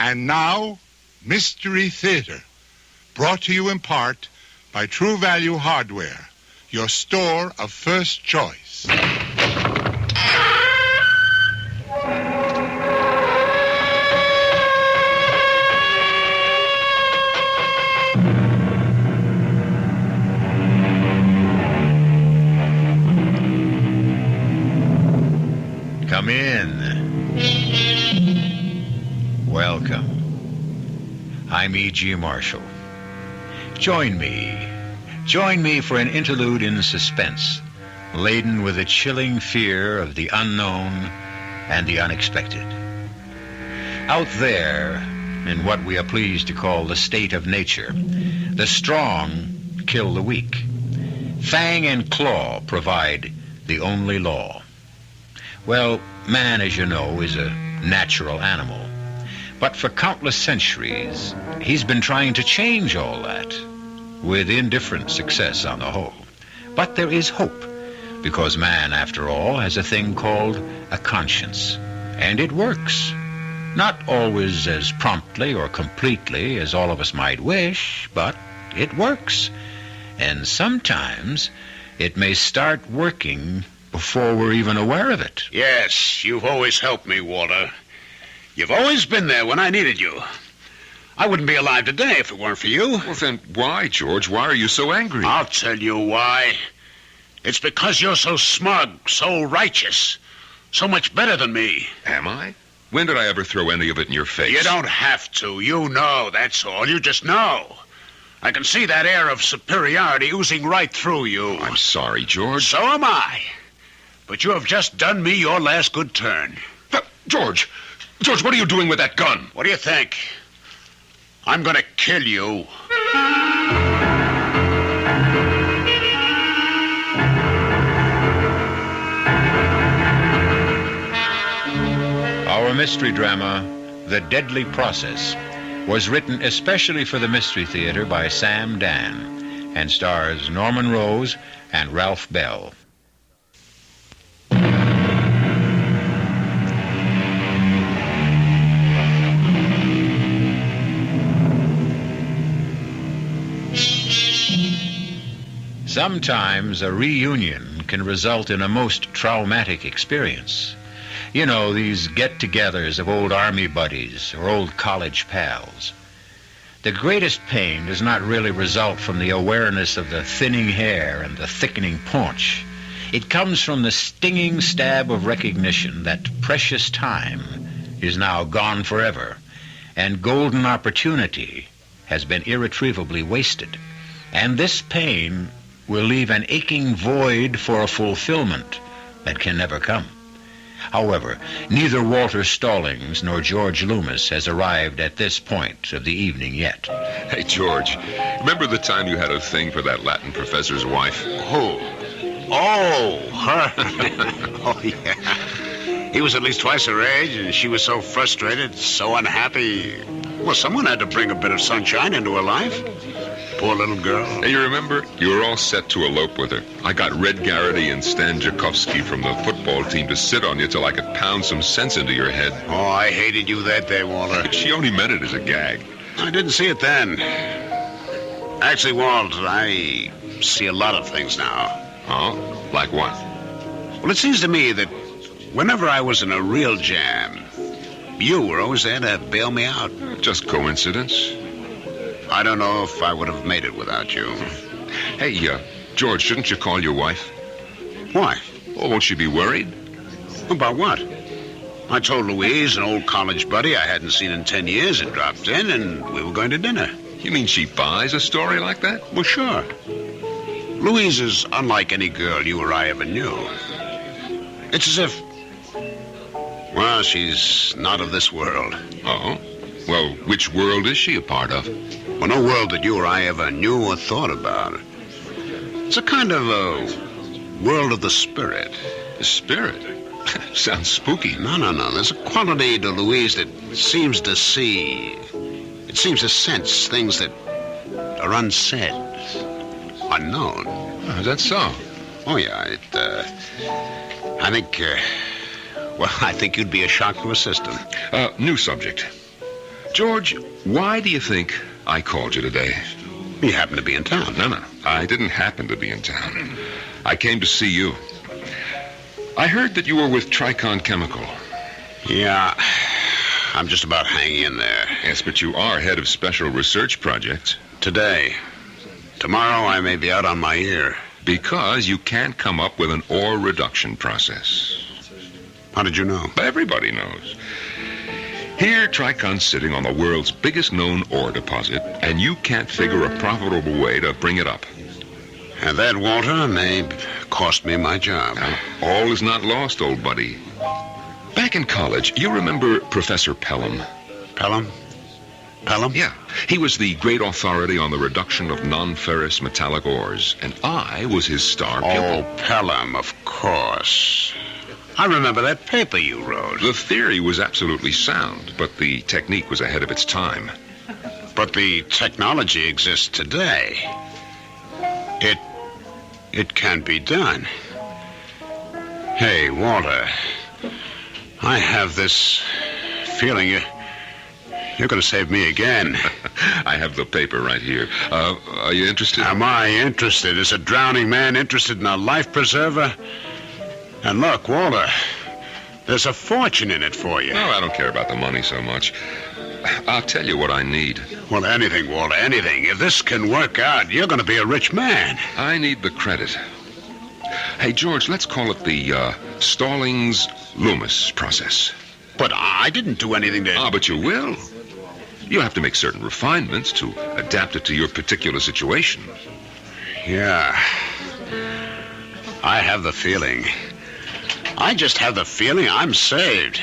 And now, Mystery Theater, brought to you in part by True Value Hardware, your store of first choice. Come in. Welcome. I'm E.G. Marshall. Join me for an interlude in suspense, laden with a chilling fear of the unknown and the unexpected. Out there, in what we are pleased to call the state of nature, the strong kill the weak. Fang and claw provide the only law. Well, man, as you know, is a natural animal. But for countless centuries, he's been trying to change all that, with indifferent success on the whole. But there is hope, because man, after all, has a thing called a conscience. And it works. Not always as promptly or completely as all of us might wish, but it works. And sometimes it may start working before we're even aware of it. Yes, you've always helped me, Walter. You've always been there when I needed you. I wouldn't be alive today if it weren't for you. Well, then why, George? Why are you so angry? I'll tell you why. It's because you're so smug, so righteous, so much better than me. Am I? When did I ever throw any of it in your face? You don't have to. You know, that's all. You just know. I can see that air of superiority oozing right through you. I'm sorry, George. So am I. But you have just done me your last good turn. George, what are you doing with that gun? What do you think? I'm going to kill you. Our mystery drama, The Deadly Process, was written especially for the Mystery Theater by Sam Dan and stars Norman Rose and Ralph Bell. Sometimes a reunion can result in a most traumatic experience. You know, these get-togethers of old army buddies or old college pals. The greatest pain does not really result from the awareness of the thinning hair and the thickening paunch. It comes from the stinging stab of recognition that precious time is now gone forever, and golden opportunity has been irretrievably wasted. And this pain will leave an aching void for a fulfillment that can never come. However, neither Walter Stallings nor George Loomis has arrived at this point of the evening yet. Hey, George, remember the time you had a thing for that Latin professor's wife? Who? Oh, her. Oh, yeah. He was at least twice her age, and she was so frustrated, so unhappy. Well, someone had to bring a bit of sunshine into her life. Poor little girl. Hey, you remember? You were all set to elope with her. I got Red Garrity and Stan Jakovsky from the football team to sit on you till I could pound some sense into your head. Oh, I hated you that day, Walter. She only meant it as a gag. I didn't see it then. Actually, Walt, I see a lot of things now. Oh? Like what? Well, it seems to me that whenever I was in a real jam, you were always there to bail me out. Just coincidence. I don't know if I would have made it without you. Hey, George, shouldn't you call your wife? Why? Oh, won't she be worried? About what? I told Louise, an old college buddy I hadn't seen in 10 years, had dropped in, and we were going to dinner. You mean she buys a story like that? Well, sure. Louise is unlike any girl you or I ever knew. It's as if, well, she's not of this world. Oh? Well, which world is she a part of? Well, no world that you or I ever knew or thought about. It's a kind of a world of the spirit. The spirit? Sounds spooky. No. There's a quality to Louise that seems to see. It seems to sense things that are unsaid, unknown. Oh, is that so? Oh, yeah. I think you'd be a shock to her system. New subject. George, why do you think I called you today? He happened to be in town. No. I didn't happen to be in town. I came to see you. I heard that you were with Tricon Chemical. Yeah, I'm just about hanging in there. Yes, but you are head of special research projects. Today. Tomorrow I may be out on my ear. Because you can't come up with an ore reduction process. How did you know? Everybody knows. Here, Tricon's sitting on the world's biggest known ore deposit, and you can't figure a profitable way to bring it up. And that, Walter, may cost me my job. Now, all is not lost, old buddy. Back in college, you remember Professor Pelham? Pelham? Pelham? Yeah. He was the great authority on the reduction of non-ferrous metallic ores, and I was his star pupil. Oh, Pelham, of course. I remember that paper you wrote. The theory was absolutely sound, but the technique was ahead of its time. But the technology exists today. It can be done. Hey, Walter, I have this feeling you're going to save me again. I have the paper right here. Are you interested? Am I interested? Is a drowning man interested in a life preserver? And look, Walter, there's a fortune in it for you. No, I don't care about the money so much. I'll tell you what I need. Well, anything, Walter, anything. If this can work out, you're going to be a rich man. I need the credit. Hey, George, let's call it the Stallings-Loomis process. But I didn't do anything to... But you will. You'll have to make certain refinements to adapt it to your particular situation. Yeah. I have the feeling. I just have the feeling I'm saved.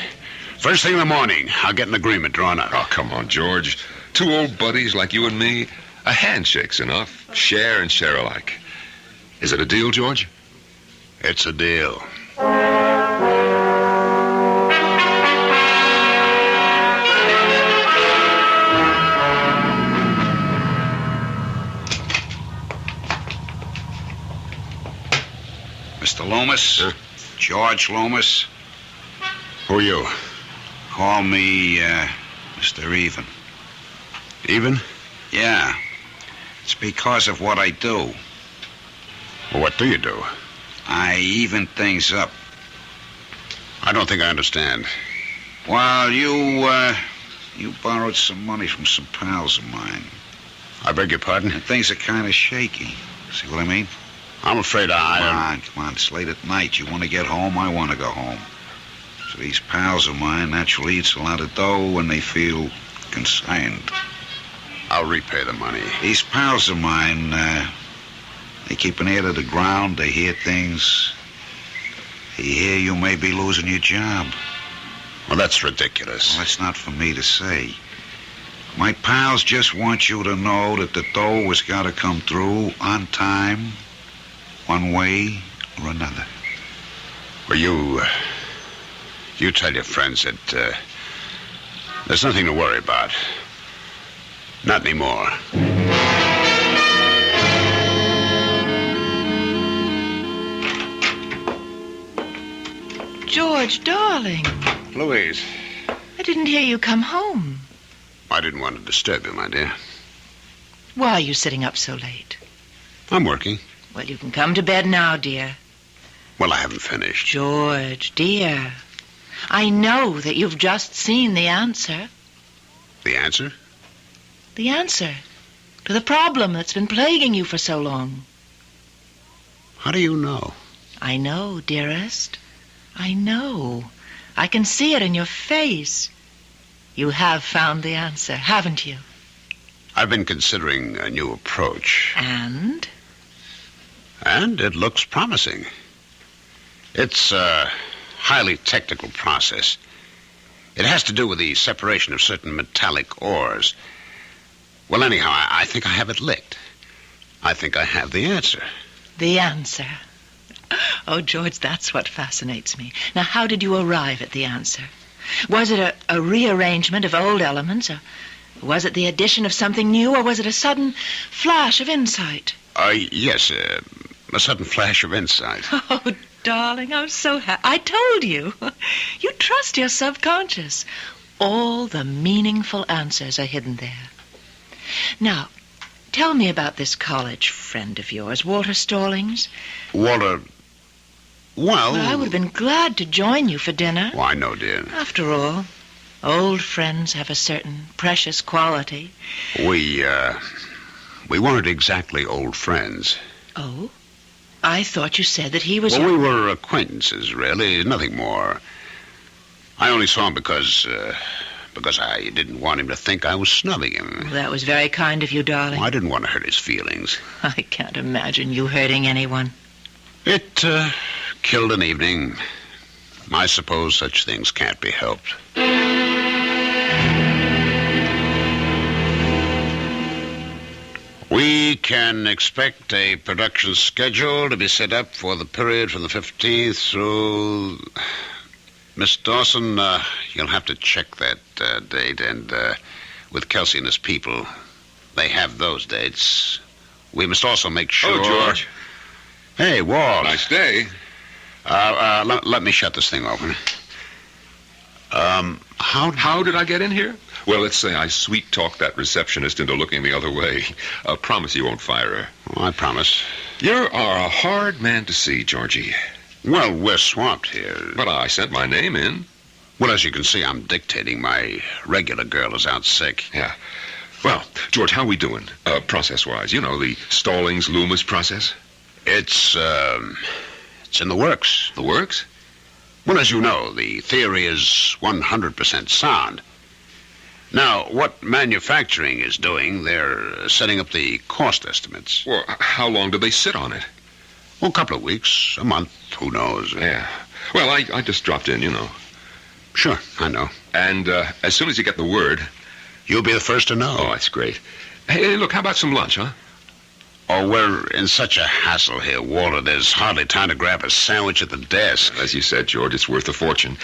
First thing in the morning, I'll get an agreement drawn up. Oh, come on, George. Two old buddies like you and me, a handshake's enough. Share and share alike. Is it a deal, George? It's a deal. Mr. Loomis? George Loomis? Who are you? Call me, Mr. Even. Even? Yeah. It's because of what I do. Well, what do you do? I even things up. I don't think I understand. Well, you borrowed some money from some pals of mine. I beg your pardon? And things are kind of shaky. See what I mean? I'm afraid Come on. It's late at night. You want to get home, I want to go home. So these pals of mine naturally eats a lot of dough when they feel consigned. I'll repay the money. These pals of mine, they keep an ear to the ground. They hear things. They hear you may be losing your job. Well, that's ridiculous. Well, that's not for me to say. My pals just want you to know that the dough has got to come through on time, one way or another. Well, you tell your friends that there's nothing to worry about. Not anymore. George, darling, Louise, I didn't hear you come home. I didn't want to disturb you, my dear. Why are you sitting up so late? I'm working. Well, you can come to bed now, dear. Well, I haven't finished. George, dear, I know that you've just seen the answer. The answer? The answer to the problem that's been plaguing you for so long. How do you know? I know, dearest. I know. I can see it in your face. You have found the answer, haven't you? I've been considering a new approach. And? And it looks promising. It's a highly technical process. It has to do with the separation of certain metallic ores. Well, anyhow, I think I have it licked. I think I have the answer. The answer. Oh, George, that's what fascinates me. Now, how did you arrive at the answer? Was it a rearrangement of old elements? Or was it the addition of something new? Or was it a sudden flash of insight? Yes, a sudden flash of insight. Oh, darling, I'm so happy. I told you. You trust your subconscious. All the meaningful answers are hidden there. Now, tell me about this college friend of yours, Walter Stallings. Walter... Well, I would have been glad to join you for dinner. I know, dear. After all, old friends have a certain precious quality. We weren't exactly old friends. Oh? I thought you said that he was... Well, we were acquaintances, really. Nothing more. I only saw him because I didn't want him to think I was snubbing him. Well, that was very kind of you, darling. I didn't want to hurt his feelings. I can't imagine you hurting anyone. It killed an evening. I suppose such things can't be helped. We can expect a production schedule to be set up for the period from the 15th through... Miss Dawson, you'll have to check that date, and with Kelsey and his people, they have those dates. We must also make sure... Oh, George. Hey, Walt. Nice day. Let me shut this thing open. How did I get in here? Well, let's say I sweet-talked that receptionist into looking the other way. I promise you won't fire her. I promise. You are a hard man to see, Georgie. Well, we're swamped here. But I sent my name in. Well, as you can see, I'm dictating. My regular girl is out sick. Yeah. Well, George, how we doing? Process-wise, you know, the Stallings-Loomis process? It's in the works. The works? Well, as you know, the theory is 100% sound. Now, what manufacturing is doing, they're setting up the cost estimates. Well, how long do they sit on it? Well, a couple of weeks, a month, who knows? Yeah. Well, I just dropped in, you know. Sure, I know. And as soon as you get the word... You'll be the first to know. Oh, that's great. Hey, look, how about some lunch, huh? Oh, we're in such a hassle here, Walter. There's hardly time to grab a sandwich at the desk. As you said, George, it's worth a fortune.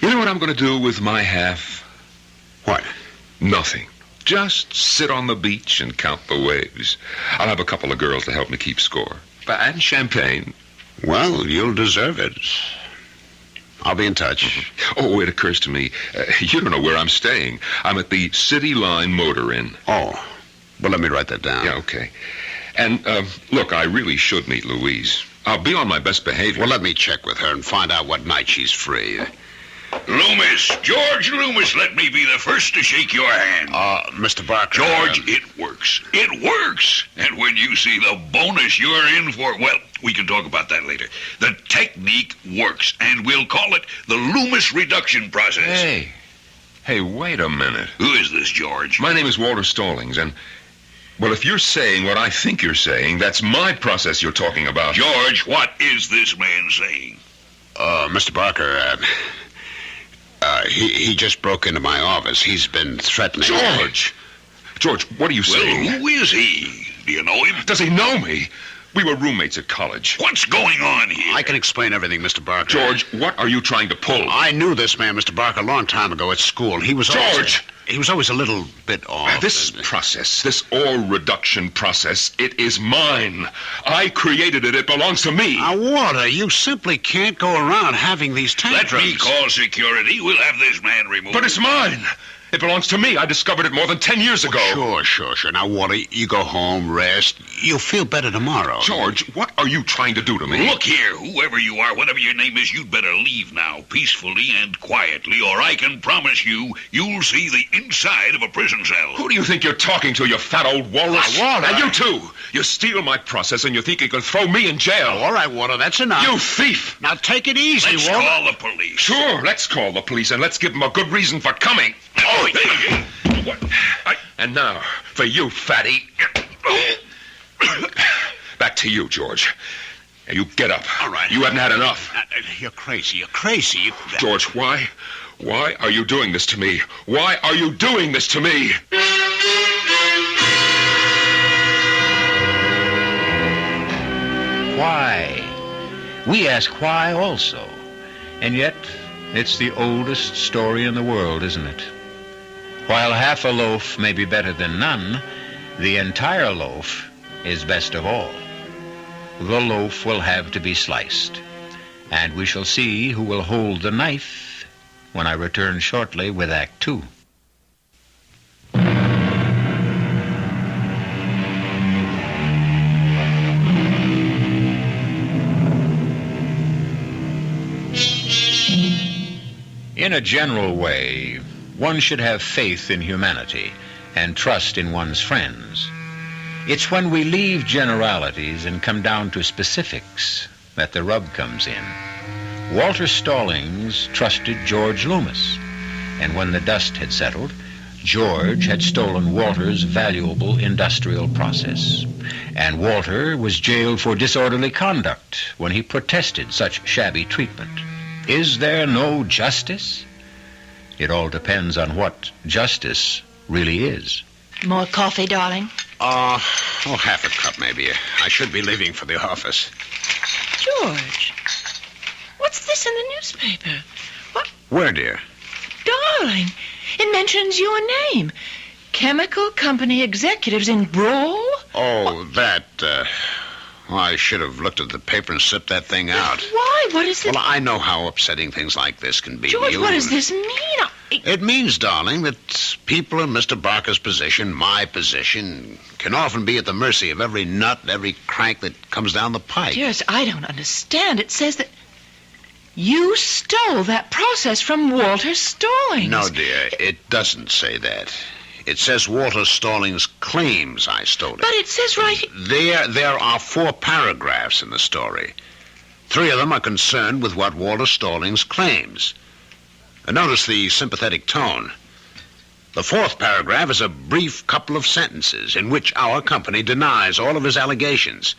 You know what I'm going to do with my half? What? Nothing. Just sit on the beach and count the waves. I'll have a couple of girls to help me keep score. And champagne. Well, you'll deserve it. I'll be in touch. Oh, it occurs to me, you don't know where I'm staying. I'm at the City Line Motor Inn. Oh, well, let me write that down. Yeah, okay. And, look, I really should meet Louise. I'll be on my best behavior. Well, let me check with her and find out what night she's free. Loomis, George Loomis, let me be the first to shake your hand. Mr. Barker. George, it works. It works. And when you see the bonus you're in for, well, we can talk about that later. The technique works, and we'll call it the Loomis reduction process. Hey, wait a minute. Who is this, George? My name is Walter Stallings, and, well, if you're saying what I think you're saying, that's my process you're talking about. George, what is this man saying? Mr. Barker, he just broke into my office. He's been threatening... George, what are you saying? Well, who is he? Do you know him? Does he know me? We were roommates at college. What's going on here? I can explain everything, Mr. Barker. George, what are you trying to pull? I knew this man, Mr. Barker, a long time ago at school. He was George! He was always a little bit off. This process, this ore reduction process, it is mine. I created it. It belongs to me. Now, Walter, you simply can't go around having these tantrums. Let me call security. We'll have this man removed. But it's mine. It belongs to me. I discovered it more than 10 years ago. Sure. Now, Walter, you go home, rest. You'll feel better tomorrow. George, what are you trying to do to me? Look here, whoever you are, whatever your name is, you'd better leave now, peacefully and quietly, or I can promise you'll see the inside of a prison cell. Who do you think you're talking to, you fat old walrus? Walter. And you too. You steal my process and you think you can throw me in jail. All right, Walter, that's enough. You thief! Now, take it easy, Let's Walter. call the police. Sure, let's call the police and let's give them a good reason for coming. Oh, hey. What? And now, for you, fatty. Back to you, George. Now, you get up. All right. You haven't had enough. You're crazy. George, why? Why are you doing this to me? Why are you doing this to me? Why? We ask why also. And yet, it's the oldest story in the world, isn't it? While half a loaf may be better than none, the entire loaf is best of all. The loaf will have to be sliced, and we shall see who will hold the knife when I return shortly with Act Two. In a general way, one should have faith in humanity and trust in one's friends. It's when we leave generalities and come down to specifics that the rub comes in. Walter Stallings trusted George Loomis, and when the dust had settled, George had stolen Walter's valuable industrial process, and Walter was jailed for disorderly conduct when he protested such shabby treatment. Is there no justice? It all depends on what justice really is. More coffee, darling? Half a cup, maybe. I should be leaving for the office. George, what's this in the newspaper? What? Where, dear? Darling, it mentions your name. Chemical company executives in brawl? Oh, that, I should have looked at the paper and sipped that thing out. Why? What is it? Well, I know how upsetting things like this can be. George, to you. what does this mean? It means, darling, that people in Mr. Barker's position, my position, can often be at the mercy of every nut, every crank that comes down the pike. Dearest, I don't understand. It says that you stole that process from Walter Stallings. No, dear, it doesn't say that. It says Walter Stallings claims I stole it. But it says right here... There are 4 paragraphs in the story. 3 of them are concerned with what Walter Stallings claims. Notice the sympathetic tone. The 4th paragraph is a brief couple of sentences in which our company denies all of his allegations.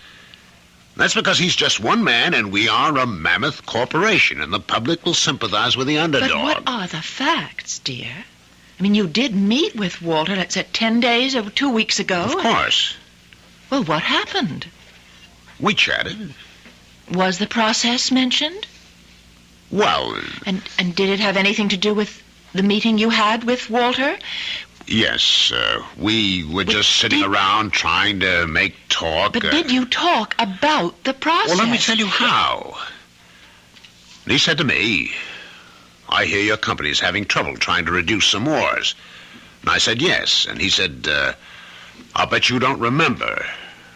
That's because he's just one man and we are a mammoth corporation, and the public will sympathize with the underdog. But what are the facts, dear? I mean, you did meet with Walter, let's say 10 days or 2 weeks ago. Of course. Well, what happened? We chatted. Was the process mentioned? Well... And did it have anything to do with the meeting you had with Walter? Yes, we were just sitting around trying to make talk. But did you talk about the process? Well, let me tell you how. And he said to me, I hear your company's having trouble trying to reduce some ores. And I said, yes. And he said, I'll bet you don't remember.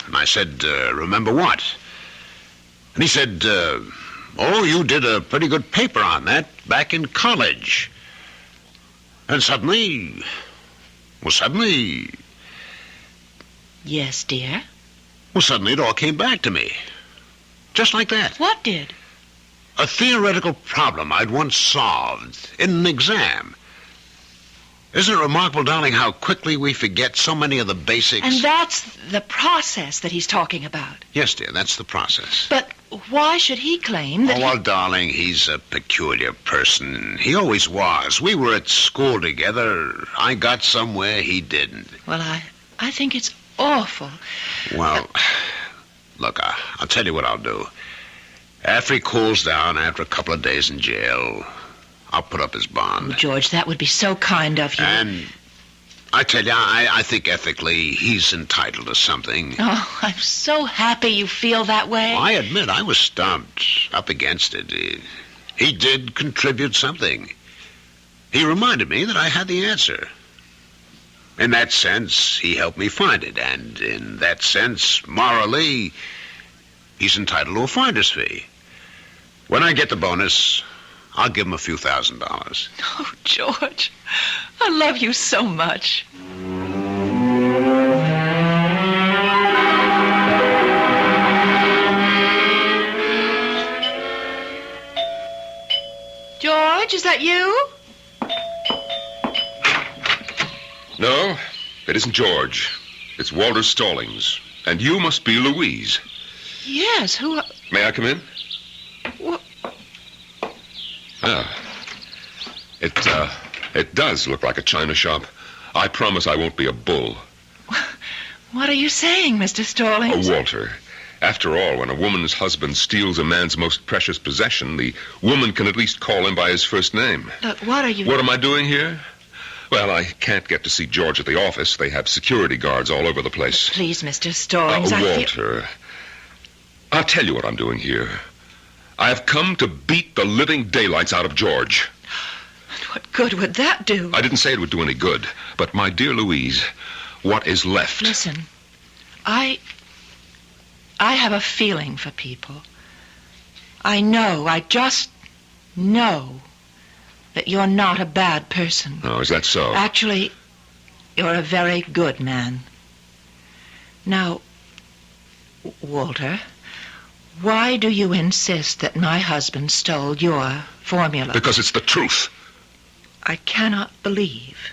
And I said, remember what? And he said, oh, you did a pretty good paper on that back in college. And suddenly... Yes, dear? Well, suddenly it all came back to me. Just like that. What did? A theoretical problem I'd once solved in an exam. Isn't it remarkable, darling, how quickly we forget so many of the basics? And that's the process that he's talking about. Yes, dear, that's the process. But why should he claim that... Oh, well, darling, he's a peculiar person. He always was. We were at school together. I got somewhere he didn't. Well, I think it's awful. Well, look, I'll tell you what I'll do. After he cools down, after a couple of days in jail, I'll put up his bond. Oh, George, that would be so kind of you. And I tell you, I think ethically he's entitled to something. Oh, I'm so happy you feel that way. Well, I admit I was stumped, up against it. He did contribute something. He reminded me that I had the answer. In that sense, he helped me find it. And in that sense, morally, he's entitled to a finder's fee. When I get the bonus, I'll give him a few $1,000s. Oh, George, I love you so much. George, is that you? No, it isn't George. It's Walter Stallings. And you must be Louise. Yes, who... May I come in? What? Ah. It does look like a china shop. I promise I won't be a bull. What are you saying, Mr. Stallings? Walter, after all, when a woman's husband steals a man's most precious possession, the woman can at least call him by his first name. Look, what are you... What am I doing here? Well, I can't get to see George at the office. They have security guards all over the place. Please, Mr. Stallings, Walter, I'll tell you what I'm doing here. I have come to beat the living daylights out of George. What good would that do? I didn't say it would do any good. But, my dear Louise, what is left? Listen, I have a feeling for people. I just know that you're not a bad person. Oh, is that so? Actually, you're a very good man. Now, Walter, why do you insist that my husband stole your formula? Because it's the truth. I cannot believe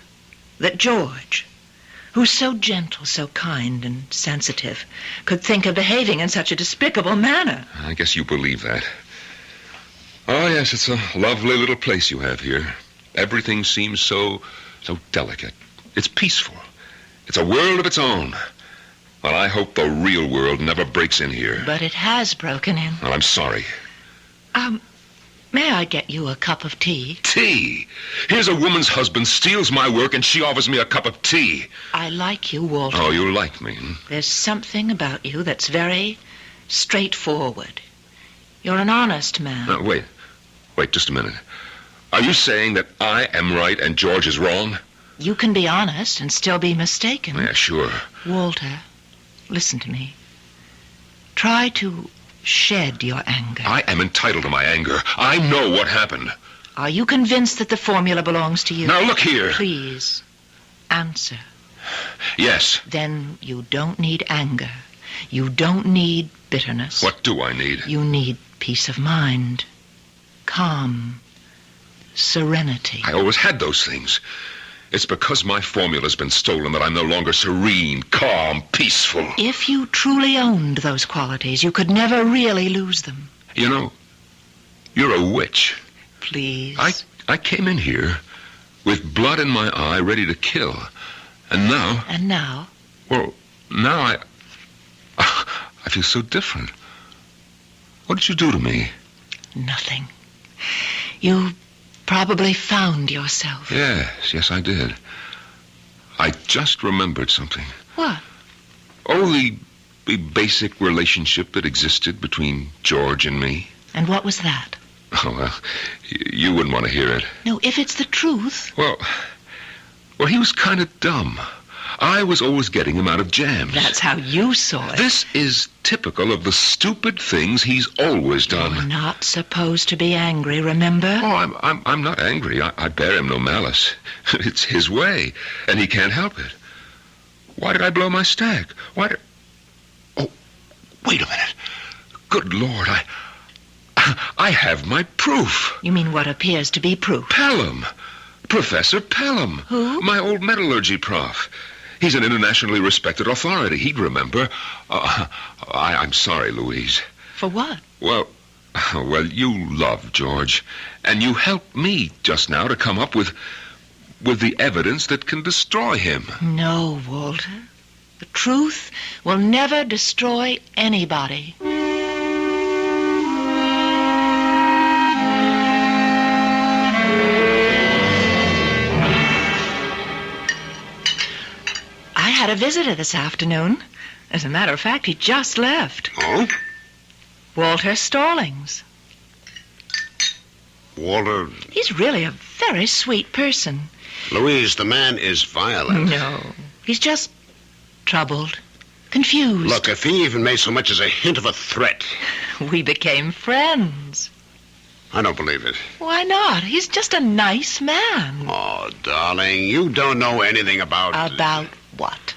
that George, who's so gentle, so kind and sensitive, could think of behaving in such a despicable manner. I guess you believe that. Oh, yes, it's a lovely little place you have here. Everything seems so delicate. It's peaceful. It's a world of its own. Well, I hope the real world never breaks in here. But it has broken in. Well, I'm sorry. May I get you a cup of tea? Tea? Here's a woman's husband steals my work and she offers me a cup of tea. I like you, Walter. Oh, you like me? Hmm? There's something about you that's very straightforward. You're an honest man. Now, wait just a minute. Are you saying that I am right and George is wrong? You can be honest and still be mistaken. Yeah, sure. Walter, listen to me. Try to shed your anger. I am entitled to my anger. I know what happened. Are you convinced that the formula belongs to you? Now, look here. Please, answer. Yes. Then you don't need anger. You don't need bitterness. What do I need? You need peace of mind, calm, serenity. I always had those things. It's because my formula's been stolen that I'm no longer serene, calm, peaceful. If you truly owned those qualities, you could never really lose them. You know, you're a witch. Please. I came in here with blood in my eye, ready to kill. And now... And now? Well, now I feel so different. What did you do to me? Nothing. You probably found yourself. Yes, I did. I just remembered something. What? Oh, the basic relationship that existed between George and me. And what was that? Oh, well, you wouldn't want to hear it. No, if it's the truth. Well, he was kind of dumb. I was always getting him out of jams. That's how you saw it. This is typical of the stupid things he's always done. You're not supposed to be angry, remember? Oh, I'm not angry. I bear him no malice. It's his way, and he can't help it. Why did I blow my stack? Oh, wait a minute. Good Lord, I have my proof. You mean what appears to be proof? Pelham. Professor Pelham. Who? My old metallurgy prof. He's an internationally respected authority. He'd remember. I'm sorry, Louise. For what? Well, you love George, and you helped me just now to come up with the evidence that can destroy him. No, Walter. The truth will never destroy anybody. I had a visitor this afternoon. As a matter of fact, he just left. Oh? Walter Stallings. Walter... He's really a very sweet person. Louise, the man is violent. No, he's just troubled, confused. Look, if he even made so much as a hint of a threat... We became friends. I don't believe it. Why not? He's just a nice man. Oh, darling, you don't know anything about... About what?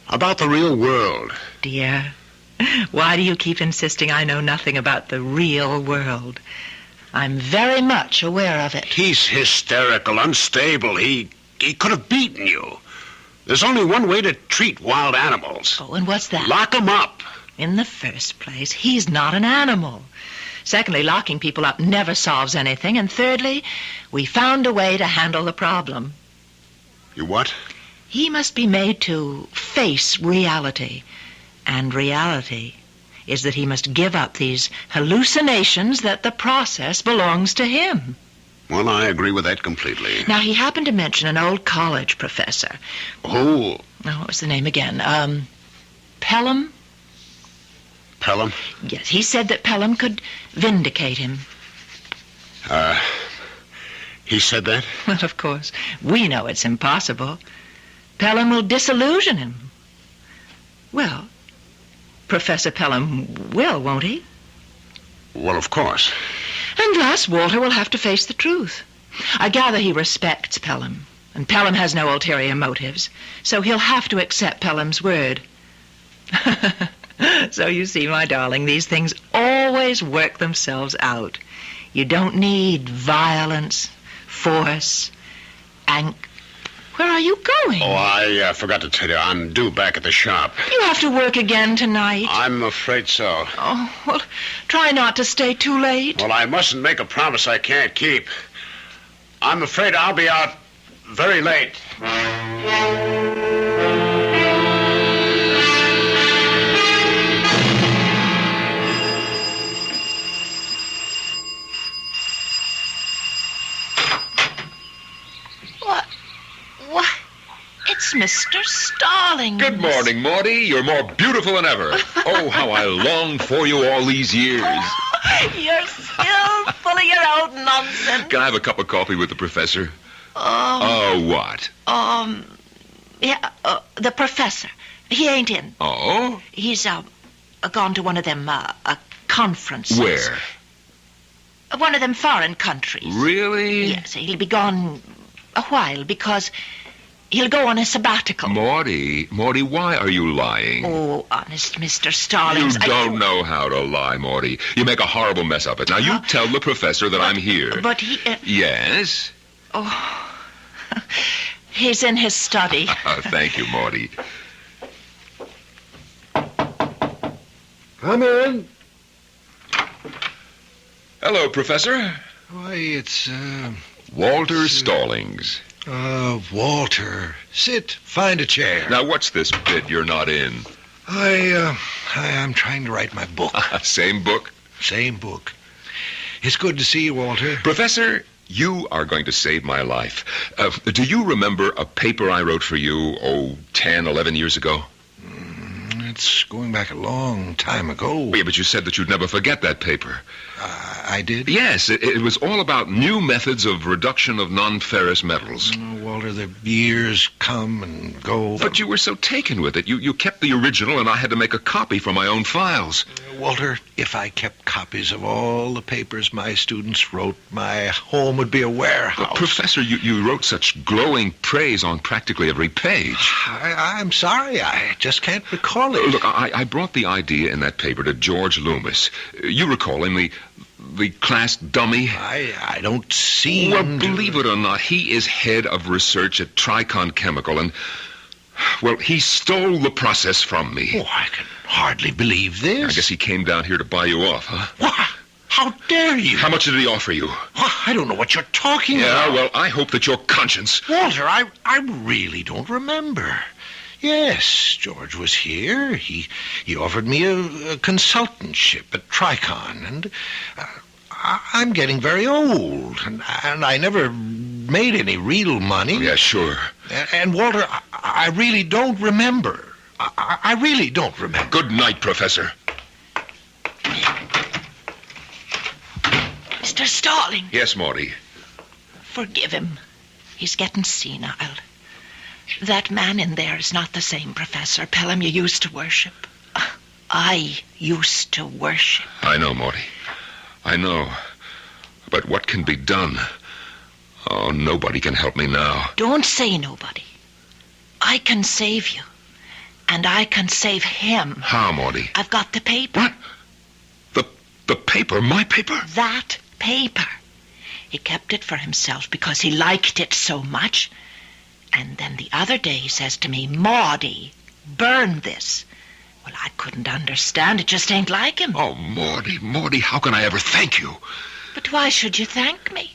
About the real world. Dear, why do you keep insisting I know nothing about the real world? I'm very much aware of it. He's hysterical, unstable. He could have beaten you. There's only one way to treat wild animals. Oh, and what's that? Lock them up. In the first place, he's not an animal. Secondly, locking people up never solves anything. And thirdly, we found a way to handle the problem. You what? He must be made to face reality. And reality is that he must give up these hallucinations that the process belongs to him. Well, I agree with that completely. Now, he happened to mention an old college professor. Who? Oh, what was the name again? Pelham? Pelham? Yes, he said that Pelham could vindicate him. He said that? Well, of course, we know it's impossible. Pelham will disillusion him. Well, Professor Pelham will, won't he? Well, of course. And thus, Walter will have to face the truth. I gather he respects Pelham, and Pelham has no ulterior motives, so he'll have to accept Pelham's word. So you see, my darling, these things always work themselves out. You don't need violence, force, Where are you going? Oh, I forgot to tell you. I'm due back at the shop. You have to work again tonight. I'm afraid so. Oh, well, try not to stay too late. Well, I mustn't make a promise I can't keep. I'm afraid I'll be out very late. What? It's Mr. Stallings. Good morning, Maudie. You're more beautiful than ever. Oh, how I longed for you all these years. You're still full of your old nonsense. Can I have a cup of coffee with the professor? What? Yeah, the professor. He ain't in. Oh? He's, gone to one of them, conferences. Where? One of them foreign countries. Really? Yes, he'll be gone a while because he'll go on a sabbatical. Maudie, why are you lying? Oh, honest, Mr. Stallings. You don't know how to lie, Maudie. You make a horrible mess of it. Now, you tell the professor that I'm here. But he... Yes? Oh, he's in his study. Thank you, Maudie. Come in. Hello, Professor. Why, it's, Walter Stallings. Walter. Sit. Find a chair. Now, what's this bit you're not in? I'm trying to write my book. Same book? Same book. It's good to see you, Walter. Professor, you are going to save my life. Do you remember a paper I wrote for you, 10, 11 years ago? It's going back a long time ago. Yeah, but you said that you'd never forget that paper. I did? Yes, it was all about new methods of reduction of non-ferrous metals. Walter, the years come and go. But you were so taken with it. You kept the original, and I had to make a copy for my own files. Walter, if I kept copies of all the papers my students wrote, my home would be a warehouse. But Professor, you wrote such glowing praise on practically every page. I'm sorry. I just can't recall it. Look, I brought the idea in that paper to George Loomis. You recall him, the class dummy? I don't see Well, him. believe it or not, he is head of research at Tricon Chemical, and, well, he stole the process from me. Oh, I can hardly believe this. I guess he came down here to buy you off, huh? What? How dare you? How much did he offer you? I don't know what you're talking about. Yeah, well, I hope that your conscience... Walter, I really don't remember. Yes, George was here. He offered me a consultantship at Tricon, and I'm getting very old, and I never made any real money. Yeah, sure. And Walter, I really don't remember. I really don't remember. Good night, Professor. Mr. Stallings. Yes, Maudie. Forgive him. He's getting senile. That man in there is not the same Professor Pelham you used to worship. I used to worship. I know, Maudie. I know. But what can be done? Oh, nobody can help me now. Don't say nobody. I can save you. And I can save him. How, Maudie? I've got the paper. What? The paper? My paper? That paper. He kept it for himself because he liked it so much. And then the other day he says to me, Maudie, burn this. Well, I couldn't understand. It just ain't like him. Oh, Maudie, how can I ever thank you? But why should you thank me?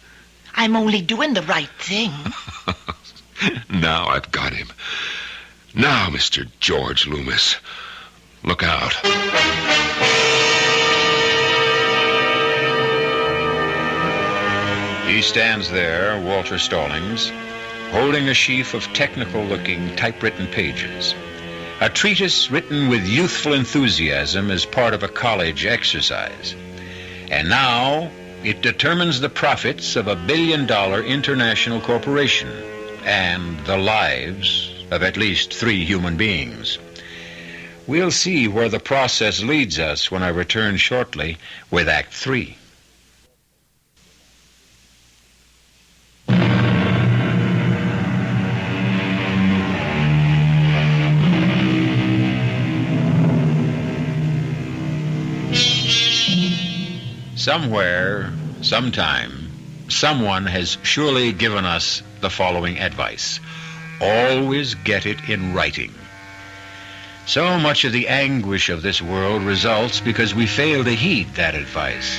I'm only doing the right thing. Now I've got him. Now, Mr. George Loomis, look out. He stands there, Walter Stallings, holding a sheaf of technical-looking typewritten pages. A treatise written with youthful enthusiasm as part of a college exercise. And now, It determines the profits of $1 billion international corporation and the lives of at least 3 human beings. We'll see where the process leads us when I return shortly with Act 3. Somewhere, sometime, someone has surely given us the following advice. Always get it in writing. So much of the anguish of this world results because we fail to heed that advice.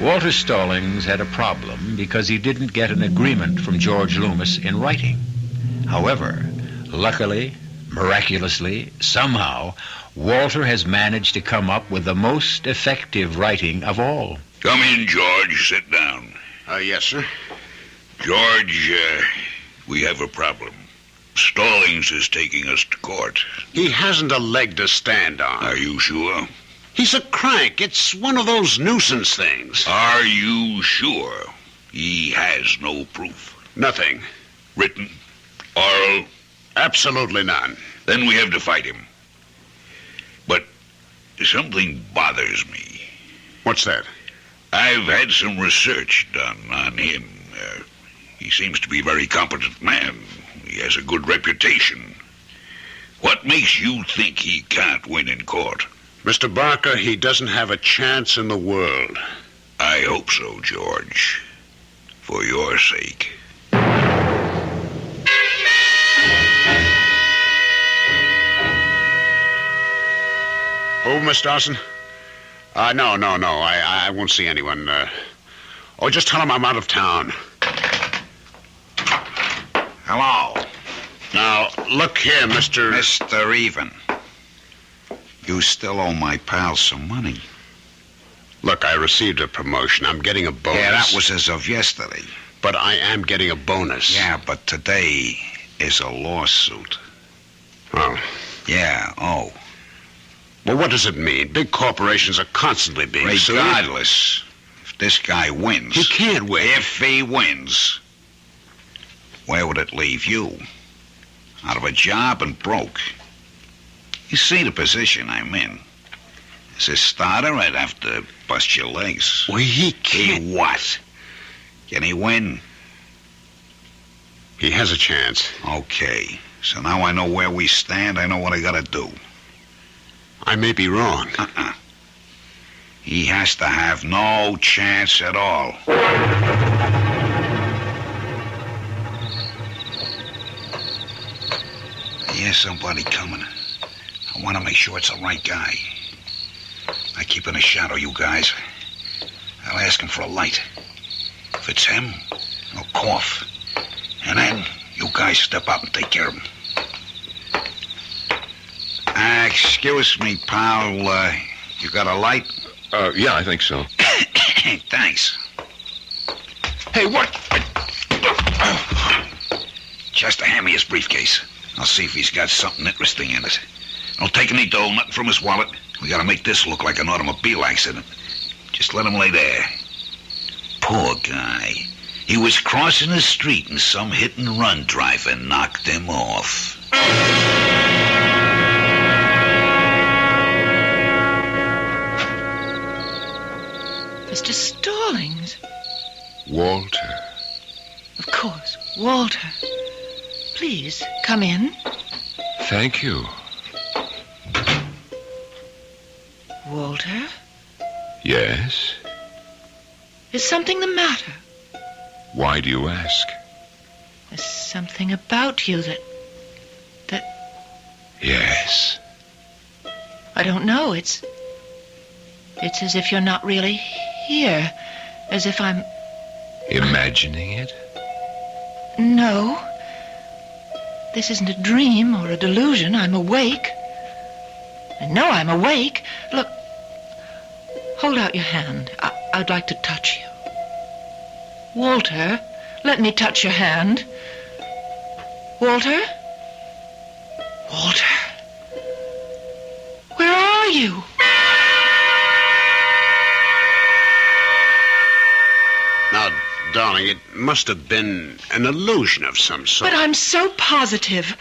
Walter Stallings had a problem because he didn't get an agreement from George Loomis in writing. However, luckily, miraculously, somehow, Walter has managed to come up with the most effective writing of all. Come in, George. Sit down. Yes, sir. George, we have a problem. Stallings is taking us to court. He hasn't a leg to stand on. Are you sure? He's a crank. It's one of those nuisance things. Are you sure? He has no proof. Nothing. Written? Oral? Absolutely none. Then we have to fight him. But something bothers me. What's that? I've had some research done on him. He seems to be a very competent man. He has a good reputation. What makes you think he can't win in court? Mr. Barker, he doesn't have a chance in the world. I hope so, George. For your sake. Who, Miss Dawson? No. I won't see anyone. Just tell him I'm out of town. Hello, Now, look here, Mr. Mr. Even. You still owe my pal some money. Look, I received a promotion. I'm getting a bonus. Yeah, that was as of yesterday. But I am getting a bonus. Yeah, but today is a lawsuit. Oh. Yeah, oh. Well, what does it mean? Big corporations are constantly being sued. Regardless, if this guy wins... He can't win. If he wins, where would it leave you? Out of a job and broke. You see the position I'm in. As a starter, I'd have to bust your legs. Well, he can't. He what? Can he win? He has a chance. Okay. So now I know where we stand. I know what I gotta do. I may be wrong. He has to have no chance at all. I hear somebody coming. I want to make sure it's the right guy. I keep in a shadow, you guys. I'll ask him for a light. If it's him, I'll cough. And then you guys step up and take care of him. Excuse me, pal. You got a light? Yeah, I think so. Thanks. Hey, what? Chester, hand me his briefcase. I'll see if he's got something interesting in it. Don't take any dough, nothing from his wallet. We gotta make this look like an automobile accident. Just let him lay there. Poor guy. He was crossing the street and some hit-and-run driver knocked him off. Mr. Stallings. Walter. Of course, Walter. Please, come in. Thank you. Walter, Yes? is something the matter? Why do you ask? There's something about you that... Yes. I don't know. It's as if you're not really here. As if I'm... Imagining it? No. This isn't a dream or a delusion. I'm awake. I know I'm awake. Look. Hold out your hand. I'd like to touch you. Walter, let me touch your hand. Walter? Walter? Where are you? darling, it must have been an illusion of some sort. But I'm so positive.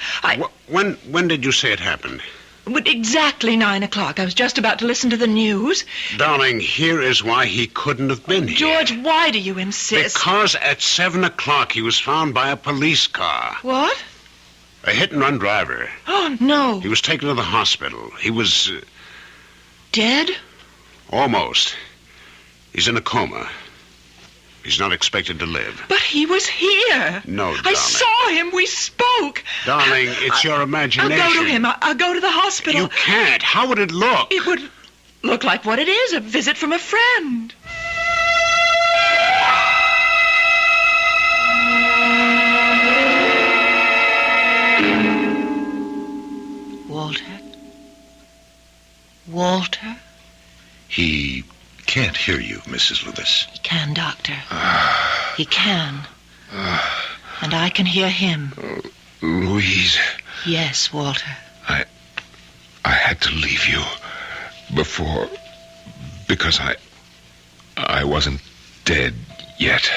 When did you say it happened? Exactly 9 o'clock. I was just about to listen to the news. Darling, here is why he couldn't have been here. George, why do you insist? Because at 7 o'clock he was found by a police car. What? A hit-and-run driver. Oh, no. He was taken to the hospital. He was... Dead? Almost. He's in a coma. He's not expected to live. But he was here. No, darling. I saw him. We spoke. Darling, it's your imagination. I'll go to him. I'll go to the hospital. You can't. How would it look? It would look like what it is, a visit from a friend. Walter? Walter? He can't hear you, Mrs. Loomis. He can, Doctor. He can. And I can hear him. Louise. Yes, Walter. I had to leave you before because I wasn't dead yet.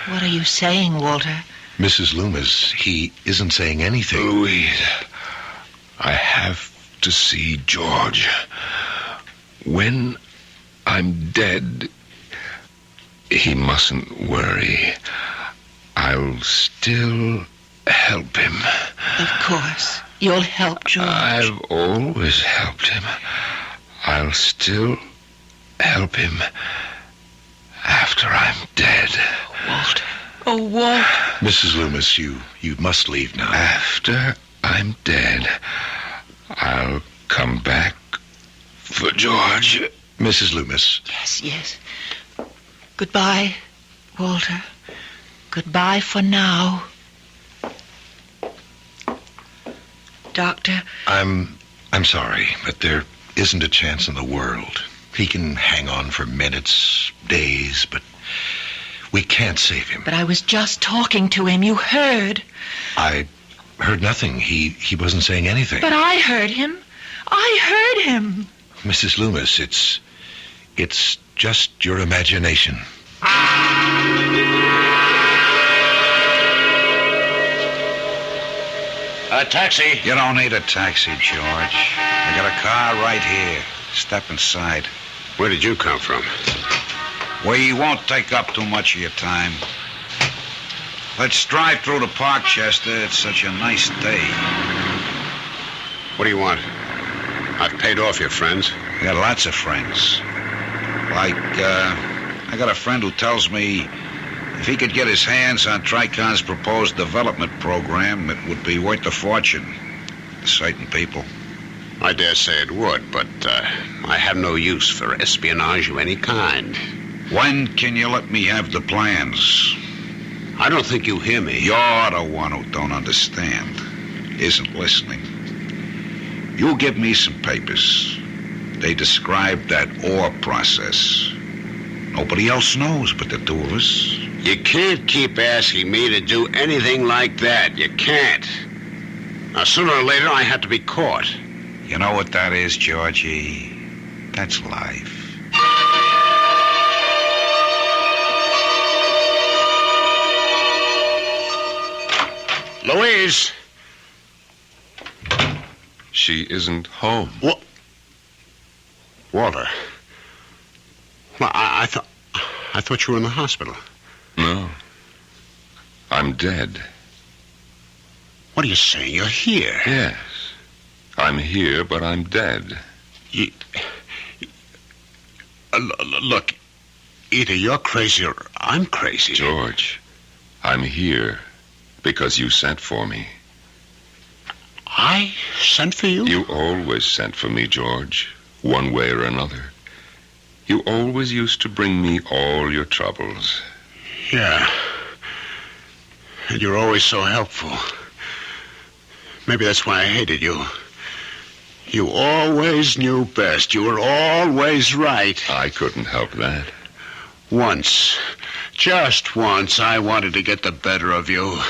What are you saying, Walter? Mrs. Loomis, he isn't saying anything. Louise, I have to see George. When I'm dead, he mustn't worry. I'll still help him. Of course. You'll help George. I've always helped him. I'll still help him after I'm dead. Walter. Oh, Walter. Mrs. Loomis, you must leave now. After I'm dead, I'll come back for George. Mrs. Loomis. Yes. Goodbye, Walter. Goodbye for now. Doctor. I'm sorry, but there isn't a chance in the world. He can hang on for minutes, days, but we can't save him. But I was just talking to him. You heard. I heard nothing. He wasn't saying anything. But I heard him. I heard him. Mrs. Loomis, it's just your imagination. A taxi. You don't need a taxi, George. I got a car right here. Step inside. Where did you come from? We won't take up too much of your time. Let's drive through the park, Chester. It's such a nice day. What do you want? I've paid off your friends. I got lots of friends. I got a friend who tells me if he could get his hands on Tricon's proposed development program, it would be worth a fortune. Certain people. I dare say it would, but I have no use for espionage of any kind. When can you let me have the plans? I don't think you hear me. You're the one who don't understand, isn't listening. You give me some papers. They describe that ore process. Nobody else knows but the two of us. You can't keep asking me to do anything like that. You can't. Now, sooner or later, I have to be caught. You know what that is, Georgie? That's life. Louise! She isn't home. What? Walter. Well, I thought you were in the hospital. No. I'm dead. What are you saying? You're here. Yes. I'm here, but I'm dead. Look, either you're crazy or I'm crazy. George, I'm here because you sent for me. I sent for you? You always sent for me, George, one way or another. You always used to bring me all your troubles. Yeah. And you're always so helpful. Maybe that's why I hated you. You always knew best. You were always right. I couldn't help that. Once, just once, I wanted to get the better of you.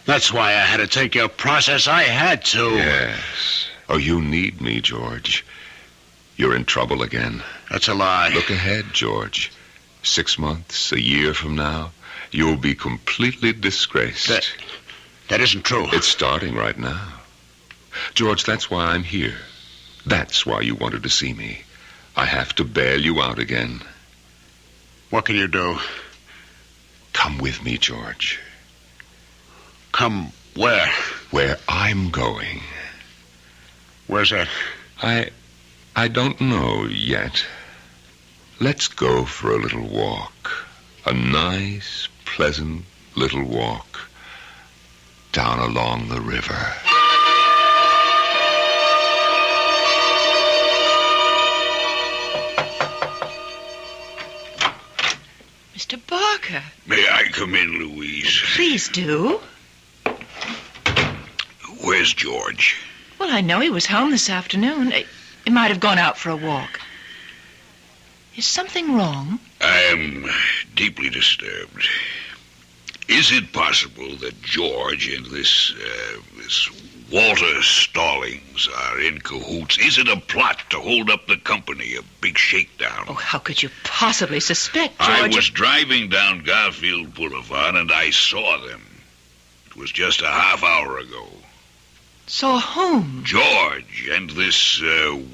That's why I had to take your process. I had to. Yes. Oh, you need me, George. You're in trouble again. That's a lie. Look ahead, George. 6 months, a year from now, You'll be completely disgraced. That isn't true. It's starting right now. George, that's why I'm here. That's why you wanted to see me. I have to bail you out again. What can you do? Come with me, George. Come where? Where I'm going. Where's that? I don't know yet. Let's go for a little walk. A nice, pleasant little walk down along the river. Mr. Barker. May I come in, Louise? Please do. Where's George? Well, I know he was home this afternoon. He might have gone out for a walk. Is something wrong? I am deeply disturbed. Is it possible that George and this Walter Stallings are in cahoots? Is it a plot to hold up the company, a big shakedown? Oh, how could you possibly suspect, George? I was driving down Garfield Boulevard and I saw them. It was just a half hour ago. Saw whom? George and this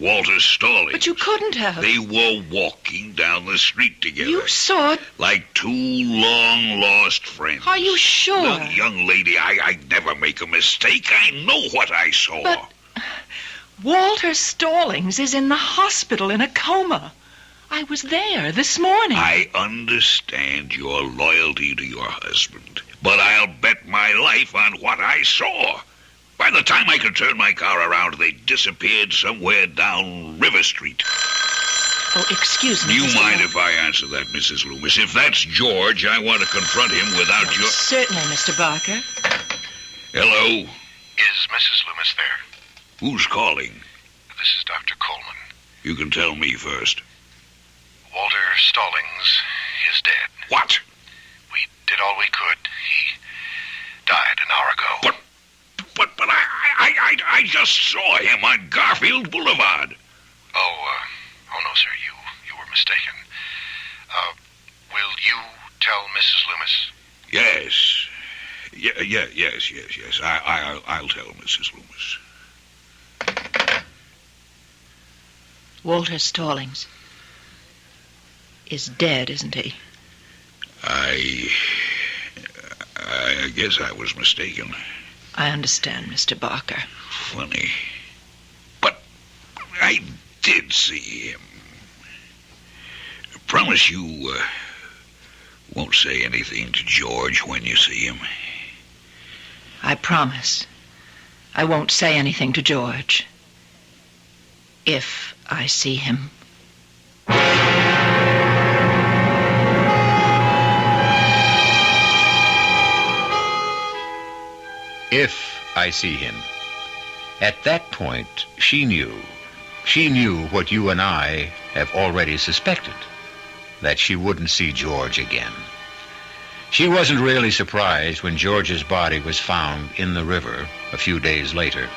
Walter Stallings. But you couldn't have. They were walking down the street together. You saw it? Like two long-lost friends. Are you sure? Well, young lady, I never make a mistake. I know what I saw. But Walter Stallings is in the hospital in a coma. I was there this morning. I understand your loyalty to your husband, but I'll bet my life on what I saw. By the time I could turn my car around, they disappeared somewhere down River Street. Oh, excuse me. Do you Mr. mind Barker. if I answer that, Mrs. Loomis? If that's George, I want to confront him without your... Certainly, Mr. Barker. Hello? Is Mrs. Loomis there? Who's calling? This is Dr. Coleman. You can tell me first. Walter Stallings is dead. What? We did all we could. He died an hour ago. But I just saw him on Garfield Boulevard. Oh no, sir. You were mistaken. Will you tell Mrs. Loomis? Yes. I'll tell Mrs. Loomis. Walter Stallings is dead, isn't he? I guess I was mistaken. I understand, Mr. Barker. Funny. But I did see him. I promise you won't say anything to George when you see him. I promise. I won't say anything to George. If I see him. If I see him. At that point, she knew. She knew what you and I have already suspected, that she wouldn't see George again. She wasn't really surprised when George's body was found in the river a few days later.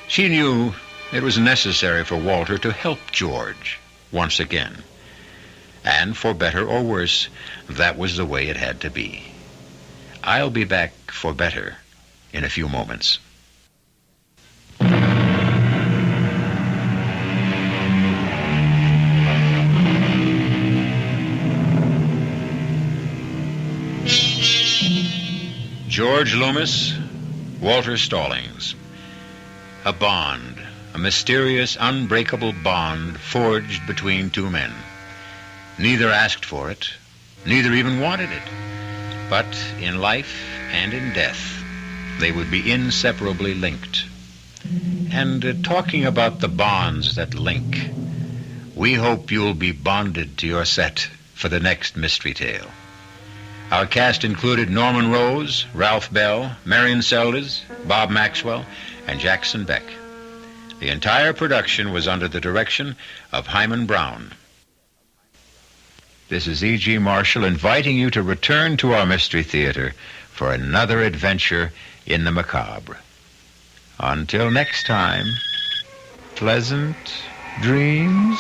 She knew it was necessary for Walter to help George once again. And for better or worse, that was the way it had to be. I'll be back for better in a few moments. George Loomis, Walter Stallings. A bond, a mysterious, unbreakable bond forged between two men. Neither asked for it, neither even wanted it. But in life and in death, they would be inseparably linked. And talking about the bonds that link, we hope you'll be bonded to your set for the next mystery tale. Our cast included Norman Rose, Ralph Bell, Marion Seldes, Bob Maxwell, and Jackson Beck. The entire production was under the direction of Hyman Brown. This is E.G. Marshall inviting you to return to our Mystery Theater for another adventure in the macabre. Until next time, pleasant dreams.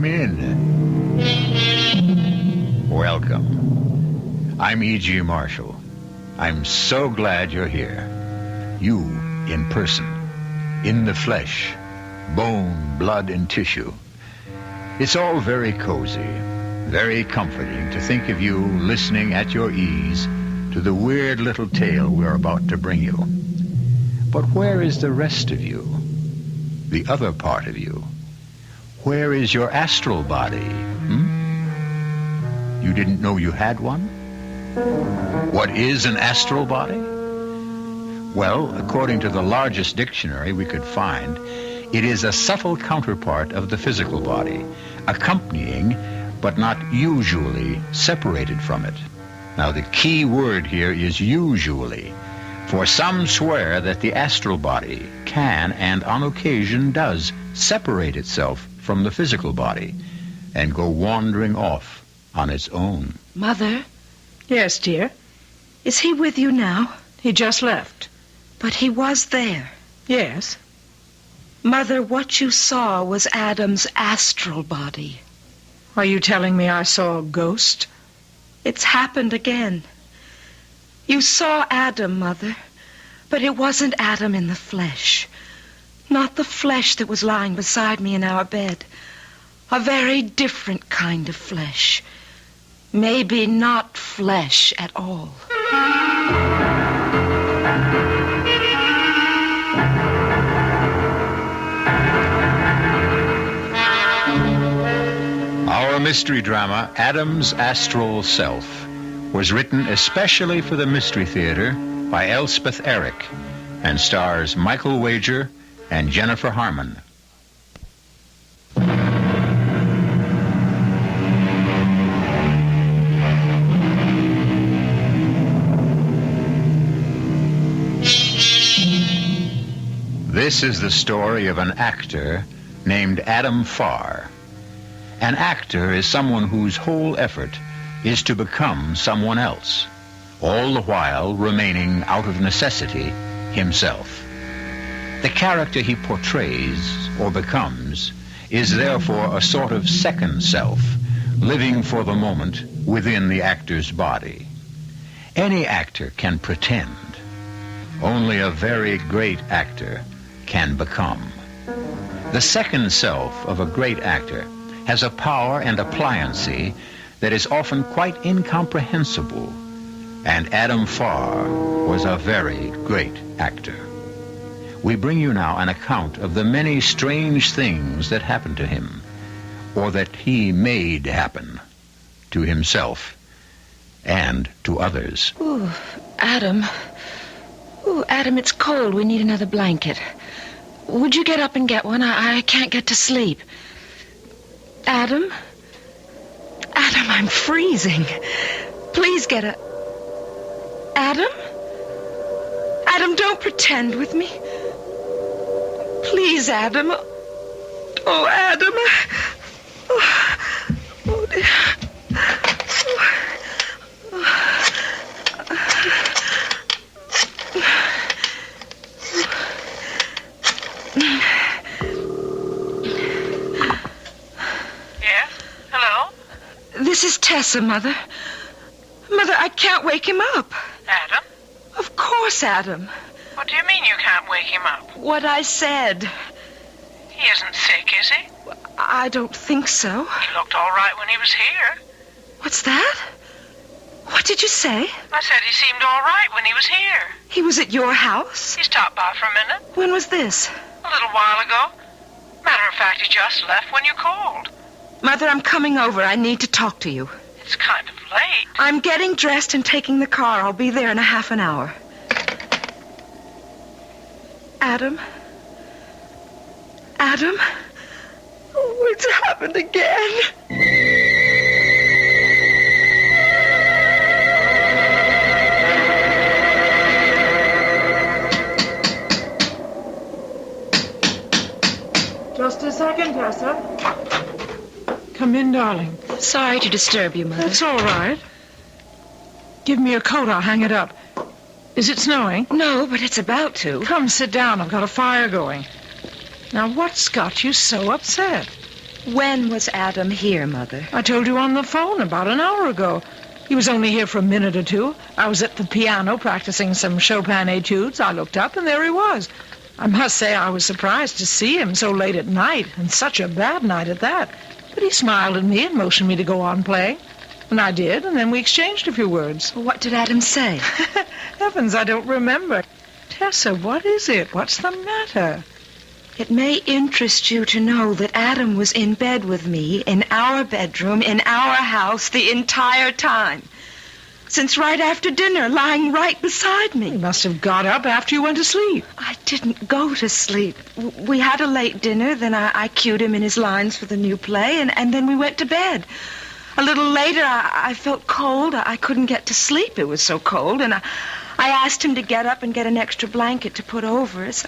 Come in. Welcome. I'm E.G. Marshall. I'm so glad you're here. You, in person, in the flesh, bone, blood, and tissue. It's all very cozy, very comforting to think of you listening at your ease to the weird little tale we're about to bring you. But where is the rest of you? The other part of you? Where is your astral body? You didn't know you had one? What is an astral body? Well, according to the largest dictionary we could find, it is a subtle counterpart of the physical body, accompanying, but not usually separated from it. Now, the key word here is usually, for some swear that the astral body can, and on occasion does, separate itself from the physical body and go wandering off on its own. Mother? Yes, dear? Is he with you now? He just left. But he was there. Yes. Mother, what you saw was Adam's astral body. Are you telling me I saw a ghost? It's happened again. You saw Adam, Mother, but it wasn't Adam in the flesh. Not the flesh that was lying beside me in our bed. A very different kind of flesh. Maybe not flesh at all. Our mystery drama, Adam's Astral Self, was written especially for the Mystery Theater by Elspeth Eric and stars Michael Wager and Jennifer Harmon. This is the story of an actor named Adam Farr. An actor is someone whose whole effort is to become someone else, all the while remaining out of necessity himself. The character he portrays or becomes is therefore a sort of second self, living for the moment within the actor's body. Any actor can pretend. Only a very great actor can become. The second self of a great actor has a power and a pliancy that is often quite incomprehensible, and Adam Farr was a very great actor. We bring you now an account of the many strange things that happened to him, or that he made happen to himself and to others. Ooh, Adam. Ooh, Adam, it's cold. We need another blanket. Would you get up and get one? I can't get to sleep. Adam? Adam, I'm freezing. Please get a... Adam? Adam, don't pretend with me. Please, Adam. Oh, Adam. Oh, dear. This is Tessa, Mother. Mother, I can't wake him up. Adam? Of course, Adam. What do you mean you can't wake him up? What I said. He isn't sick, is he? I don't think so. He looked all right when he was here. What's that? What did you say? I said he seemed all right when he was here. He was at your house? He stopped by for a minute. When was this? A little while ago. Matter of fact, he just left when you called. Mother, I'm coming over. I need to talk to you. It's kind of late. I'm getting dressed and taking the car. I'll be there in a half an hour. Adam? Adam? Oh, it's happened again. Just a second, Tessa. Come in, darling. Sorry to disturb you, Mother. That's all right. Give me your coat. I'll hang it up. Is it snowing? No, but it's about to. Come, sit down. I've got a fire going. Now, what's got you so upset? When was Adam here, Mother? I told you on the phone about an hour ago. He was only here for a minute or two. I was at the piano practicing some Chopin etudes. I looked up, and there he was. I must say I was surprised to see him so late at night, and such a bad night at that. But he smiled at me and motioned me to go on playing. And I did, and then we exchanged a few words. What did Adam say? Heavens, I don't remember. Tessa, what is it? What's the matter? It may interest you to know that Adam was in bed with me, in our bedroom, in our house, the entire time. Since right after dinner, lying right beside me. He must have got up after you went to sleep. I didn't go to sleep. We had a late dinner, then I cued him in his lines for the new play, and then we went to bed. A little later, I felt cold. I couldn't get to sleep. It was so cold, and I asked him to get up and get an extra blanket to put over us.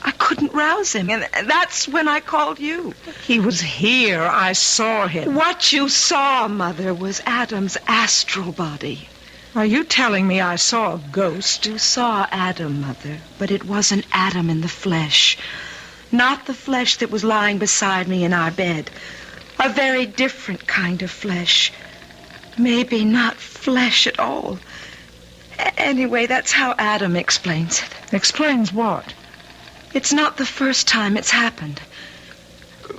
I couldn't rouse him, and that's when I called you. He was here. I saw him. What you saw, Mother, was Adam's astral body. Are you telling me I saw a ghost? You saw Adam, Mother, but it wasn't Adam in the flesh. Not the flesh that was lying beside me in our bed. A very different kind of flesh. Maybe not flesh at all. Anyway, that's how Adam explains it. Explains what? It's not the first time it's happened.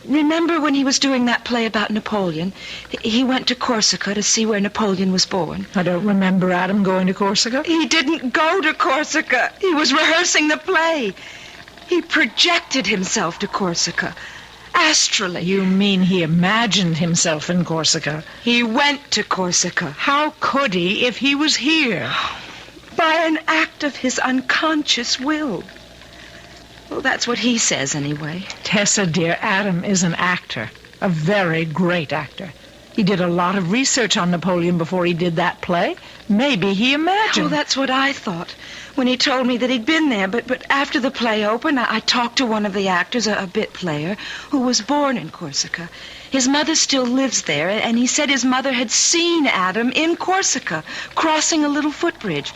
Remember when he was doing that play about Napoleon? He went to Corsica to see where Napoleon was born. I don't remember Adam going to Corsica. He didn't go to Corsica. He was rehearsing the play. He projected himself to Corsica. Astrally. You mean he imagined himself in Corsica? He went to Corsica. How could he if he was here? By an act of his unconscious will. Well, that's what he says, anyway. Tessa, dear, Adam is an actor. A very great actor. He did a lot of research on Napoleon before he did that play. Maybe he imagined. Oh, that's what I thought when he told me that he'd been there. But after the play opened, I talked to one of the actors, a bit player, who was born in Corsica. His mother still lives there, and he said his mother had seen Adam in Corsica, crossing a little footbridge.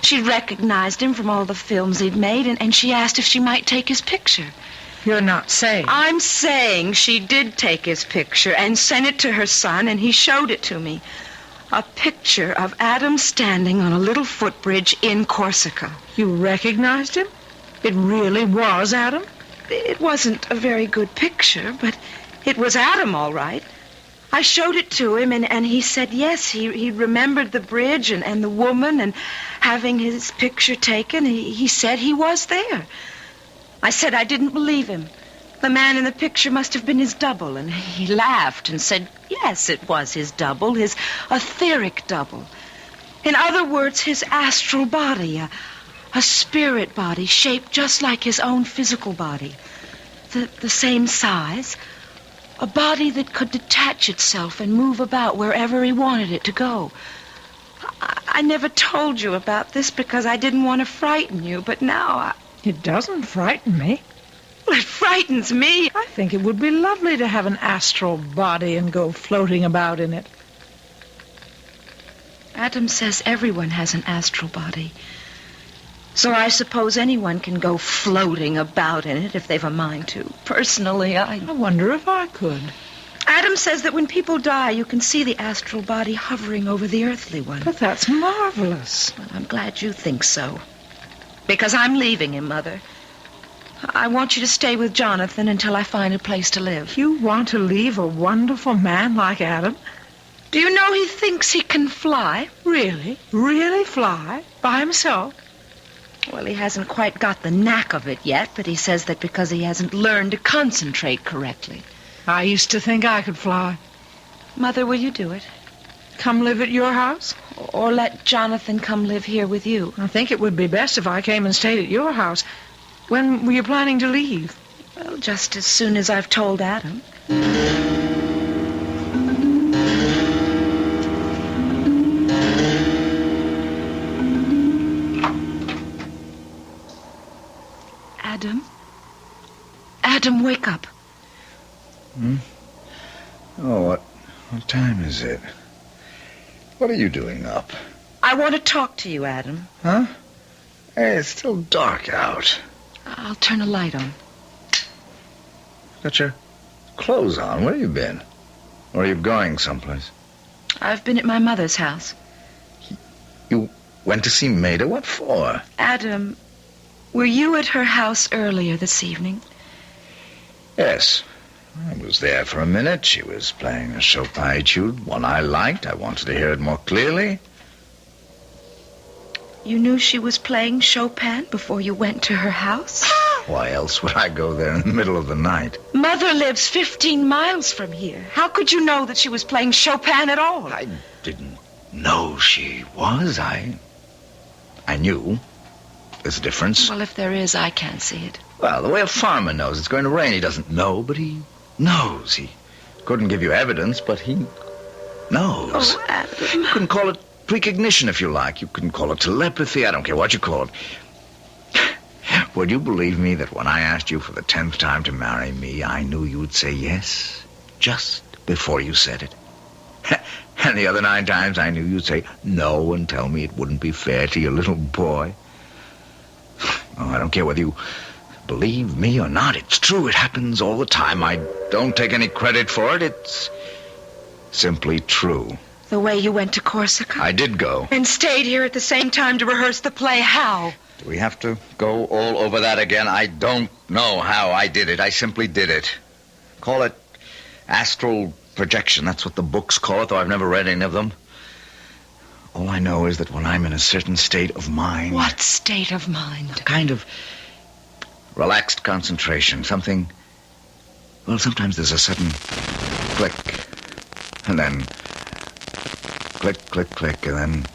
She recognized him from all the films he'd made, and she asked if she might take his picture. You're not saying. I'm saying she did take his picture and sent it to her son, and he showed it to me. A picture of Adam standing on a little footbridge in Corsica. You recognized him? It really was Adam? It wasn't a very good picture, but it was Adam, all right. I showed it to him, and he said yes, he remembered the bridge and the woman, and having his picture taken, he said he was there. I said I didn't believe him. The man in the picture must have been his double, and he laughed and said, yes, it was his double, his etheric double. In other words, his astral body, a spirit body shaped just like his own physical body. The same size. A body that could detach itself and move about wherever he wanted it to go. I never told you about this because I didn't want to frighten you, but now It doesn't frighten me. Well, it frightens me. I think it would be lovely to have an astral body and go floating about in it. Adam says everyone has an astral body. So I suppose anyone can go floating about in it if they've a mind to. Personally, I wonder if I could. Adam says that when people die, you can see the astral body hovering over the earthly one. But that's marvelous. Well, I'm glad you think so. Because I'm leaving him, Mother. I want you to stay with Jonathan until I find a place to live. You want to leave a wonderful man like Adam? Do you know he thinks he can fly? Really? Really fly? By himself? Well, he hasn't quite got the knack of it yet, but he says that because he hasn't learned to concentrate correctly. I used to think I could fly. Mother, will you do it? Come live at your house? Or let Jonathan come live here with you? I think it would be best if I came and stayed at your house. When were you planning to leave? Well, just as soon as I've told Adam. Adam, wake up. Oh, what time is it? What are you doing up? I want to talk to you, Adam. Huh? Hey, it's still dark out. I'll turn a light on. Got your clothes on. Where have you been? Or are you going someplace? I've been at my mother's house. You went to see Maida? What for? Adam, were you at her house earlier this evening? Yes. I was there for a minute. She was playing a Chopin etude, one I liked. I wanted to hear it more clearly. You knew she was playing Chopin before you went to her house? Why else would I go there in the middle of the night? Mother lives 15 miles from here. How could you know that she was playing Chopin at all? I didn't know she was. I knew. There's a difference. Well, if there is, I can't see it. Well, the way a farmer knows it's going to rain, he doesn't know, but he knows. He couldn't give you evidence, but he knows. Oh, Adam. You can call it precognition if you like. You can call it telepathy. I don't care what you call it. Would you believe me that when I asked you for the 10th time to marry me, I knew you'd say yes just before you said it? And the other 9 times I knew you'd say no and tell me it wouldn't be fair to your little boy. Oh, I don't care whether you believe me or not. It's true. It happens all the time. I don't take any credit for it. It's simply true. The way you went to Corsica? I did go. And stayed here at the same time to rehearse the play. How? Do we have to go all over that again? I don't know how I did it. I simply did it. Call it astral projection. That's what the books call it, though I've never read any of them. All I know is that when I'm in a certain state of mind... What state of mind? A kind of relaxed concentration. Something... Well, sometimes there's a sudden click. And then... click, click, click. And then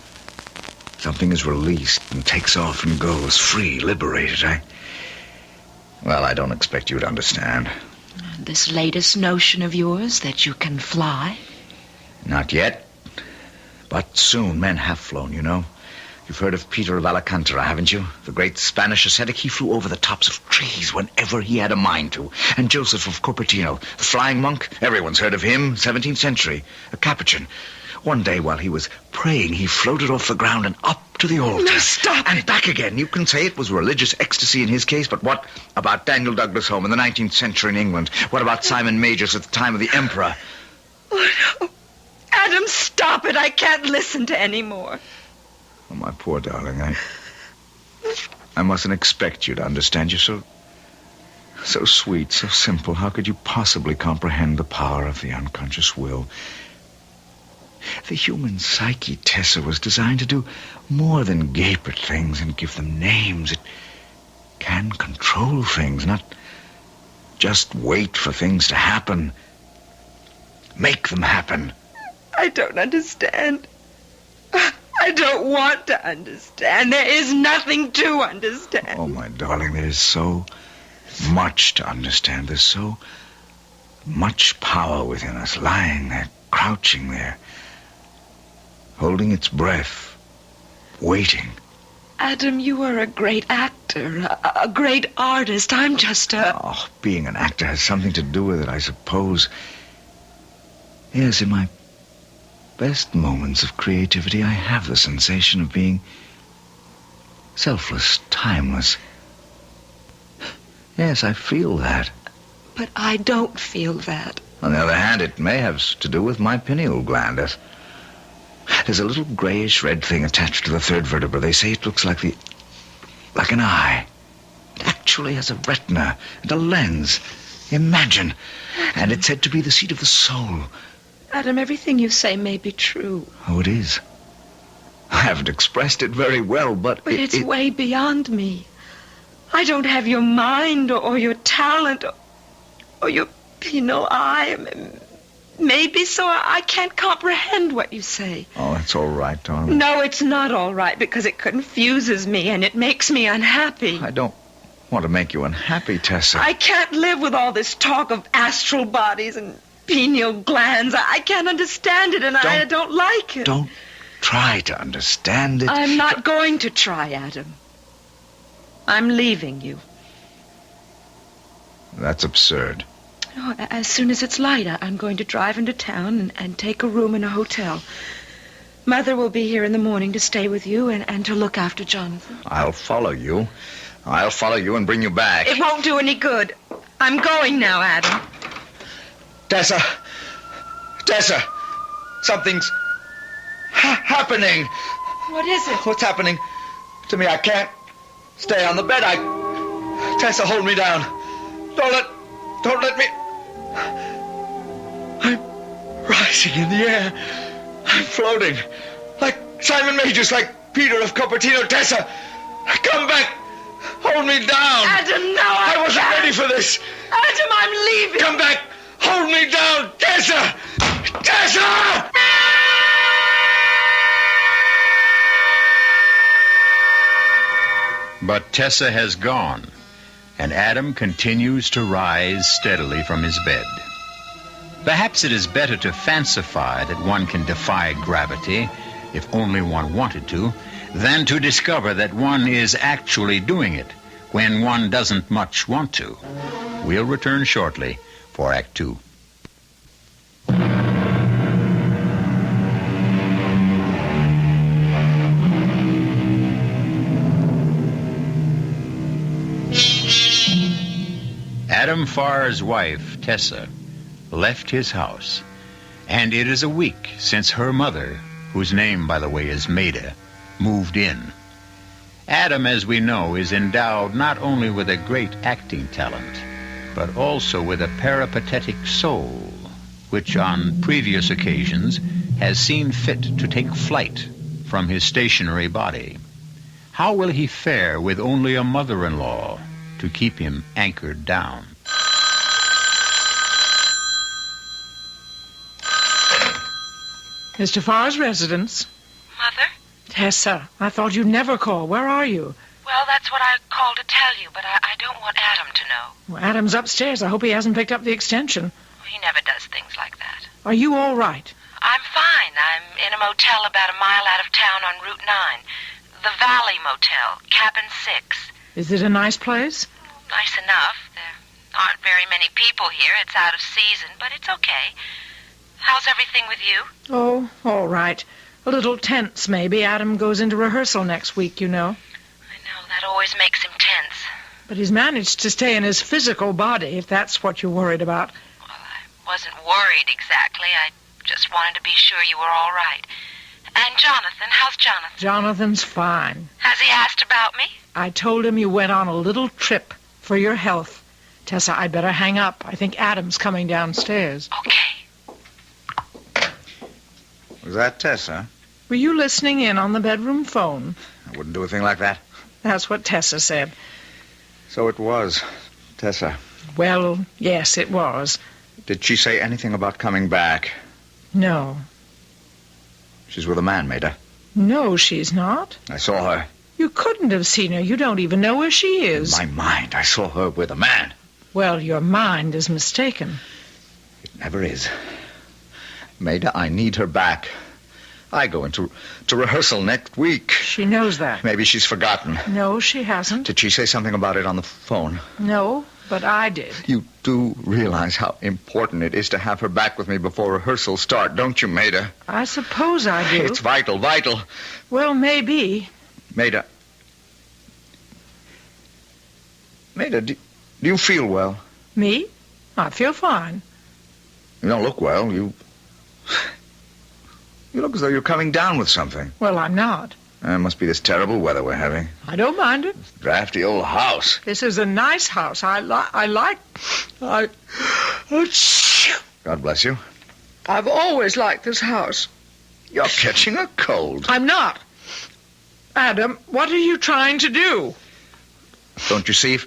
something is released and takes off and goes free, liberated. I don't expect you to understand. This latest notion of yours that you can fly? Not yet. But soon. Men have flown, you know. You've heard of Peter of Alcantara, haven't you? The great Spanish ascetic. He flew over the tops of trees whenever he had a mind to. And Joseph of Cupertino, the flying monk. Everyone's heard of him. 17th century. A Capuchin. One day while he was praying, he floated off the ground and up to the altar. No, stop and back again. You can say it was religious ecstasy in his case, but what about Daniel Douglas Home in the 19th century in England? What about Simon Magis at the time of the Emperor? Oh, no. Adam, stop it. I can't listen to any more. Oh, my poor darling, I mustn't expect you to understand. You're so sweet, so simple. How could you possibly comprehend the power of the unconscious will? The human psyche, Tessa, was designed to do more than gape at things and give them names. It can control things, not just wait for things to happen. Make them happen. I don't understand. I don't want to understand. There is nothing to understand. Oh, my darling, there is so much to understand. There's so much power within us, lying there, crouching there, holding its breath, waiting. Adam, you are a great actor, a great artist. I'm just a... Oh, being an actor has something to do with it, I suppose. Yes, in my best moments of creativity, I have the sensation of being selfless, timeless. Yes, I feel that. But I don't feel that. On the other hand, it may have to do with my pineal gland. There's a little grayish-red thing attached to the third vertebra. They say it looks like an eye. It actually has a retina and a lens. Imagine. Adam. And it's said to be the seat of the soul. Adam, everything you say may be true. Oh, it is. I haven't expressed it very well, but it's way beyond me. I don't have your mind or your talent or your penal eye. Maybe so I can't comprehend what you say. Oh, it's all right, darling. No, it's not all right because it confuses me and it makes me unhappy. I don't want to make you unhappy, Tessa. I can't live with all this talk of astral bodies and pineal glands. I can't understand it, and I don't like it. Don't try to understand it. I'm not going to try, Adam. I'm leaving you. That's absurd. Oh, as soon as it's light, I'm going to drive into town and take a room in a hotel. Mother will be here in the morning to stay with you and to look after Jonathan. I'll follow you. I'll follow you and bring you back. It won't do any good. I'm going now, Adam. Tessa! Tessa! Something's happening. What is it? What's happening to me? I can't stay on the bed. Tessa, hold me down. Don't let me... I'm rising in the air. I'm floating. Like Simon Majors, like Peter of Cupertino. Tessa, come back. Hold me down. Adam, no, I wasn't can't. ready for this. Adam, I'm leaving. Come back. Hold me down. Tessa! Tessa! But Tessa has gone, and Adam continues to rise steadily from his bed. Perhaps it is better to fancify that one can defy gravity, if only one wanted to, than to discover that one is actually doing it when one doesn't much want to. We'll return shortly for Act 2. Adam Farr's wife, Tessa, left his house, and it is a week since her mother, whose name, by the way, is Maida, moved in. Adam, as we know, is endowed not only with a great acting talent, but also with a peripatetic soul, which on previous occasions has seen fit to take flight from his stationary body. How will he fare with only a mother-in-law to keep him anchored down? Mr. Farr's residence. Mother? Tessa, I thought you'd never call. Where are you? Well, that's what I called to tell you, but I don't want Adam to know. Well, Adam's upstairs. I hope he hasn't picked up the extension. He never does things like that. Are you all right? I'm fine. I'm in a motel about a mile out of town on Route 9. The Valley Motel, Cabin 6. Is it a nice place? Nice enough. There aren't very many people here. It's out of season, but it's okay. How's everything with you? Oh, all right. A little tense, maybe. Adam goes into rehearsal next week, you know. I know, that always makes him tense. But he's managed to stay in his physical body, if that's what you're worried about. Well, I wasn't worried exactly. I just wanted to be sure you were all right. And Jonathan, how's Jonathan? Jonathan's fine. Has he asked about me? I told him you went on a little trip for your health. Tessa, I'd better hang up. I think Adam's coming downstairs. Okay. Was that Tessa? Were you listening in on the bedroom phone? I wouldn't do a thing like that. That's what Tessa said. So it was Tessa. Well, yes, it was. Did she say anything about coming back? No. She's with a man, Maida. No, she's not. I saw her. You couldn't have seen her. You don't even know where she is. In my mind, I saw her with a man. Well, your mind is mistaken. It never is. Maida, I need her back. I go into rehearsal next week. She knows that. Maybe she's forgotten. No, she hasn't. Did she say something about it on the phone? No, but I did. You do realize how important it is to have her back with me before rehearsals start, don't you, Maida? I suppose I do. It's vital. Well, maybe. Maida, do you feel well? Me? I feel fine. You don't look well. You look as though you're coming down with something. Well, I'm not. It must be this terrible weather we're having. I don't mind it. Drafty old house. This is a nice house. God bless you. I've always liked this house. You're catching a cold. I'm not. Adam, what are you trying to do? Don't you see,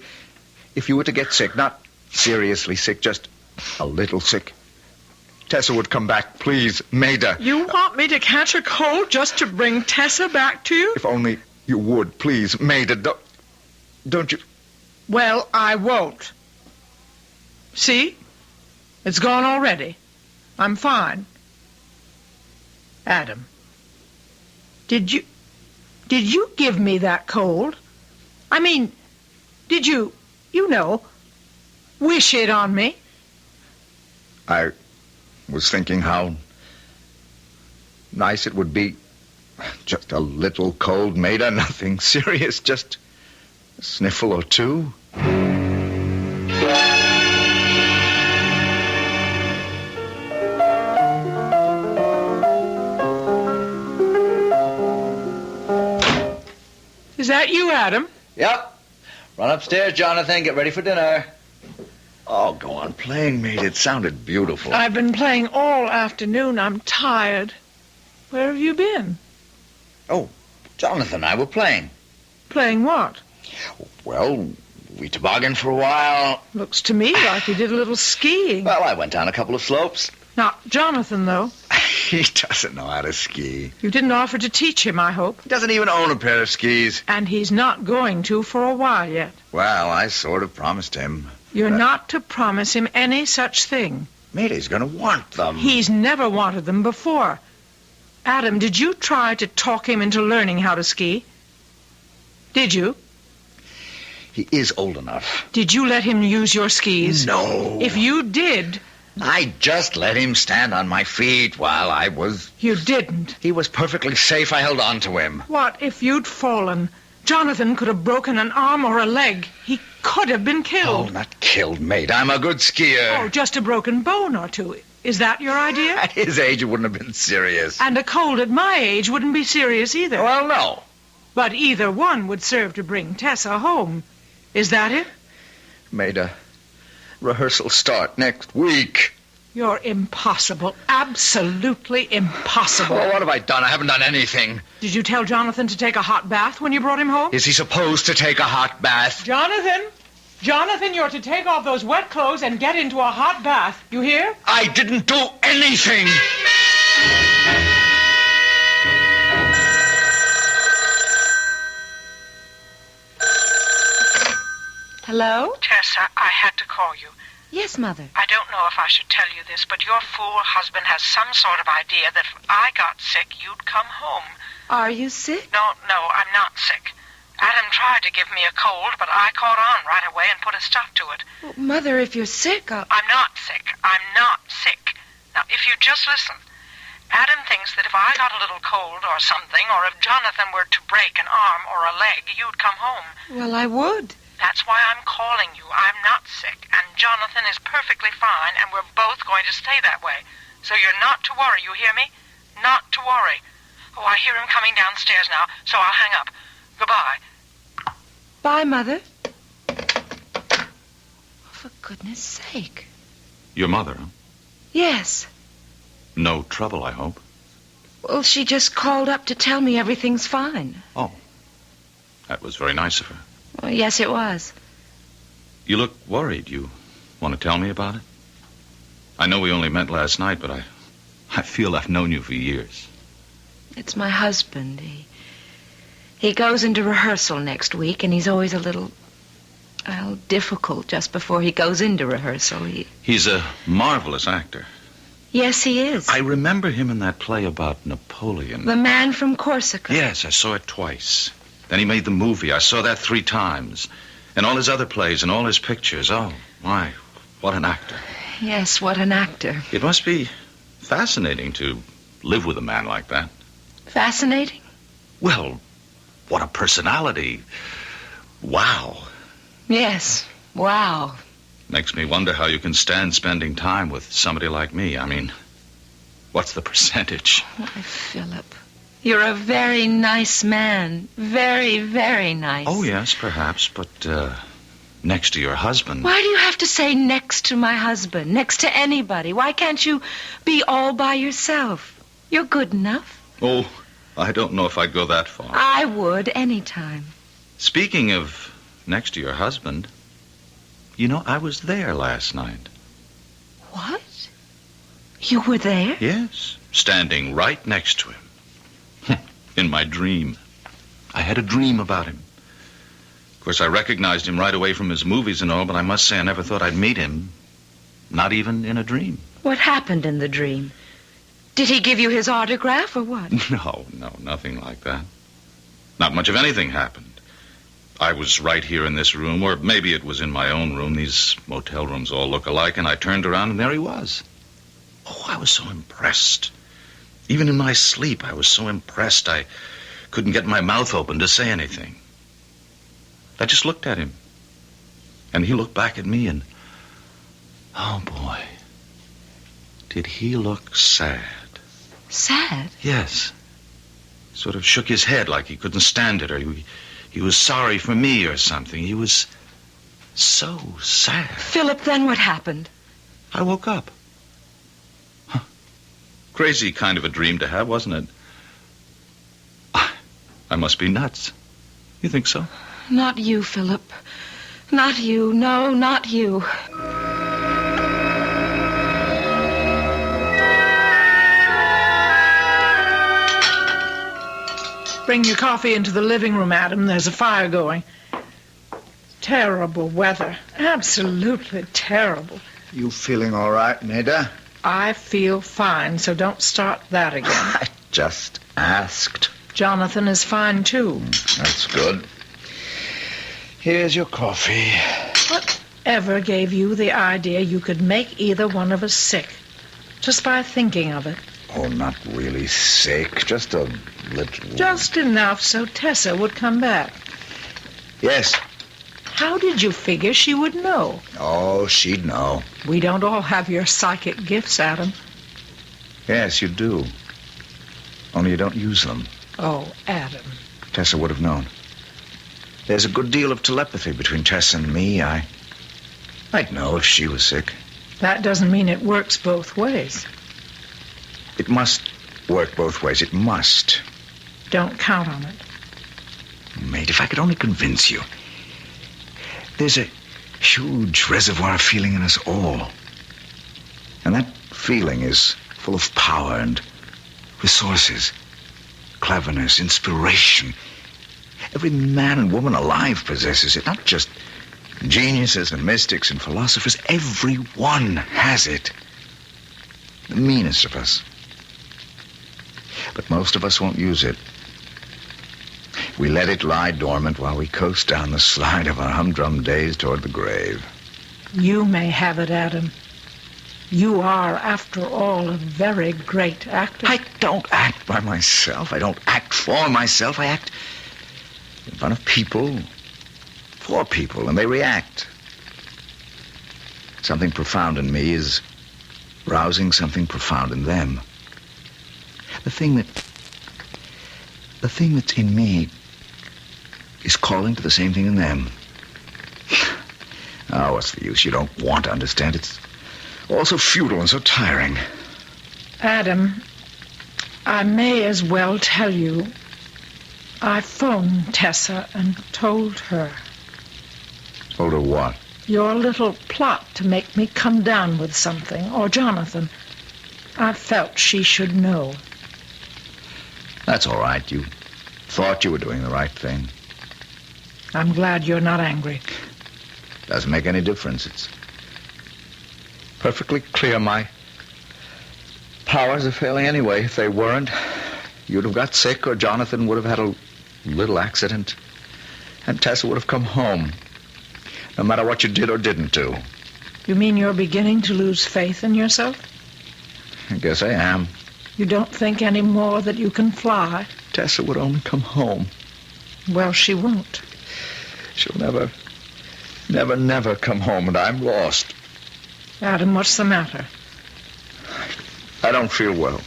if you were to get sick, not seriously sick, just a little sick, Tessa would come back. Please, Maida. You want me to catch a cold just to bring Tessa back to you? If only you would, please, Maida. Don't you... Well, I won't. See? It's gone already. I'm fine. Adam, did you give me that cold? I mean, did you wish it on me? I was thinking how nice it would be. Just a little cold, Maida, nothing serious, just a sniffle or two. Is that you, Adam? Yep. Run upstairs, Jonathan. Get ready for dinner. Oh, go on playing, mate. It sounded beautiful. I've been playing all afternoon. I'm tired. Where have you been? Oh, Jonathan and I were playing. Playing what? Well, we tobogganed for a while. Looks to me like you did a little skiing. Well, I went down a couple of slopes. Not Jonathan, though. He doesn't know how to ski. You didn't offer to teach him, I hope. He doesn't even own a pair of skis. And he's not going to for a while yet. Well, I sort of promised him. You're not to promise him any such thing. Mate, he's going to want them. He's never wanted them before. Adam, did you try to talk him into learning how to ski? Did you? He is old enough. Did you let him use your skis? No. If you did... I just let him stand on my feet while I was... You didn't. He was perfectly safe. I held on to him. What if you'd fallen? Jonathan could have broken an arm or a leg. He could have been Oh, killed. not killed, mate. I'm a good skier. Oh, just a broken bone or two. Is that your idea? At his age, it wouldn't have been serious. And a cold at my age wouldn't be serious either. Well, no. But either one would serve to bring Tessa home. Is that it? Made a rehearsal start next week. You're impossible. Absolutely impossible. Well, what have I done? I haven't done anything. Did you tell Jonathan to take a hot bath when you brought him home? Is he supposed to take a hot bath? Jonathan! Jonathan, you're to take off those wet clothes and get into a hot bath. You hear? I didn't do anything. Hello? Tessa, I had to call you. Yes, Mother. I don't know if I should tell you this, but your fool husband has some sort of idea that if I got sick, you'd come home. Are you sick? No, I'm not sick. Adam tried to give me a cold, but I caught on right away and put a stop to it. Well, Mother, if you're sick, I'm not sick. I'm not sick. Now, if you just listen. Adam thinks that if I got a little cold or something, or if Jonathan were to break an arm or a leg, you'd come home. Well, I would. That's why I'm calling you. I'm not sick, and Jonathan is perfectly fine, and we're both going to stay that way. So you're not to worry, you hear me? Not to worry. Oh, I hear him coming downstairs now, so I'll hang up. Goodbye. Bye, Mother. Oh, for goodness sake. Your mother, huh? Yes. No trouble, I hope. Well, she just called up to tell me everything's fine. Oh, that was very nice of her. Well, yes, it was. You look worried. You want to tell me about it? I know we only met last night, but I feel I've known you for years. It's my husband. He goes into rehearsal next week, and he's always a little, difficult just before he goes into rehearsal. He's a marvelous actor. Yes, he is. I remember him in that play about Napoleon. The Man from Corsica. Yes, I saw it twice. Then he made the movie. I saw that 3 times. And all his other plays and all his pictures. Oh, my, what an actor. Yes, what an actor. It must be fascinating to live with a man like that. Fascinating? Well, what a personality. Wow. Yes, wow. Makes me wonder how you can stand spending time with somebody like me. I mean, what's the percentage? Why, Philip, you're a very nice man. Very, very nice. Oh, yes, perhaps, but next to your husband... Why do you have to say next to my husband, next to anybody? Why can't you be all by yourself? You're good enough. Oh, I don't know if I'd go that far. I would, anytime. Speaking of next to your husband, you know, I was there last night. What? You were there? Yes, standing right next to him. In my dream. I had a dream about him. Of course, I recognized him right away from his movies and all, but I must say I never thought I'd meet him. Not even in a dream. What happened in the dream? Did he give you his autograph or what? No, nothing like that. Not much of anything happened. I was right here in this room, or maybe it was in my own room. These motel rooms all look alike, and I turned around and there he was. Oh, I was so impressed. Even in my sleep, I was so impressed I couldn't get my mouth open to say anything. I just looked at him. And he looked back at me and... oh, boy. Did he look sad. Sad? Yes. Sort of shook his head like he couldn't stand it, or he he was sorry for me or something. He was so sad. Philip, then what happened? I woke up. Crazy kind of a dream to have, wasn't it? I must be nuts. You think so? Not you, Philip. Not you. No, not you. Bring your coffee into the living room, Adam. There's a fire going. Terrible weather. Absolutely terrible. You feeling all right, Neda? I feel fine, so don't start that again. I just asked. Jonathan is fine, too. That's good. Here's your coffee. Whatever gave you the idea you could make either one of us sick? Just by thinking of it. Oh, not really sick. Just a little... Just enough so Tessa would come back. Yes. How did you figure she would know? Oh, she'd know. We don't all have your psychic gifts, Adam. Yes, you do. Only you don't use them. Oh, Adam. Tessa would have known. There's a good deal of telepathy between Tessa and me. I'd know if she was sick. That doesn't mean it works both ways. It must work both ways. It must. Don't count on it. Mate, if I could only convince you. There's a huge reservoir of feeling in us all. And that feeling is full of power and resources, cleverness, inspiration. Every man and woman alive possesses it, not just geniuses and mystics and philosophers. Everyone has it. The meanest of us. But most of us won't use it. We let it lie dormant while we coast down the slide of our humdrum days toward the grave. You may have it, Adam. You are, after all, a very great actor. I don't act by myself. I don't act for myself. I act in front of people, for people, and they react. Something profound in me is rousing something profound in them. The thing that's in me is calling to the same thing in them. Oh, what's the use? You don't want to understand. It's all so futile and so tiring. Adam, I may as well tell you. I phoned Tessa and told her. Told her what? Your little plot to make me come down with something, or Jonathan. I felt she should know. That's all right. You thought you were doing the right thing. I'm glad you're not angry. Doesn't make any difference. It's perfectly clear my powers are failing anyway. If they weren't, you'd have got sick or Jonathan would have had a little accident. And Tessa would have come home. No matter what you did or didn't do. You mean you're beginning to lose faith in yourself? I guess I am. You don't think any more that you can fly? Tessa would only come home. Well, she won't. She'll never come home, and I'm lost. Adam, what's the matter? I don't feel well.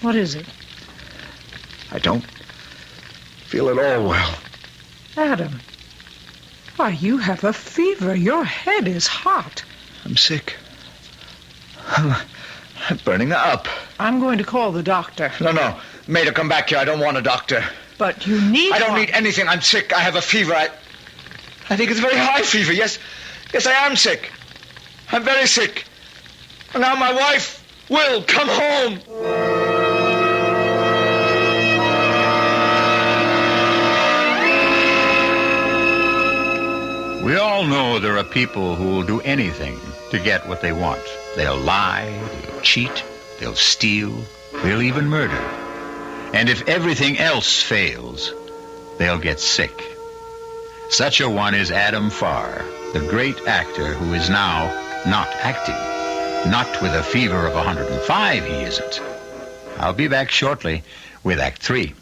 What is it? I don't feel at all well. Adam, why, you have a fever. Your head is hot. I'm sick. I'm burning up. I'm going to call the doctor. No. Maida, come back here. I don't want a doctor. But you need I don't need anything. I'm sick. I have a fever. I think it's a very high fever. Yes, I am sick. I'm very sick. And now my wife will come home. We all know there are people who will do anything to get what they want. They'll lie, they'll cheat, they'll steal, they'll even murder. And if everything else fails, they'll get sick. Such a one is Adam Farr, the great actor who is now not acting. Not with a fever of 105, he isn't. I'll be back shortly with Act 3.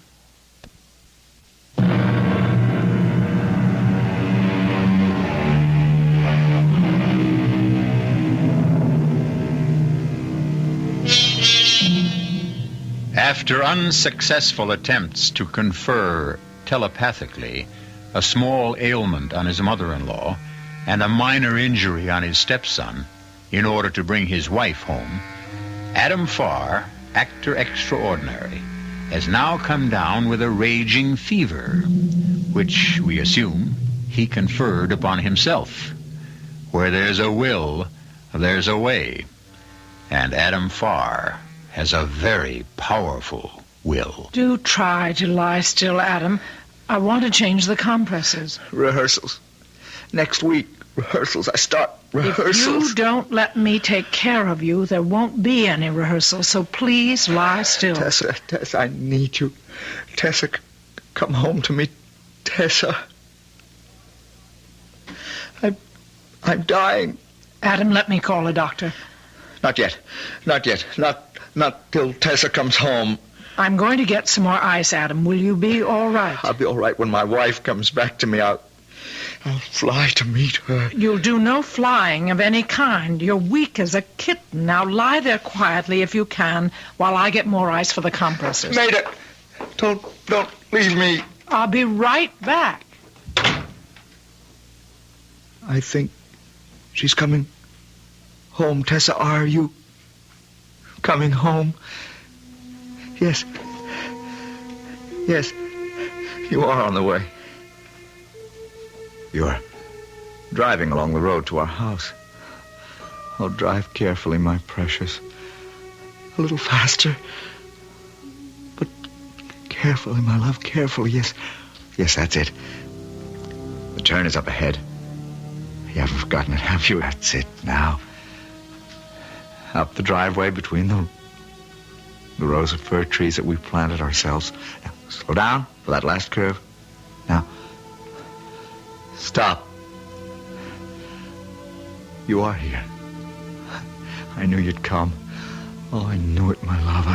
After unsuccessful attempts to confer telepathically, a small ailment on his mother-in-law, and a minor injury on his stepson in order to bring his wife home, Adam Farr, actor extraordinary, has now come down with a raging fever, which, we assume, he conferred upon himself. Where there's a will, there's a way. And Adam Farr has a very powerful will. Do try to lie still, Adam. I want to change the compresses. Rehearsals. Next week, rehearsals. I start rehearsals. If you don't let me take care of you, there won't be any rehearsals, so please lie still. Tessa, I need you. Tessa, come home to me. Tessa. I'm dying. Adam, let me call a doctor. Not yet. Not till Tessa comes home. I'm going to get some more ice, Adam. Will you be all right? I'll be all right when my wife comes back to me. I'll fly to meet her. You'll do no flying of any kind. You're weak as a kitten. Now lie there quietly if you can while I get more ice for the compressors. Maida, don't leave me. I'll be right back. I think she's coming home. Tessa, are you coming home? Yes, you are on the way. You're driving along the road to our house. Oh, drive carefully, my precious. A little faster. But carefully, my love, carefully. Yes, that's it. The turn is up ahead. You haven't forgotten it, have you? That's it, now. Up the driveway between the rows of fir trees that we planted ourselves. Now, slow down for that last curve. Now, stop. You are here. I knew you'd come. Oh, I knew it, my love.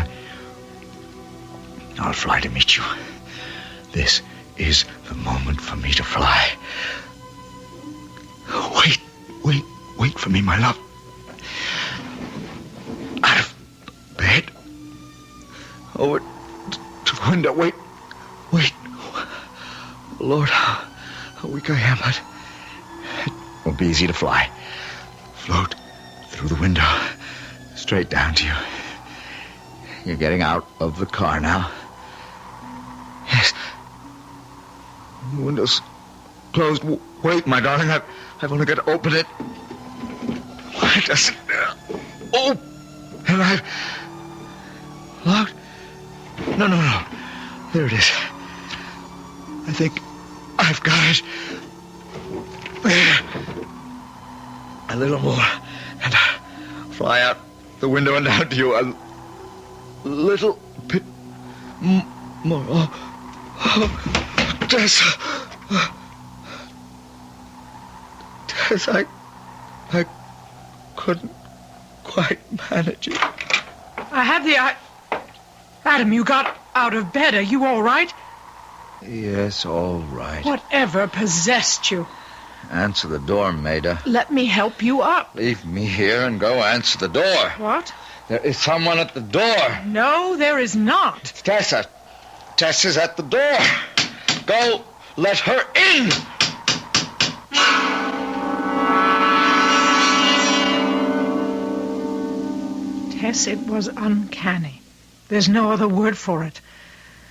I'll fly to meet you. This is the moment for me to fly. Wait for me, my love. Out of bed. Over to the window. Wait. Lord, how weak I am, but it won't be easy to fly. Float through the window, straight down to you. You're getting out of the car now. Yes. The window's closed. Wait, my darling, I've only got to open it. Why doesn't it? Oh! And I've locked. No. There it is. I think I've got it. There. A little more. And I'll fly out the window and down to you. A little bit more. Oh, Tessa. Tessa, I couldn't quite manage it. I had the Adam, you got out of bed. Are you all right? Yes, all right. Whatever possessed you? Answer the door, Maida. Let me help you up. Leave me here and go answer the door. What? There is someone at the door. No, there is not. Tessa. Tessa's at the door. Go, let her in. Tess, it was uncanny. There's no other word for it.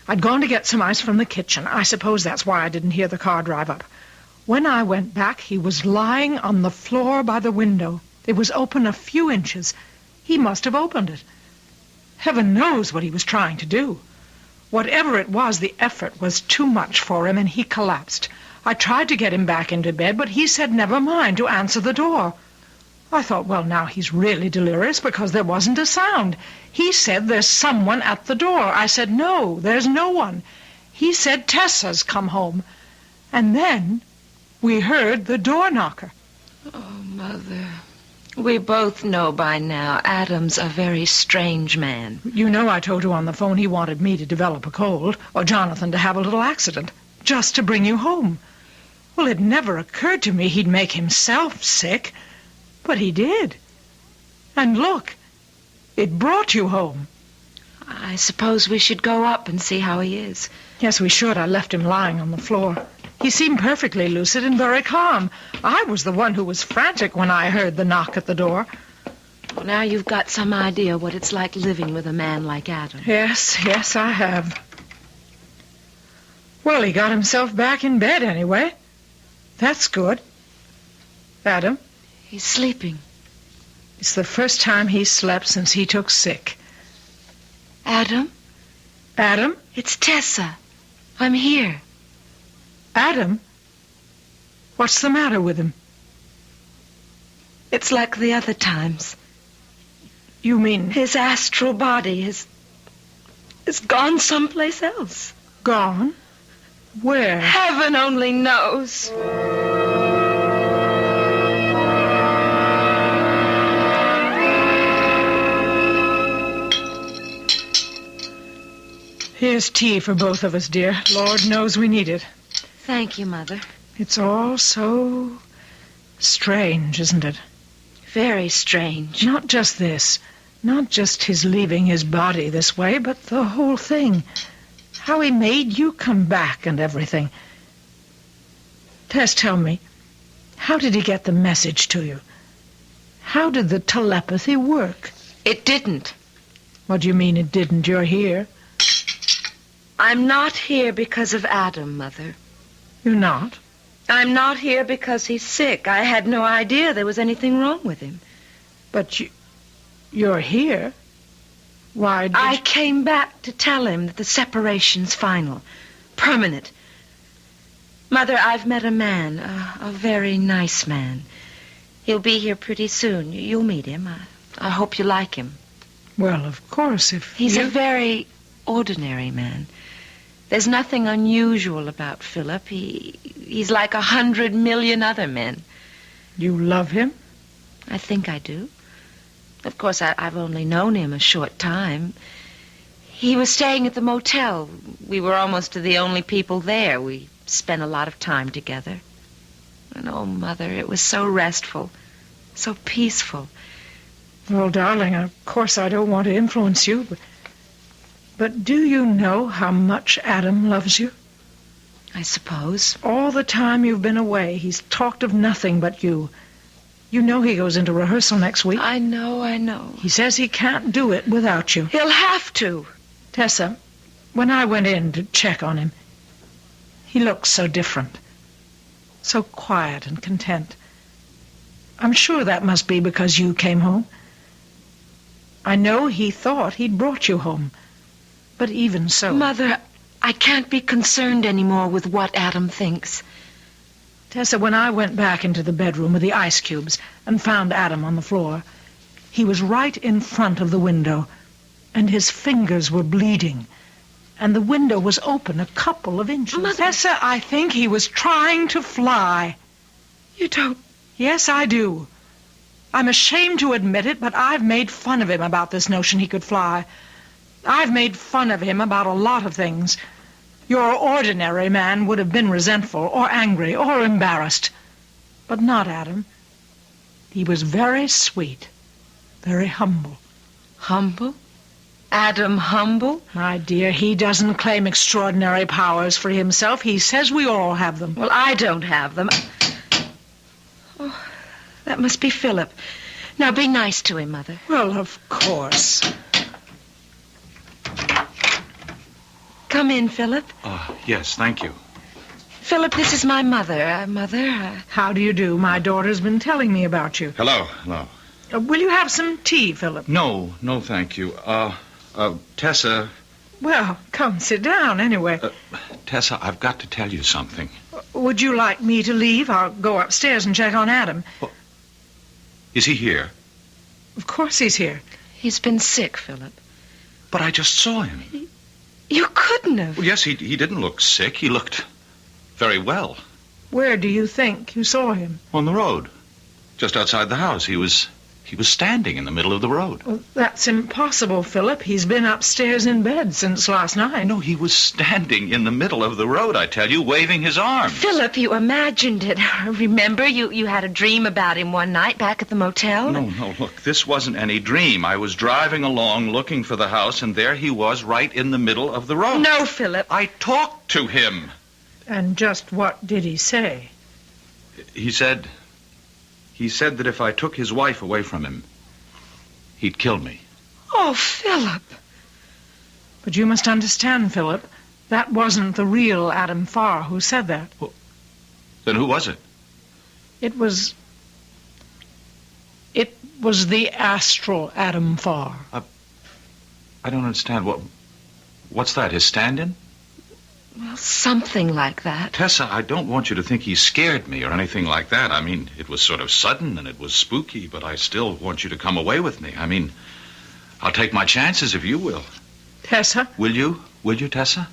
I'd gone to get some ice from the kitchen. I suppose that's why I didn't hear the car drive up. When I went back, he was lying on the floor by the window. It was open a few inches. He must have opened it. Heaven knows what he was trying to do. Whatever it was, the effort was too much for him, and he collapsed. I tried to get him back into bed, but he said never mind, to answer the door. I thought, well, now he's really delirious because there wasn't a sound. He said there's someone at the door. I said, no, there's no one. He said Tessa's come home. And then we heard the door knocker. Oh, Mother, we both know by now Adam's a very strange man. You know I told you on the phone he wanted me to develop a cold, or Jonathan to have a little accident, just to bring you home. Well, it never occurred to me he'd make himself sick. But he did. And look, it brought you home. I suppose we should go up and see how he is. Yes, we should. I left him lying on the floor. He seemed perfectly lucid and very calm. I was the one who was frantic when I heard the knock at the door. Well, now you've got some idea what it's like living with a man like Adam. Yes, I have. Well, he got himself back in bed anyway. That's good. Adam? He's sleeping. It's the first time he's slept since he took sick. Adam? Adam? It's Tessa. I'm here. Adam? What's the matter with him? It's like the other times. You mean... His astral body is gone someplace else. Gone? Where? Heaven only knows. Here's tea for both of us, dear. Lord knows we need it. Thank you, Mother. It's all so strange, isn't it? Very strange. Not just this. Not just his leaving his body this way, but the whole thing. How he made you come back and everything. Tess, tell me, how did he get the message to you? How did the telepathy work? It didn't. What do you mean it didn't? You're here. I'm not here because of Adam, Mother. You're not? I'm not here because he's sick. I had no idea there was anything wrong with him. But you're here? Why did I came back to tell him that the separation's final. Permanent. Mother, I've met a man, a very nice man. He'll be here pretty soon. You'll meet him. I hope you like him. Well, of course, if He's a very ordinary man. There's nothing unusual about Philip. He's like 100 million other men. You love him? I think I do. Of course, I've only known him a short time. He was staying at the motel. We were almost the only people there. We spent a lot of time together. And oh, Mother, it was so restful, so peaceful. Well, darling, of course I don't want to influence you, but do you know how much Adam loves you? I suppose. All the time you've been away, he's talked of nothing but you. You know he goes into rehearsal next week. I know. He says he can't do it without you. He'll have to. Tessa, when I went in to check on him, he looked so different. So quiet and content. I'm sure that must be because you came home. I know he thought he'd brought you home. But even so... Mother, I can't be concerned anymore with what Adam thinks. Tessa, when I went back into the bedroom with the ice cubes and found Adam on the floor, he was right in front of the window, and his fingers were bleeding, and the window was open a couple of inches. Mother... Tessa, I think he was trying to fly. You don't... Yes, I do. I'm ashamed to admit it, but I've made fun of him about this notion he could fly. I've made fun of him about a lot of things. Your ordinary man would have been resentful or angry or embarrassed. But not Adam. He was very sweet, very humble. Humble? Adam humble? My dear, he doesn't claim extraordinary powers for himself. He says we all have them. Well, I don't have them. Oh, that must be Philip. Now, be nice to him, Mother. Well, of course. Come in, Philip. Yes, thank you. Philip, this is my mother. Mother. How do you do? My daughter's been telling me about you. Hello. Will you have some tea, Philip? No, thank you. Tessa. Well, come, sit down, anyway. Tessa, I've got to tell you something. Would you like me to leave? I'll go upstairs and check on Adam. Is he here? Of course he's here. He's been sick, Philip. But I just saw him. You couldn't have. Well, yes, he didn't look sick. He looked very well. Where do you think you saw him? On the road. Just outside the house. He was standing in the middle of the road. Well, that's impossible, Philip. He's been upstairs in bed since last night. No, he was standing in the middle of the road, I tell you, waving his arms. Philip, you imagined it. Remember, you had a dream about him one night back at the motel? No, look, this wasn't any dream. I was driving along looking for the house, and there he was right in the middle of the road. No, Philip. I talked to him. And just what did he say? He said that if I took his wife away from him, he'd kill me. Oh, Philip. But you must understand, Philip, that wasn't the real Adam Farr who said that. Well, then who was it? It was the Astral Adam Farr. I don't understand. What's that, his stand-in? Well, something like that. Tessa, I don't want you to think he scared me or anything like that. I mean, it was sort of sudden and it was spooky, but I still want you to come away with me. I mean, I'll take my chances if you will. Tessa? Will you? Will you, Tessa?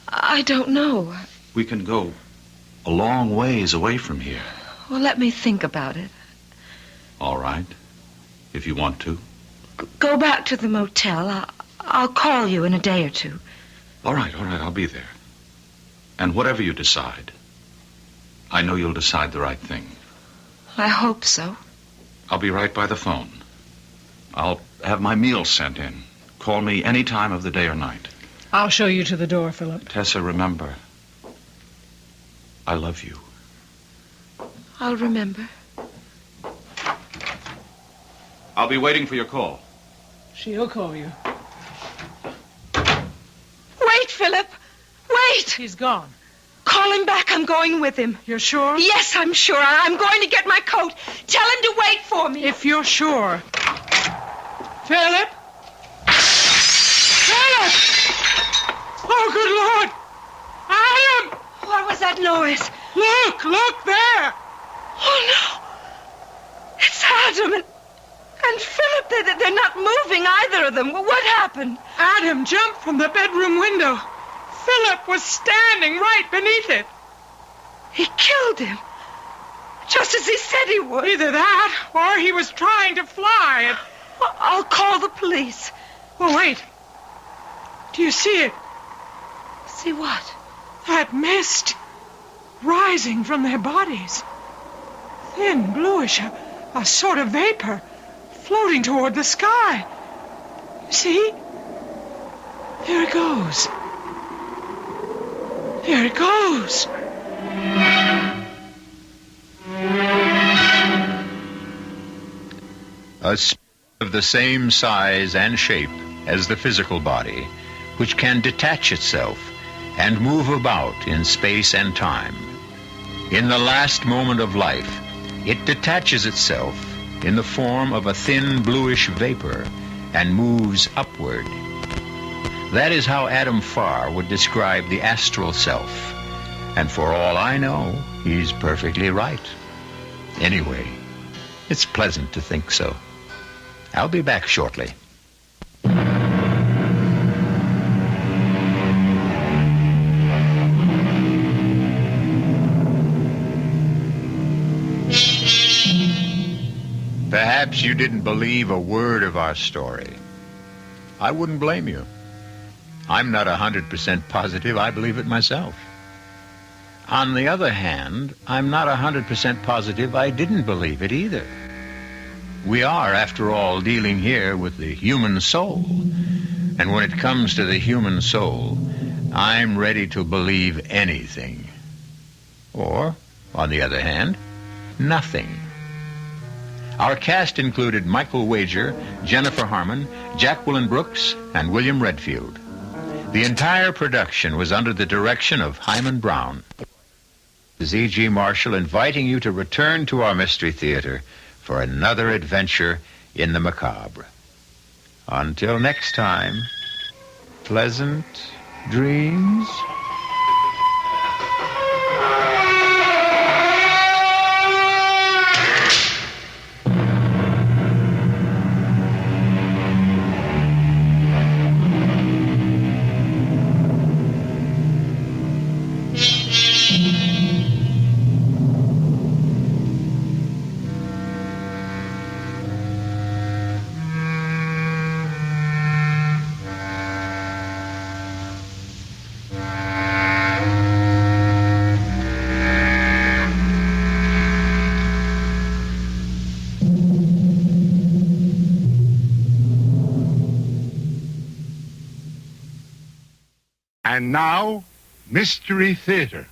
I don't know. We can go a long ways away from here. Well, let me think about it. All right. If you want to. Go back to the motel. I'll call you in a day or two. All right, I'll be there. And whatever you decide, I know you'll decide the right thing. I hope so. I'll be right by the phone. I'll have my meals sent in. Call me any time of the day or night. I'll show you to the door, Philip. Tessa, remember, I love you. I'll remember. I'll be waiting for your call. She'll call you. Wait, Philip! Wait! He's gone. Call him back. I'm going with him. You're sure? Yes, I'm sure. I'm going to get my coat. Tell him to wait for me. If you're sure. Philip? Philip! Oh, good Lord! Adam! What was that noise? Look there! Oh, no. It's Adam and Philip. They're not moving, either of them. What happened? Adam jumped from the bedroom window. Philip was standing right beneath it. He killed him. Just as he said he would. Either that, or he was trying to fly. I'll call the police. Oh, wait. Do you see it? See what? That mist rising from their bodies. Thin, bluish, a sort of vapor floating toward the sky. You see? There it goes. There it goes. A spirit of the same size and shape as the physical body, which can detach itself and move about in space and time. In the last moment of life, it detaches itself in the form of a thin bluish vapor and moves upward. That is how Adam Farr would describe the astral self. And for all I know, he's perfectly right. Anyway, it's pleasant to think so. I'll be back shortly. Perhaps you didn't believe a word of our story. I wouldn't blame you. I'm not 100% positive I believe it myself. On the other hand, I'm not 100% positive I didn't believe it either. We are, after all, dealing here with the human soul. And when it comes to the human soul, I'm ready to believe anything. Or, on the other hand, nothing. Our cast included Michael Wager, Jennifer Harmon, Jacqueline Brooks, and William Redfield. The entire production was under the direction of Hyman Brown. This is E.G. Marshall inviting you to return to our Mystery Theater for another adventure in the macabre. Until next time, pleasant dreams. And now, Mystery Theater,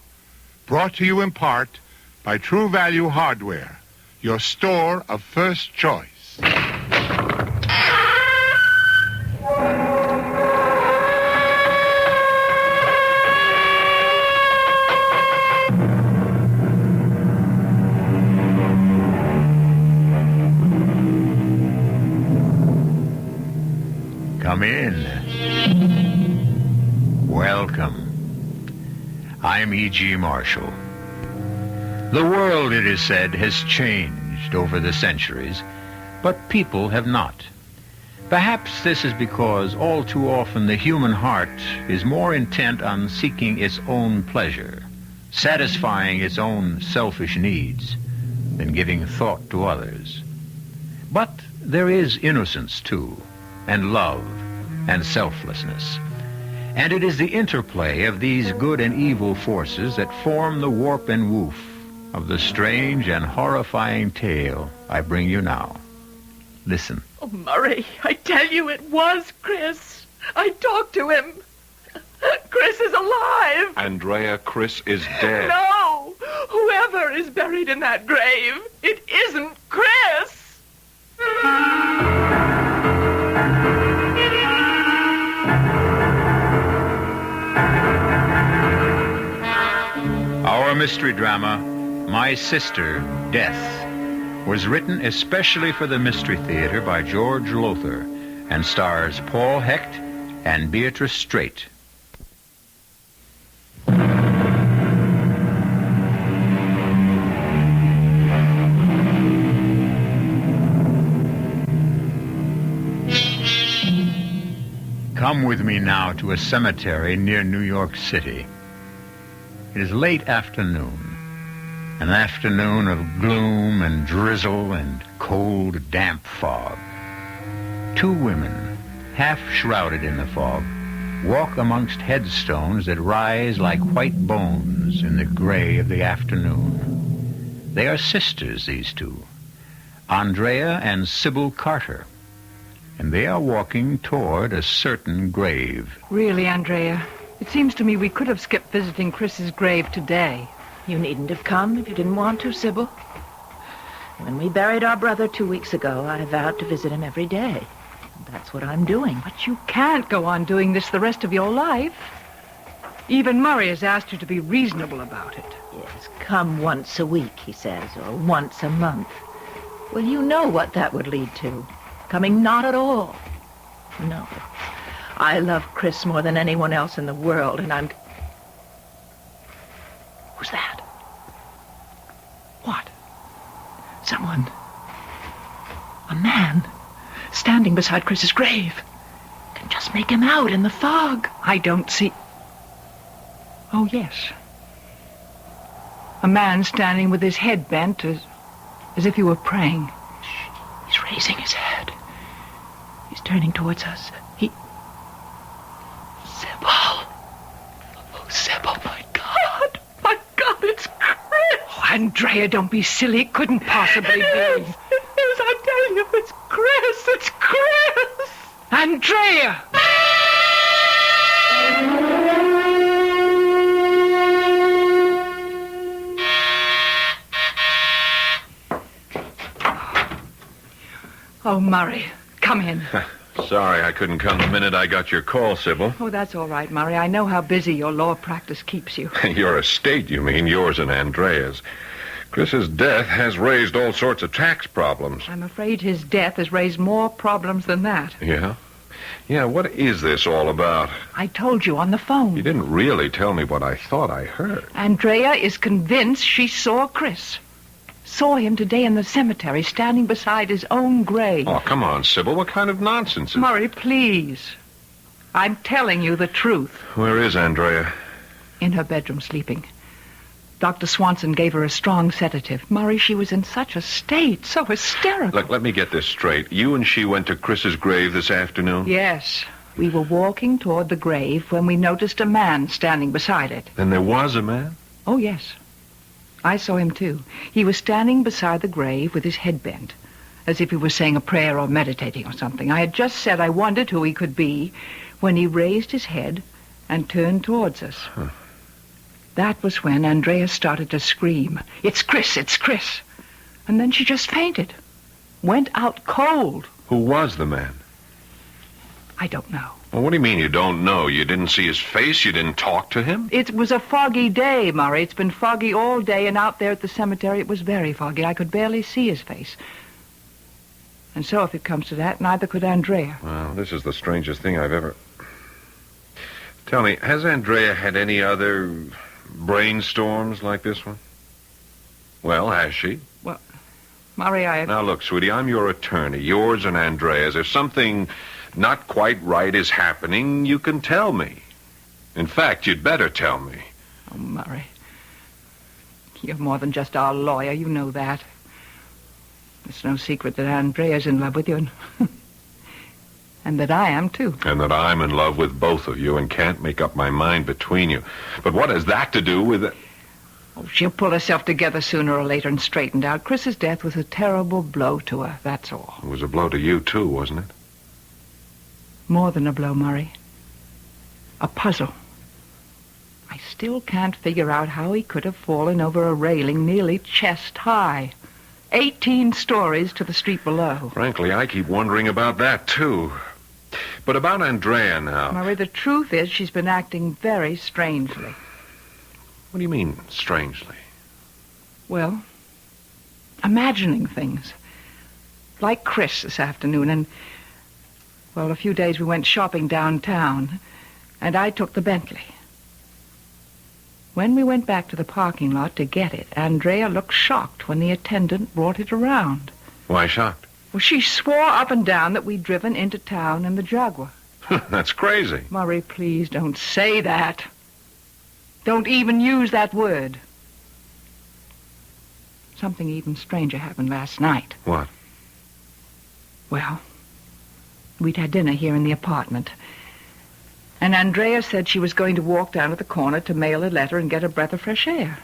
Brought to you in part by True Value Hardware, your store of first choice. Come in. Welcome. I'm E.G. Marshall. The world, it is said, has changed over the centuries, but people have not. Perhaps this is because all too often the human heart is more intent on seeking its own pleasure, satisfying its own selfish needs, than giving thought to others. But there is innocence, too, and love, and selflessness. And it is the interplay of these good and evil forces that form the warp and woof of the strange and horrifying tale I bring you now. Listen. Oh, Murray, I tell you it was Chris. I talked to him. Chris is alive. Andrea, Chris is dead. No! Whoever is buried in that grave, it isn't Chris! Our mystery drama, My Sister, Death, was written especially for the Mystery Theater by George Lothar and stars Paul Hecht and Beatrice Straight. Come with me now to a cemetery near New York City. It is late afternoon, an afternoon of gloom and drizzle and cold, damp fog. Two women, half shrouded in the fog, walk amongst headstones that rise like white bones in the gray of the afternoon. They are sisters, these two, Andrea and Sybil Carter, and they are walking toward a certain grave. Really, Andrea, it seems to me we could have skipped visiting Chris's grave today. You needn't have come if you didn't want to, Sybil. When we buried our brother 2 weeks ago, I vowed to visit him every day. That's what I'm doing. But you can't go on doing this the rest of your life. Even Murray has asked you to be reasonable about it. Yes, come once a week, he says, or once a month. Well, you know what that would lead to. Coming not at all. No. I love Chris more than anyone else in the world, and I'm... Who's that? What? Someone. A man standing beside Chris's grave. Can just make him out in the fog. I don't see... Oh, yes. A man standing with his head bent as if he were praying. He's raising his head. He's turning towards us. Sybil. Oh, Sybil, my God. My God, it's Chris. Oh, Andrea, don't be silly. It couldn't possibly be. Yes, I tell you, it's Chris. It's Chris. Andrea! Oh, Murray, come in. Sorry I couldn't come the minute I got your call, Sybil. Oh, that's all right, Murray. I know how busy your law practice keeps you. Your estate, you mean, yours and Andrea's. Chris's death has raised all sorts of tax problems. I'm afraid his death has raised more problems than that. Yeah? Yeah, what is this all about? I told you on the phone. You didn't really tell me what I thought I heard. Andrea is convinced she saw Chris. Saw him today in the cemetery, standing beside his own grave. Oh, come on, Sybil. What kind of nonsense is... Murray, please. I'm telling you the truth. Where is Andrea? In her bedroom, sleeping. Dr. Swanson gave her a strong sedative. Murray, she was in such a state, so hysterical. Look, let me get this straight. You and she went to Chris's grave this afternoon? Yes. We were walking toward the grave when we noticed a man standing beside it. Then there was a man? Oh, yes. I saw him, too. He was standing beside the grave with his head bent, as if he was saying a prayer or meditating or something. I had just said I wondered who he could be when he raised his head and turned towards us. Huh. That was when Andrea started to scream, "It's Chris, it's Chris." And then she just fainted. Went out cold. Who was the man? I don't know. Well, what do you mean you don't know? You didn't see his face? You didn't talk to him? It was a foggy day, Murray. It's been foggy all day, and out there at the cemetery it was very foggy. I could barely see his face. And so, if it comes to that, neither could Andrea. Well, this is the strangest thing I've ever... Tell me, has Andrea had any other brainstorms like this one? Well, has she? Well, Murray, Now, look, sweetie, I'm your attorney, yours and Andrea's. If something not quite right is happening, you can tell me. In fact, you'd better tell me. Oh, Murray. You're more than just our lawyer, you know that. It's no secret that Andrea's in love with you, and that I am, too. And that I'm in love with both of you and can't make up my mind between you. But what has that to do with it? Oh, she'll pull herself together sooner or later and straighten out. Chris's death was a terrible blow to her, that's all. It was a blow to you, too, wasn't it? More than a blow, Murray. A puzzle. I still can't figure out how he could have fallen over a railing nearly chest high. 18 stories to the street below. Frankly, I keep wondering about that, too. But about Andrea now. Murray, the truth is she's been acting very strangely. What do you mean, strangely? Well, imagining things. Like Chris this afternoon, and, well, a few days we went shopping downtown, and I took the Bentley. When we went back to the parking lot to get it, Andrea looked shocked when the attendant brought it around. Why shocked? Well, she swore up and down that we'd driven into town in the Jaguar. That's crazy. Murray, please don't say that. Don't even use that word. Something even stranger happened last night. What? Well, we'd had dinner here in the apartment. And Andrea said she was going to walk down to the corner to mail a letter and get a breath of fresh air.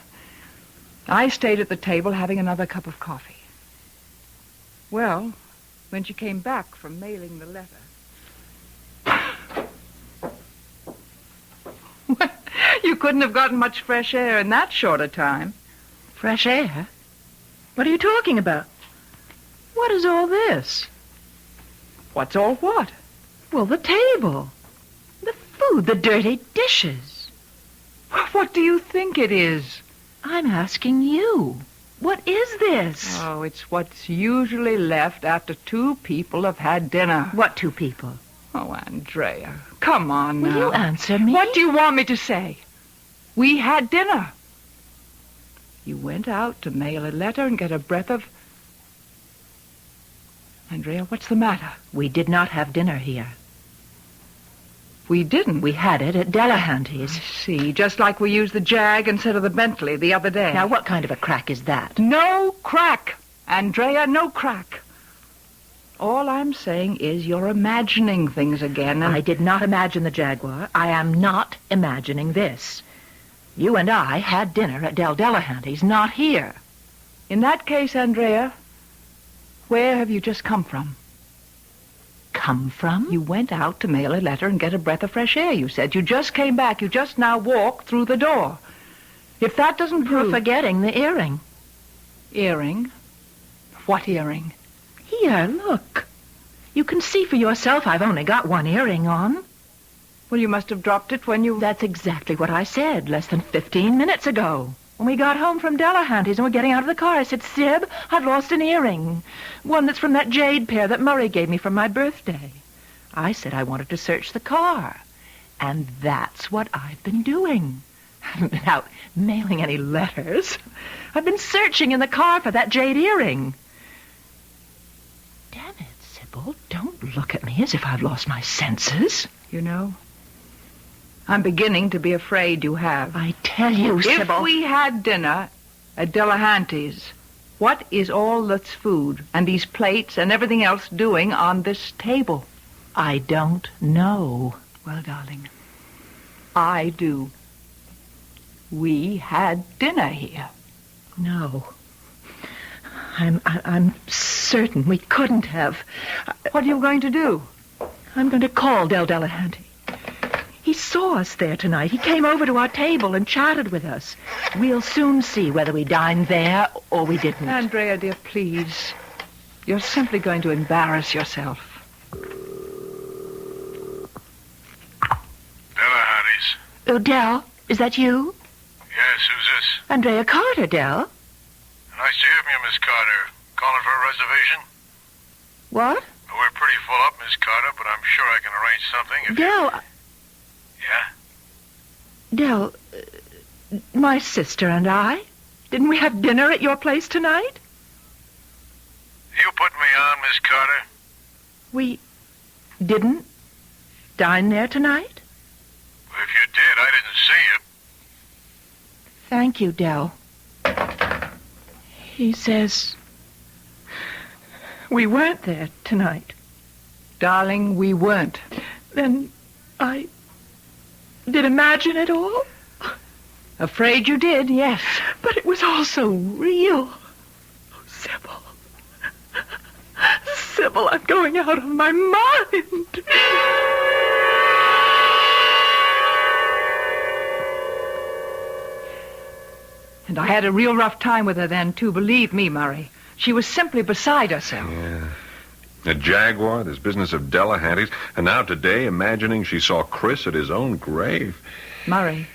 I stayed at the table having another cup of coffee. Well, when she came back from mailing the letter... You couldn't have gotten much fresh air in that short a time. Fresh air? What are you talking about? What is all this? What's all what? Well, the table. The food, the dirty dishes. What do you think it is? I'm asking you. What is this? Oh, it's what's usually left after two people have had dinner. What two people? Oh, Andrea, come on now. Will you answer me? What do you want me to say? We had dinner. You went out to mail a letter and get a breath of... Andrea, what's the matter? We did not have dinner here. We didn't? We had it at Delahanty's. I see, just like we used the Jag instead of the Bentley the other day. Now, what kind of a crack is that? No crack, Andrea, no crack. All I'm saying is you're imagining things again. I did not imagine the Jaguar. I am not imagining this. You and I had dinner at Delahanty's, not here. In that case, Andrea, where have you just come from? Come from? You went out to mail a letter and get a breath of fresh air, you said. You just came back. You just now walked through the door. If that doesn't prove... You're forgetting the earring. Earring? What earring? Here, look. You can see for yourself I've only got one earring on. Well, you must have dropped it when you... That's exactly what I said less than 15 minutes ago. When we got home from Delahanty's and were getting out of the car, I said, Sib, I've lost an earring. One that's from that jade pair that Murray gave me for my birthday. I said I wanted to search the car. And that's what I've been doing. I haven't been out mailing any letters. I've been searching in the car for that jade earring. Damn it, Sybil, don't look at me as if I've lost my senses. You know, I'm beginning to be afraid you have. I tell you, Sybil... If we had dinner at Delahanty's, what is all this food and these plates and everything else doing on this table? I don't know. Well, darling, I do. We had dinner here. No. I'm certain we couldn't have. What are you going to do? I'm going to call Delahanty. He's saw us there tonight. He came over to our table and chatted with us. We'll soon see whether we dined there or we didn't. Andrea, dear, please. You're simply going to embarrass yourself. Delahanty's. Oh, Del, is that you? Yes, who's this? Andrea Carter, Del. Nice to hear from you, Miss Carter. Calling for a reservation? What? We're pretty full up, Miss Carter, but I'm sure I can arrange something if Del, Yeah? Del, my sister and I, didn't we have dinner at your place tonight? You put me on, Miss Carter. We didn't dine there tonight? If you did, I didn't see you. Thank you, Del. He says we weren't there tonight. Darling, we weren't. Then I did imagine it all? Afraid you did, yes. But it was all so real. Oh, Sybil. Sybil, I'm going out of my mind. And I had a real rough time with her then, too. Believe me, Murray. She was simply beside herself. Yeah. A Jaguar, this business of Delahanty's, and now today imagining she saw Chris at his own grave. Murray,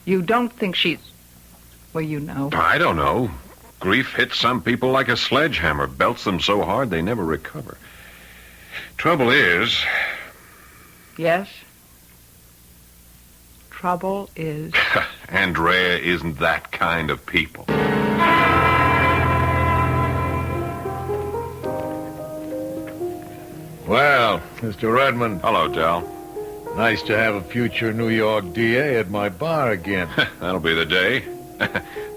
you don't think she's... Well, you know. I don't know. Grief hits some people like a sledgehammer, belts them so hard they never recover. Trouble is... Yes? Trouble is... Andrea isn't that kind of people. Well, Mr. Redmond. Hello, Del. Nice to have a future New York DA at my bar again. That'll be the day.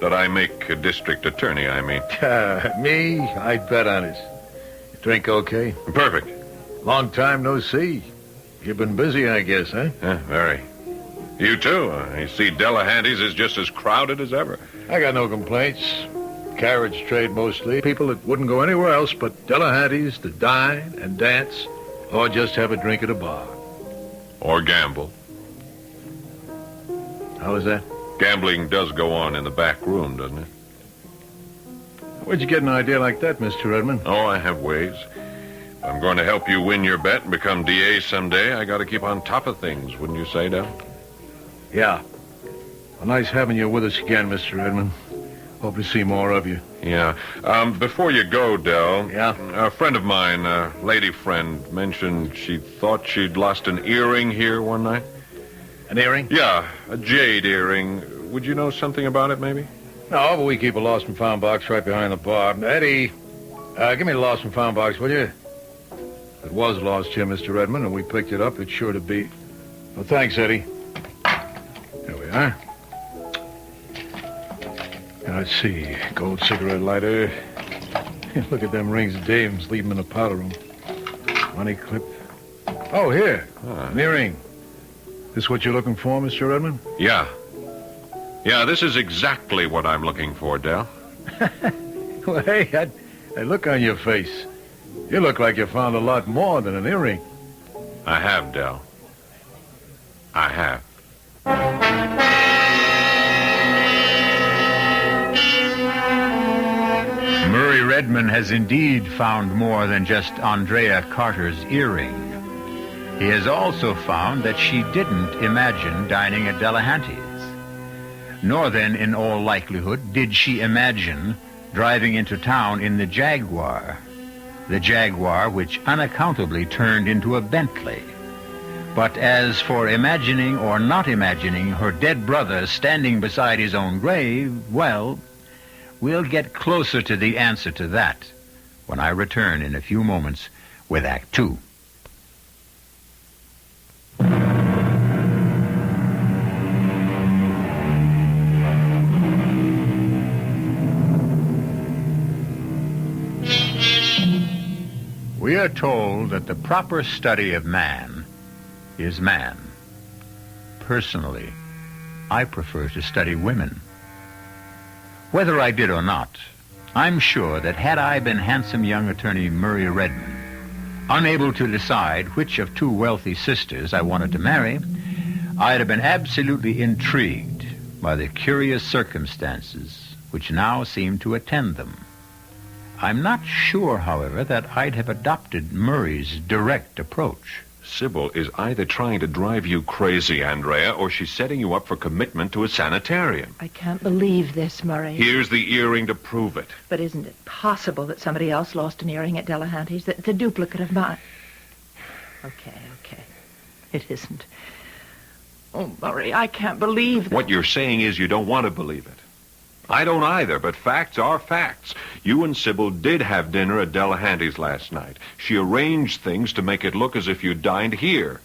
That I make a district attorney, I mean. Me? I'd bet on it. You drink okay? Perfect. Long time no see. You've been busy, I guess, huh? Very. You too. I see Delahanty's is just as crowded as ever. I got no complaints. Carriage trade mostly. People that wouldn't go anywhere else but Delahanty's to dine and dance or just have a drink at a bar. Or gamble. How is that? Gambling does go on in the back room, doesn't it? Where'd you get an idea like that, Mr. Redmond? Oh, I have ways. If I'm going to help you win your bet and become DA someday, I got to keep on top of things, wouldn't you say, Del? Yeah. Well, nice having you with us again, Mr. Redmond. Hope to see more of you. Yeah. Before you go, Del. Yeah? A friend of mine, a lady friend, mentioned she thought she'd lost an earring here one night. An earring? Yeah, a jade earring. Would you know something about it, maybe? No, but we keep a lost and found box right behind the bar. Eddie, give me the lost and found box, will you? If it was lost here, Mr. Redmond, and we picked it up, it's sure to be... Well, thanks, Eddie. There we are. Now, let's see. Gold cigarette lighter. Look at them rings of dames. Leave them in the powder room. Money clip. Oh, here. An earring. This what you're looking for, Mr. Redmond? Yeah. Yeah, this is exactly what I'm looking for, Del. Well, hey, that look on your face. You look like you found a lot more than an earring. I have, Del. I have. Murray Redmond has indeed found more than just Andrea Carter's earring. He has also found that she didn't imagine dining at Delahanty's. Nor then, in all likelihood, did she imagine driving into town in the Jaguar. The Jaguar which unaccountably turned into a Bentley. But as for imagining or not imagining her dead brother standing beside his own grave, well, we'll get closer to the answer to that when I return in a few moments with Act Two. We are told that the proper study of man is man. Personally, I prefer to study women. Whether I did or not, I'm sure that had I been handsome young attorney Murray Redmond, Unable to decide which of two wealthy sisters I wanted to marry, I'd have been absolutely intrigued by the curious circumstances which now seemed to attend them. I'm not sure, however, that I'd have adopted Murray's direct approach. Sybil is either trying to drive you crazy, Andrea, or she's setting you up for commitment to a sanitarium. I can't believe this, Murray. Here's the earring to prove it. But isn't it possible that somebody else lost an earring at Delahanty's? The duplicate of mine. Okay. It isn't. Oh, Murray, I can't believe that. What you're saying is you don't want to believe it. I don't either, but facts are facts. You and Sybil did have dinner at Delahanty's last night. She arranged things to make it look as if you dined here.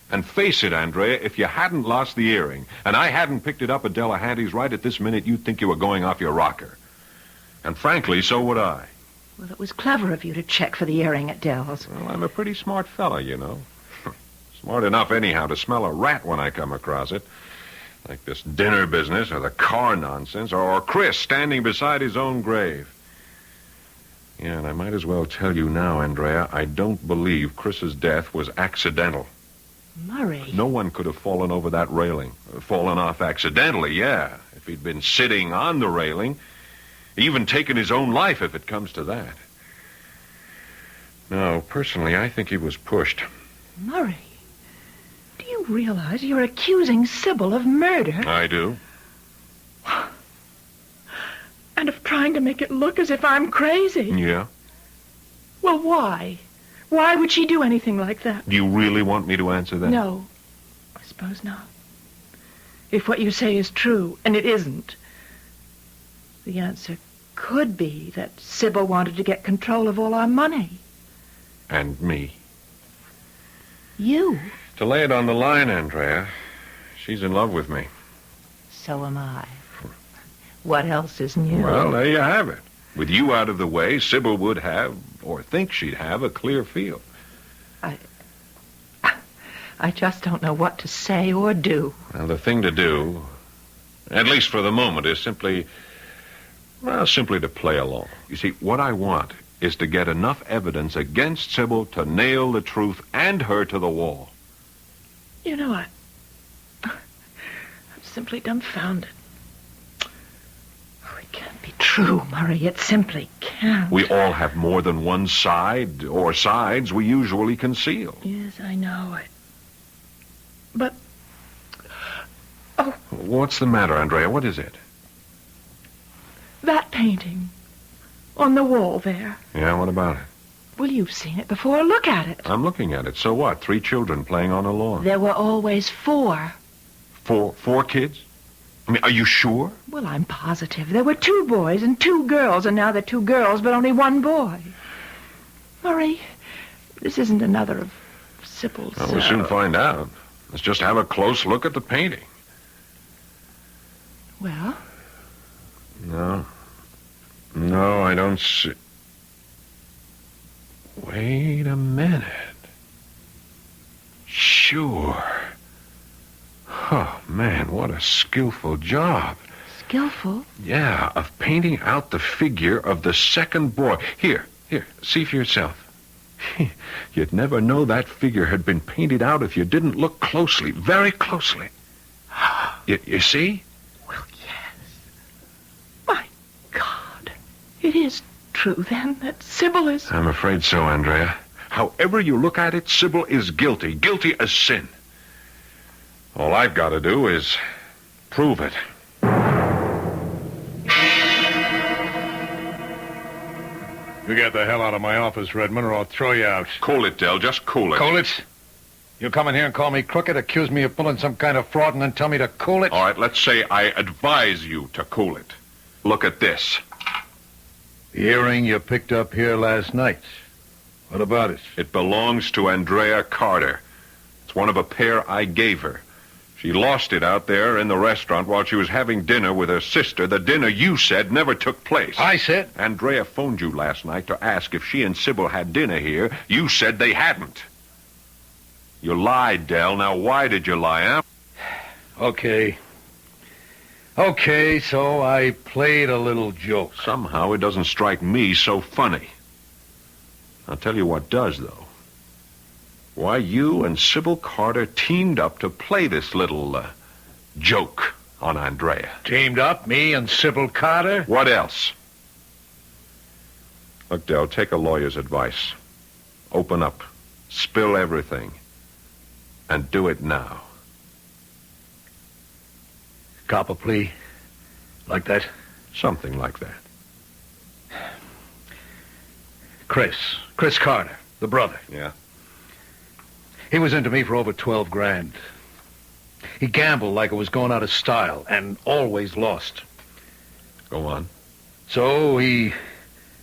And face it, Andrea, if you hadn't lost the earring, and I hadn't picked it up at Delahanty's right at this minute, you'd think you were going off your rocker. And frankly, so would I. Well, it was clever of you to check for the earring at Dell's. Well, I'm a pretty smart fella, you know. Smart enough anyhow to smell a rat when I come across it. Like this dinner business or the car nonsense or Chris standing beside his own grave. Yeah, and I might as well tell you now, Andrea, I don't believe Chris's death was accidental. Murray. No one could have fallen over that railing. Fallen off accidentally, yeah. If he'd been sitting on the railing, even taken his own life if it comes to that. No, personally, I think he was pushed. Murray. Do you realize you're accusing Sybil of murder? I do. And of trying to make it look as if I'm crazy. Yeah? Well, why? Why would she do anything like that? Do you really want me to answer that? No, I suppose not. If what you say is true, and it isn't, The answer could be that Sybil wanted to get control of all our money. And me. You? To lay it on the line, Andrea, she's in love with me. So am I. What else is new? Well, there you have it. With you out of the way, Sybil would have, or think she'd have, a clear field. I just don't know what to say or do. Well, the thing to do, at least for the moment, is simply to play along. You see, what I want is to get enough evidence against Sybil to nail the truth and her to the wall. You know, I'm simply dumbfounded. Oh, it can't be true, Murray. It simply can't. We all have more than one side, or sides we usually conceal. Yes, I know it. But... What's the matter, Andrea? What is it? That painting. On the wall there. Yeah, what about it? Well, you've seen it before. Look at it. I'm looking at it. So what? 3 children playing on a lawn. There were always 4. 4 kids? I mean, are you sure? Well, I'm positive. There were 2 boys and 2 girls, and now there are 2 girls, but only 1 boy. Murray, this isn't another of Sybil's... Well, we'll soon find out. Let's just have a close look at the painting. Well? No, I don't see... Wait a minute. Sure. Oh, man, what a skillful job. Skillful? Yeah, of painting out the figure of the second boy. Here, see for yourself. You'd never know that figure had been painted out if you didn't look closely, very closely. You see? Well, yes. My God. It is true, then, that Sybil is... I'm afraid so, Andrea. However you look at it, Sybil is guilty. Guilty as sin. All I've got to do is prove it. You get the hell out of my office, Redmond, or I'll throw you out. Cool it, Del. Just cool it. Cool it? You come in here and call me crooked, accuse me of pulling some kind of fraud, and then tell me to cool it? All right, let's say I advise you to cool it. Look at this. The earring you picked up here last night. What about it? It belongs to Andrea Carter. It's one of a pair I gave her. She lost it out there in the restaurant while she was having dinner with her sister, the dinner you said never took place. I said? Andrea phoned you last night to ask if she and Sybil had dinner here. You said they hadn't. You lied, Del. Now, why did you lie, huh? Okay, so I played a little joke. Somehow it doesn't strike me so funny. I'll tell you what does, though. Why, you and Sybil Carter teamed up to play this little joke on Andrea. Teamed up, me and Sybil Carter? What else? Look, Del, take a lawyer's advice. Open up. Spill everything. And do it now. Cop a plea? Like that? Something like that. Chris Carter, the brother. Yeah? He was into me for over 12 grand. He gambled like it was going out of style and always lost. Go on. So he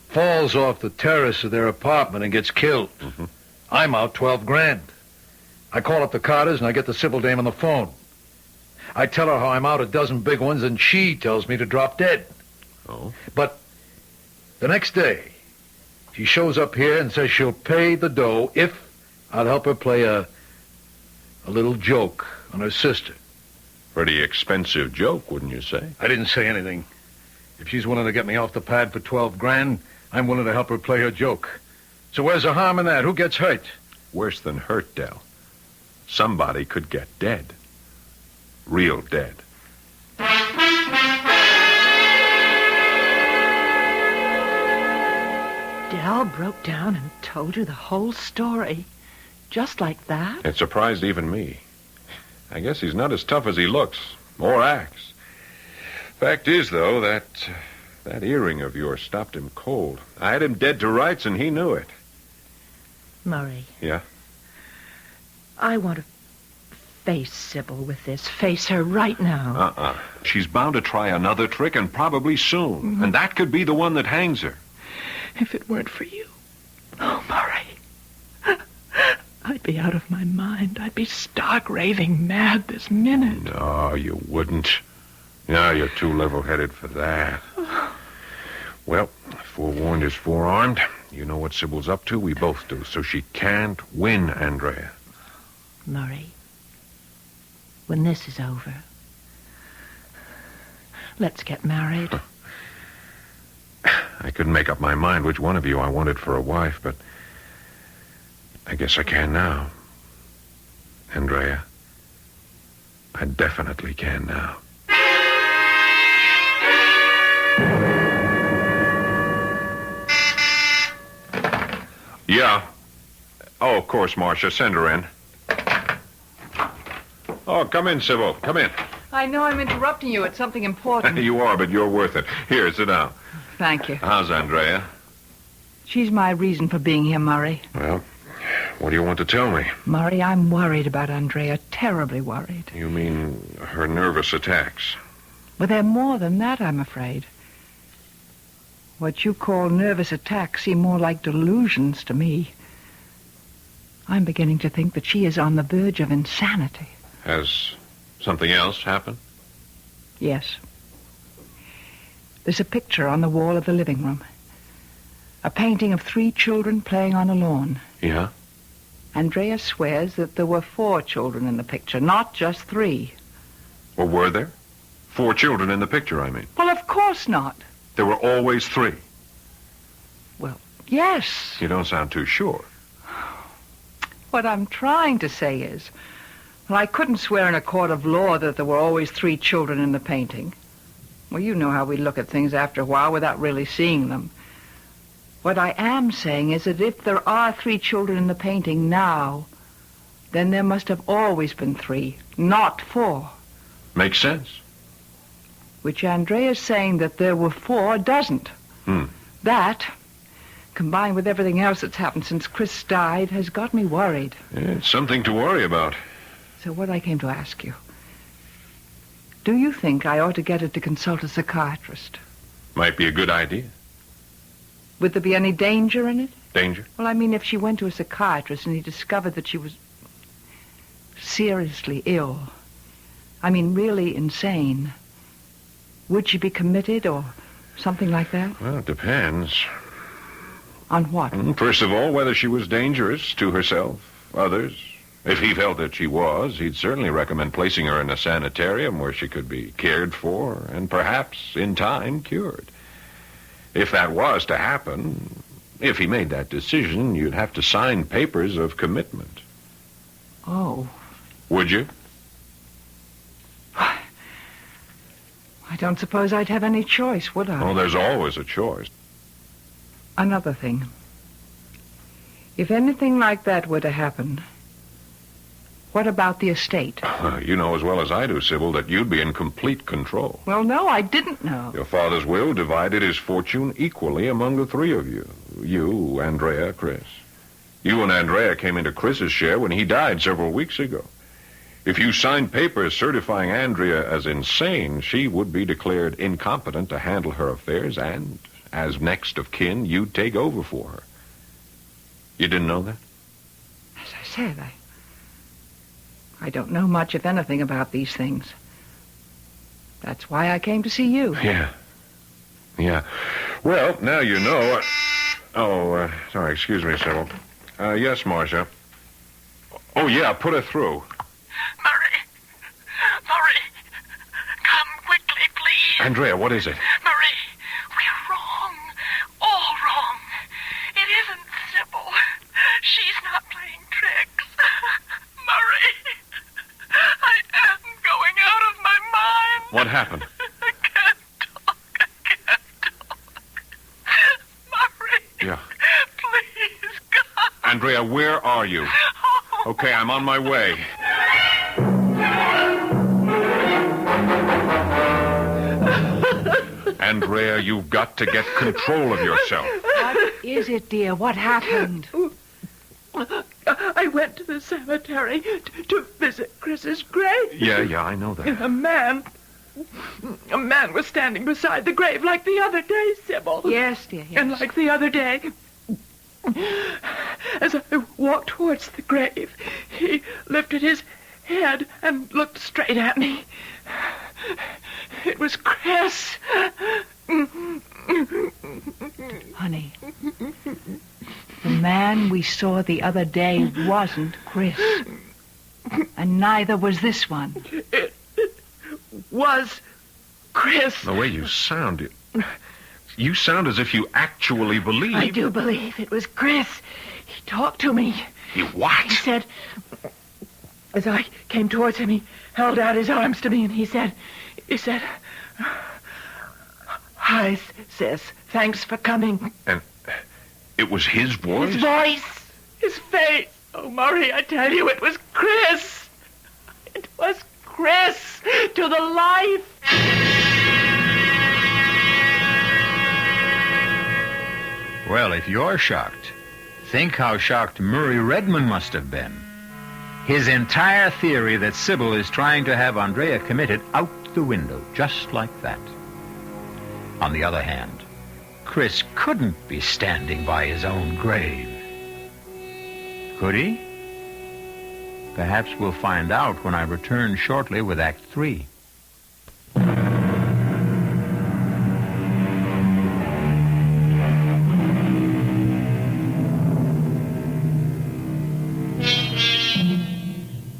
falls off the terrace of their apartment and gets killed. Mm-hmm. I'm out 12 grand. I call up the Carters and I get the Sybil dame on the phone. I tell her how I'm out a dozen big ones and she tells me to drop dead. Oh? But the next day, she shows up here and says she'll pay the dough if I'll help her play a little joke on her sister. Pretty expensive joke, wouldn't you say? I didn't say anything. If she's willing to get me off the pad for 12 grand, I'm willing to help her play her joke. So where's the harm in that? Who gets hurt? Worse than hurt, Del. Somebody could get dead. Real dead. Del broke down and told you the whole story. Just like that? It surprised even me. I guess he's not as tough as he looks, or acts. Fact is, though, that earring of yours stopped him cold. I had him dead to rights, and he knew it. Murray. Yeah? I want to face Sybil with this. Face her right now. She's bound to try another trick, and probably soon. Mm-hmm. And that could be the one that hangs her. If it weren't for you. Oh, Murray. I'd be out of my mind. I'd be stark raving mad this minute. No, you wouldn't. No, you're too level-headed for that. Well, forewarned is forearmed. You know what Sybil's up to. We both do. So she can't win, Andrea. Murray, when this is over, let's get married. I couldn't make up my mind which one of you I wanted for a wife, but I guess I can now. Andrea, I definitely can now. Yeah. Oh, of course, Marcia. Send her in. Oh, come in, Sybil. Come in. I know I'm interrupting you. It's something important. You are, but you're worth it. Here, sit down. Thank you. How's Andrea? She's my reason for being here, Murray. Well, what do you want to tell me? Murray, I'm worried about Andrea. Terribly worried. You mean her nervous attacks? But they're more than that, I'm afraid. What you call nervous attacks seem more like delusions to me. I'm beginning to think that she is on the verge of insanity. Has something else happened? Yes. There's a picture on the wall of the living room. A painting of 3 children playing on a lawn. Yeah? Andrea swears that there were 4 children in the picture, not just 3. Well, were there? 4 children in the picture, I mean. Well, of course not. There were always 3. Well, yes. You don't sound too sure. What I'm trying to say is, well, I couldn't swear in a court of law that there were always 3 children in the painting. Well, you know how we look at things after a while without really seeing them. What I am saying is that if there are 3 children in the painting now, then there must have always been 3, not 4. Makes sense. Which Andrea's saying that there were 4 doesn't. That, combined with everything else that's happened since Chris died, has got me worried. It's something to worry about. So what I came to ask you, do you think I ought to get her to consult a psychiatrist? Might be a good idea. Would there be any danger in it? Danger? Well, I mean, if she went to a psychiatrist and he discovered that she was seriously ill, I mean, really insane, would she be committed or something like that? Well, it depends. On what? First of all, whether she was dangerous to herself, others. If he felt that she was, he'd certainly recommend placing her in a sanitarium where she could be cared for and perhaps, in time, cured. If that was to happen, if he made that decision, you'd have to sign papers of commitment. Oh. Would you? I don't suppose I'd have any choice, would I? Oh, there's always a choice. Another thing. If anything like that were to happen, what about the estate? You know as well as I do, Sybil, that you'd be in complete control. Well, no, I didn't know. Your father's will divided his fortune equally among the three of you. You, Andrea, Chris. You and Andrea came into Chris's share when he died several weeks ago. If you signed papers certifying Andrea as insane, she would be declared incompetent to handle her affairs, and as next of kin, you'd take over for her. You didn't know that? As I said, I don't know much, if anything, about these things. That's why I came to see you. Yeah. Well, now you know. Sorry, excuse me, Sybil. Yes, Marcia. Oh, yeah, put her through. Murray, come quickly, please. Andrea, what is it? Murray, we're wrong. All wrong. It isn't Sybil. She's not playing tricks. Murray, I am going out of my mind. What happened? I can't talk. Murray. Yeah. Please, God. Andrea, where are you? Okay, I'm on my way. Andrea, you've got to get control of yourself. What is it, dear? What happened? I went to the cemetery to visit Chris's grave. Yeah, I know that. And a man was standing beside the grave like the other day, Sybil. Yes, dear, yes. And like the other day, as I walked towards the grave, he lifted his head and looked straight at me. It was Chris. Honey, the man we saw the other day wasn't Chris. And neither was this one. It was Chris. The way you sound, you sound as if you actually believe. I do believe it was Chris. He talked to me. You what? He said, as I came towards him, he held out his arms to me and he said, "Hi, sis. Thanks for coming." And it was his voice? His voice. His face. Oh, Murray, I tell you, it was Chris. It was Chris to the life. Well, if you're shocked, think how shocked Murray Redmond must have been. His entire theory that Sybil is trying to have Andrea committed out the window, just like that. On the other hand, Chris couldn't be standing by his own grave. Could he? Perhaps we'll find out when I return shortly with Act 3.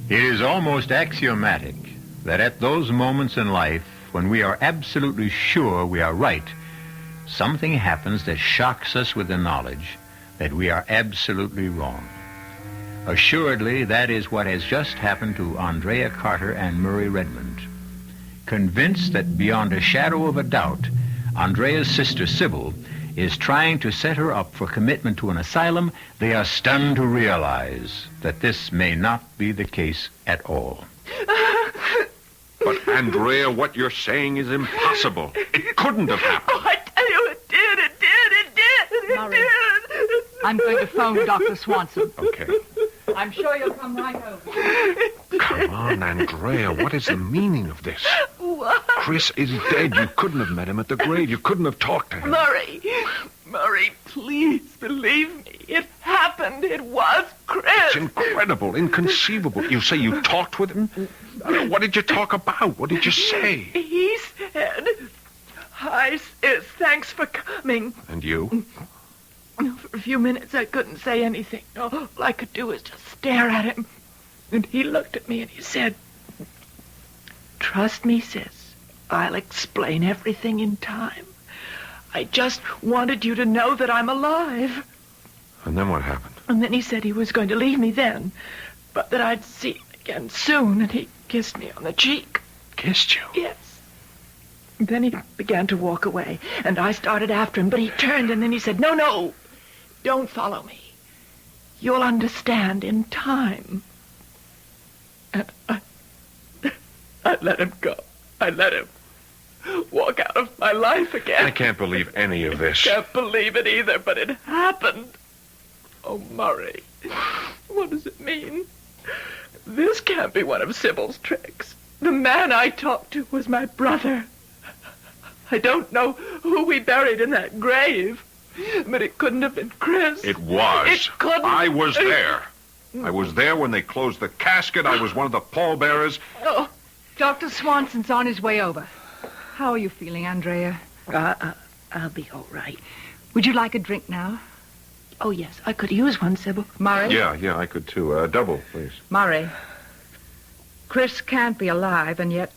It is almost axiomatic that at those moments in life when we are absolutely sure we are right, something happens that shocks us with the knowledge that we are absolutely wrong. Assuredly, that is what has just happened to Andrea Carter and Murray Redmond. Convinced that beyond a shadow of a doubt, Andrea's sister Sybil is trying to set her up for commitment to an asylum, they are stunned to realize that this may not be the case at all. But, Andrea, what you're saying is impossible. It couldn't have happened. Oh, I tell you, it did. Murray, I'm going to phone Dr. Swanson. Okay. I'm sure you'll come right over. Come on, Andrea. What is the meaning of this? What? Chris is dead. You couldn't have met him at the grave. You couldn't have talked to him. Murray, please believe me. It happened. It was Chris. It's incredible, inconceivable. You say you talked with him? What did you talk about? What did you say? He said, "Hi, sis. Thanks for coming." And you? For a few minutes, I couldn't say anything. All I could do was just stare at him. And he looked at me and he said, "Trust me, sis. I'll explain everything in time. I just wanted you to know that I'm alive." And then what happened? And then he said he was going to leave me then. but that I'd see him again soon, and he kissed me on the cheek. Kissed you? Yes. Then he began to walk away, and I started after him, but he turned, and then he said, No, don't follow me. You'll understand in time. And I let him go. I let him walk out of my life again. I can't believe any of this. I can't believe it either, but it happened. Oh, Murray, what does it mean? This can't be one of Sybil's tricks. The man I talked to was my brother. I don't know who we buried in that grave, but it couldn't have been Chris. It was. It couldn't. I was there. I was there when they closed the casket. I was one of the pallbearers. Oh. Dr. Swanson's on his way over. How are you feeling, Andrea? I'll be all right. Would you like a drink now? Oh, yes, I could use one, Sybil. Murray? Yeah, I could too. Double, please. Murray, Chris can't be alive, and yet...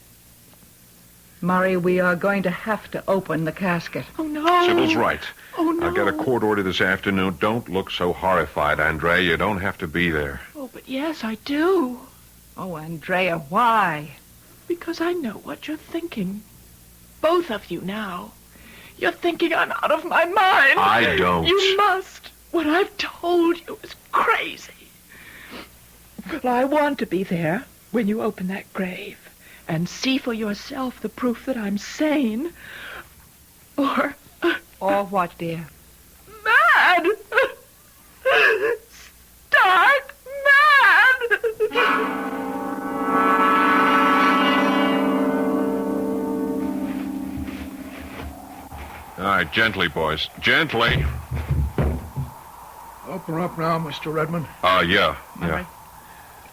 Murray, we are going to have to open the casket. Oh, no. Sybil's right. Oh, no. I'll get a court order this afternoon. Don't look so horrified, Andrea. You don't have to be there. Oh, but yes, I do. Oh, Andrea, why? Because I know what you're thinking. Both of you now. You're thinking I'm out of my mind. I don't. You must. What I've told you is crazy. Well, I want to be there when you open that grave and see for yourself the proof that I'm sane. Or what, dear? Mad! Stark mad! All right, gently, boys. Gently. Open her up now, Mr. Redmond. Yeah.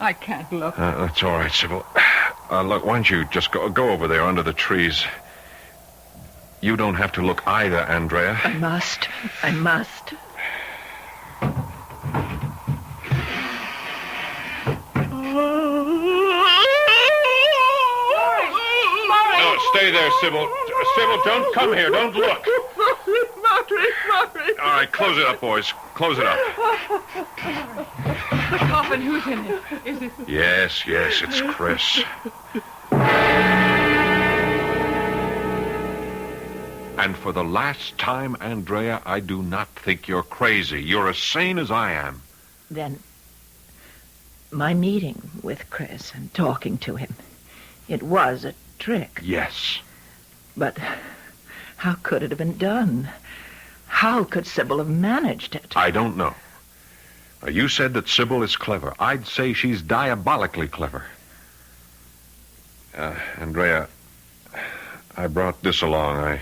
I can't look. That's all right, Sybil. Look, why don't you just go over there under the trees? You don't have to look either, Andrea. I must. No, stay there, Sybil. Sybil, don't come here. Don't look. Murray. All right, close it up, boys. Close it up. The coffin, who's in it? Is it... Yes, it's Chris. And for the last time, Andrea, I do not think you're crazy. You're as sane as I am. Then, my meeting with Chris and talking to him, it was a trick. Yes. But how could it have been done? How could Sybil have managed it? I don't know. You said that Sybil is clever. I'd say she's diabolically clever. Andrea, I brought this along.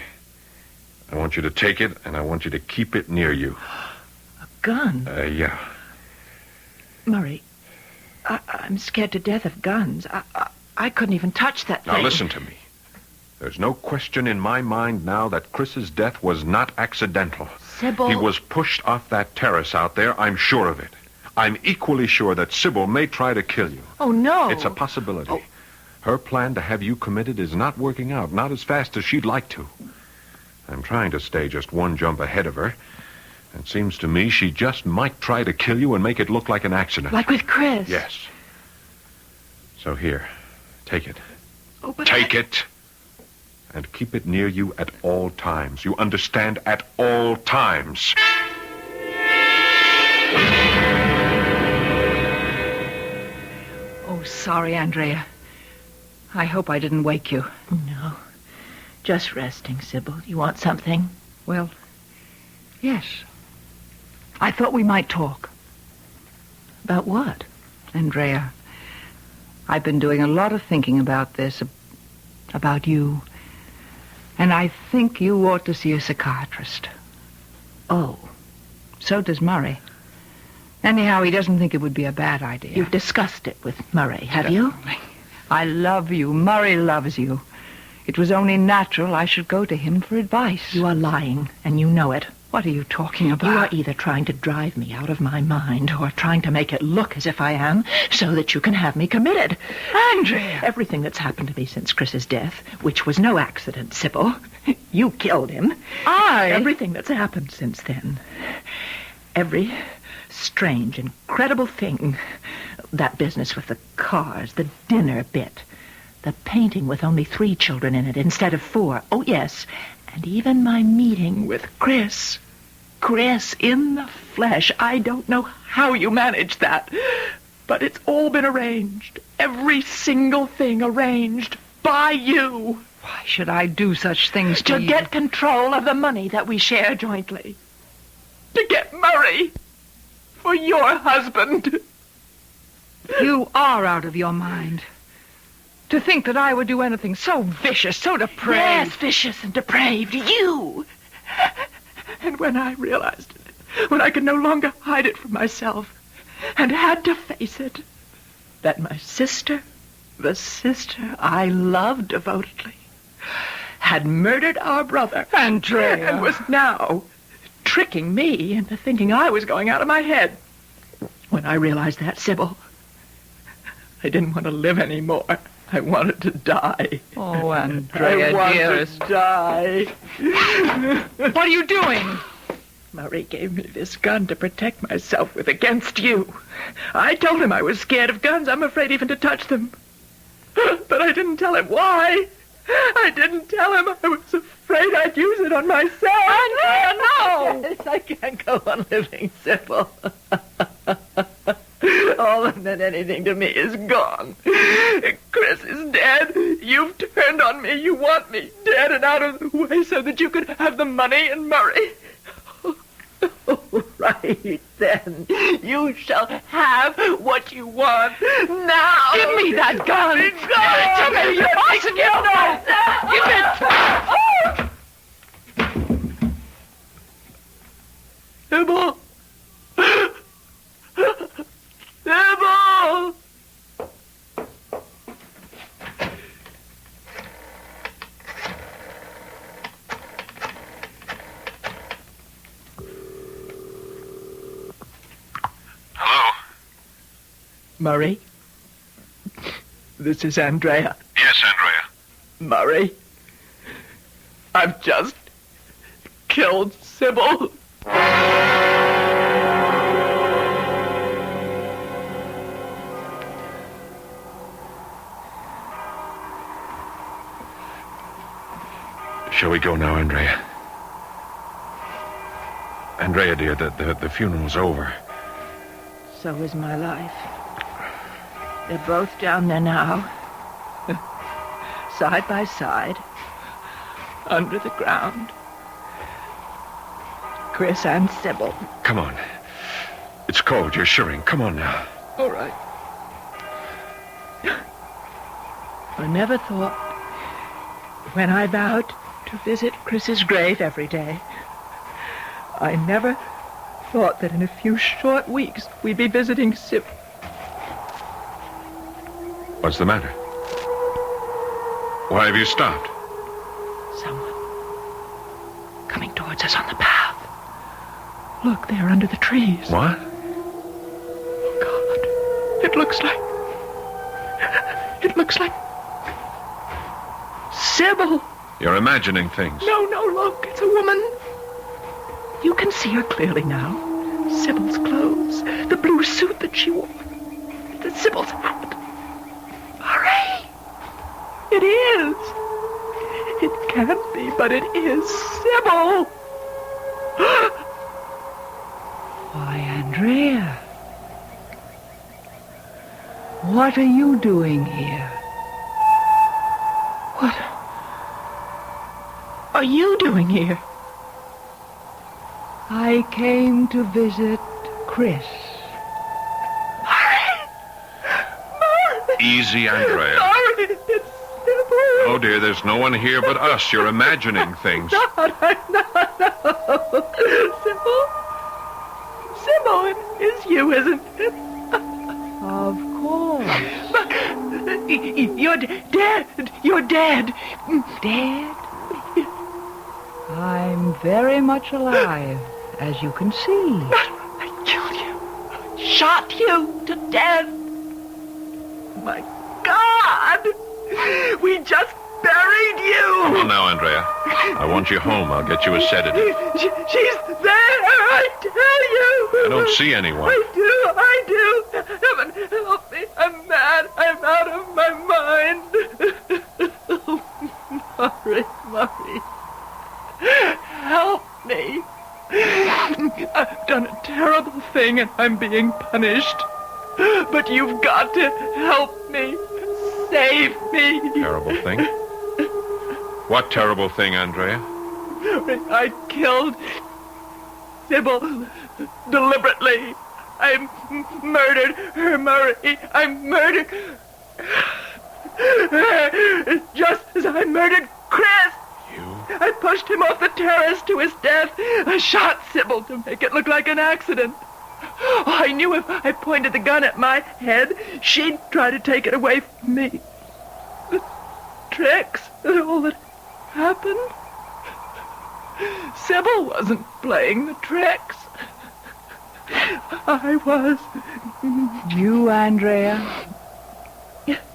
I want you to take it, and I want you to keep it near you. A gun? Yeah. Murray, I'm scared to death of guns. I couldn't even touch that thing. Now listen to me. There's no question in my mind now that Chris's death was not accidental. Sybil... He was pushed off that terrace out there. I'm sure of it. I'm equally sure that Sybil may try to kill you. Oh, no. It's a possibility. Her plan to have you committed is not working out, not as fast as she'd like to. I'm trying to stay just one jump ahead of her. It seems to me she just might try to kill you and make it look like an accident. Like with Chris? Yes. So here, take it. Oh, but take it. And keep it near you at all times. You understand? At all times. Oh, sorry, Andrea. I hope I didn't wake you. No. Just resting, Sybil. You want something? Well, yes. I thought we might talk. About what? Andrea, I've been doing a lot of thinking about this, about you. And I think you ought to see a psychiatrist. Oh. So does Murray. Anyhow, he doesn't think it would be a bad idea. You've discussed it with Murray, have you? I love you. Murray loves you. It was only natural I should go to him for advice. You are lying, and you know it. What are you talking about? You are either trying to drive me out of my mind or trying to make it look as if I am so that you can have me committed. Andrea! Everything that's happened to me since Chris's death, which was no accident, Sybil. You killed him. Everything that's happened since then. Every strange, incredible thing That business with the cars, the dinner bit, the painting with only 3 children in it instead of 4. Oh, yes, and even my meeting with Chris. Chris in the flesh. I don't know how you managed that, but it's all been arranged. Every single thing arranged by you. Why should I do such things to you? To get control of the money that we share jointly. To get Murray for your husband. You are out of your mind. To think that I would do anything so vicious, so depraved. Yes, vicious and depraved. You. And when I realized it, when I could no longer hide it from myself, and had to face it, that my sister, the sister I loved devotedly, had murdered our brother, Andrea, and was now tricking me into thinking I was going out of my head. When I realized that, Sybil, I didn't want to live anymore. I wanted to die. Oh, Andrea, I wanted dearest. to die. What are you doing? Murray gave me this gun to protect myself with against you. I told him I was scared of guns. I'm afraid even to touch them. But I didn't tell him why. I didn't tell him I was afraid I'd use it on myself. Andrea, no! Yes, I can't go on living, Sybil. All that meant anything to me is gone. Chris is dead. You've turned on me. You want me dead and out of the way so that you could have the money and Murray. Right, then. You shall have what you want now. Give me that gun. Give it to me. You bicycle. Give it. Sybil. Sybil. Murray, this is Andrea. Yes, Andrea. Murray, I've just killed Sybil. Shall we go now, Andrea? Andrea, dear, the funeral's over. So is my life. They're both down there now. Side by side. Under the ground. Chris and Sybil. Come on. It's cold. You're shivering. Come on now. All right. I never thought, when I vowed to visit Chris's grave every day, I never thought that in a few short weeks we'd be visiting Sybil. What's the matter? Why have you stopped? Someone coming towards us on the path. Look, there under the trees. What? God, it looks like Sybil. You're imagining things. No, look, it's a woman. You can see her clearly now. Sybil's clothes, the blue suit that she wore, the Sybil's hat. Hooray! It is. It can't be, but it is Sybil. Why, Andrea. What are you doing here? What are you doing here? I came to visit Chris. Easy, Andrea. Sorry, it's Sybil. Oh, dear, there's no one here but us. You're imagining things. No. Sybil, it is you, isn't it? Of course. You're dead. You're dead. Dead? I'm very much alive, as you can see. I killed you. Shot you to death. My God! We just buried you! Come on now, Andrea. I want you home. I'll get you a sedative. She's there, I tell you! I don't see anyone. I do. Someone help me. I'm mad. I'm out of my mind. Murray. Help me. I've done a terrible thing and I'm being punished. But you've got to help me. Save me. Terrible thing? What terrible thing, Andrea? I killed Sybil deliberately. I murdered her, Murray. I murdered her just as I murdered Chris. I pushed him off the terrace to his death. I shot Sybil to make it look like an accident. I knew if I pointed the gun at my head, she'd try to take it away from me. The tricks and all that happened. Sybil wasn't playing the tricks. I was. You, Andrea?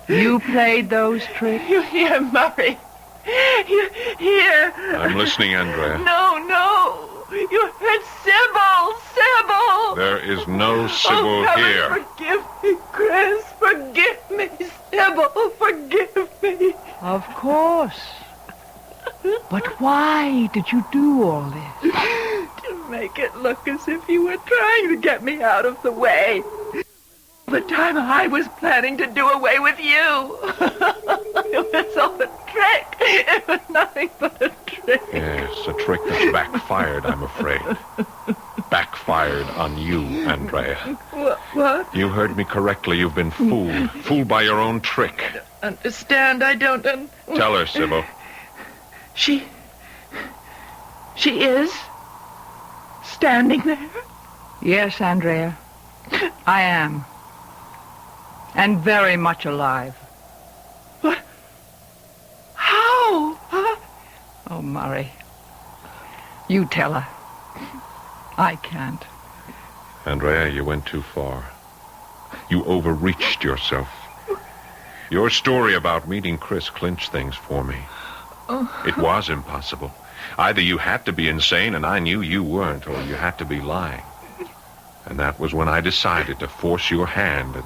You played those tricks? You hear, Murray? Here. I'm listening, Andrea. No. You heard Sybil. There is no Sybil here. Forgive me, Chris. Forgive me, Sybil. Forgive me. Of course. But why did you do all this? To make it look as if you were trying to get me out of the way. The time I was planning to do away with you. It was all a trick. It was nothing but a trick. Yes, a trick that's backfired, I'm afraid. Backfired on you, Andrea. What? You heard me correctly. You've been fooled. Fooled by your own trick. Understand? I don't... Tell her, Sybil. She is standing there? Yes, Andrea. I am. And very much alive. What? How? Oh, Murray. You tell her. I can't. Andrea, you went too far. You overreached yourself. Your story about meeting Chris clinched things for me. It was impossible. Either you had to be insane, and I knew you weren't, or you had to be lying. And that was when I decided to force your hand and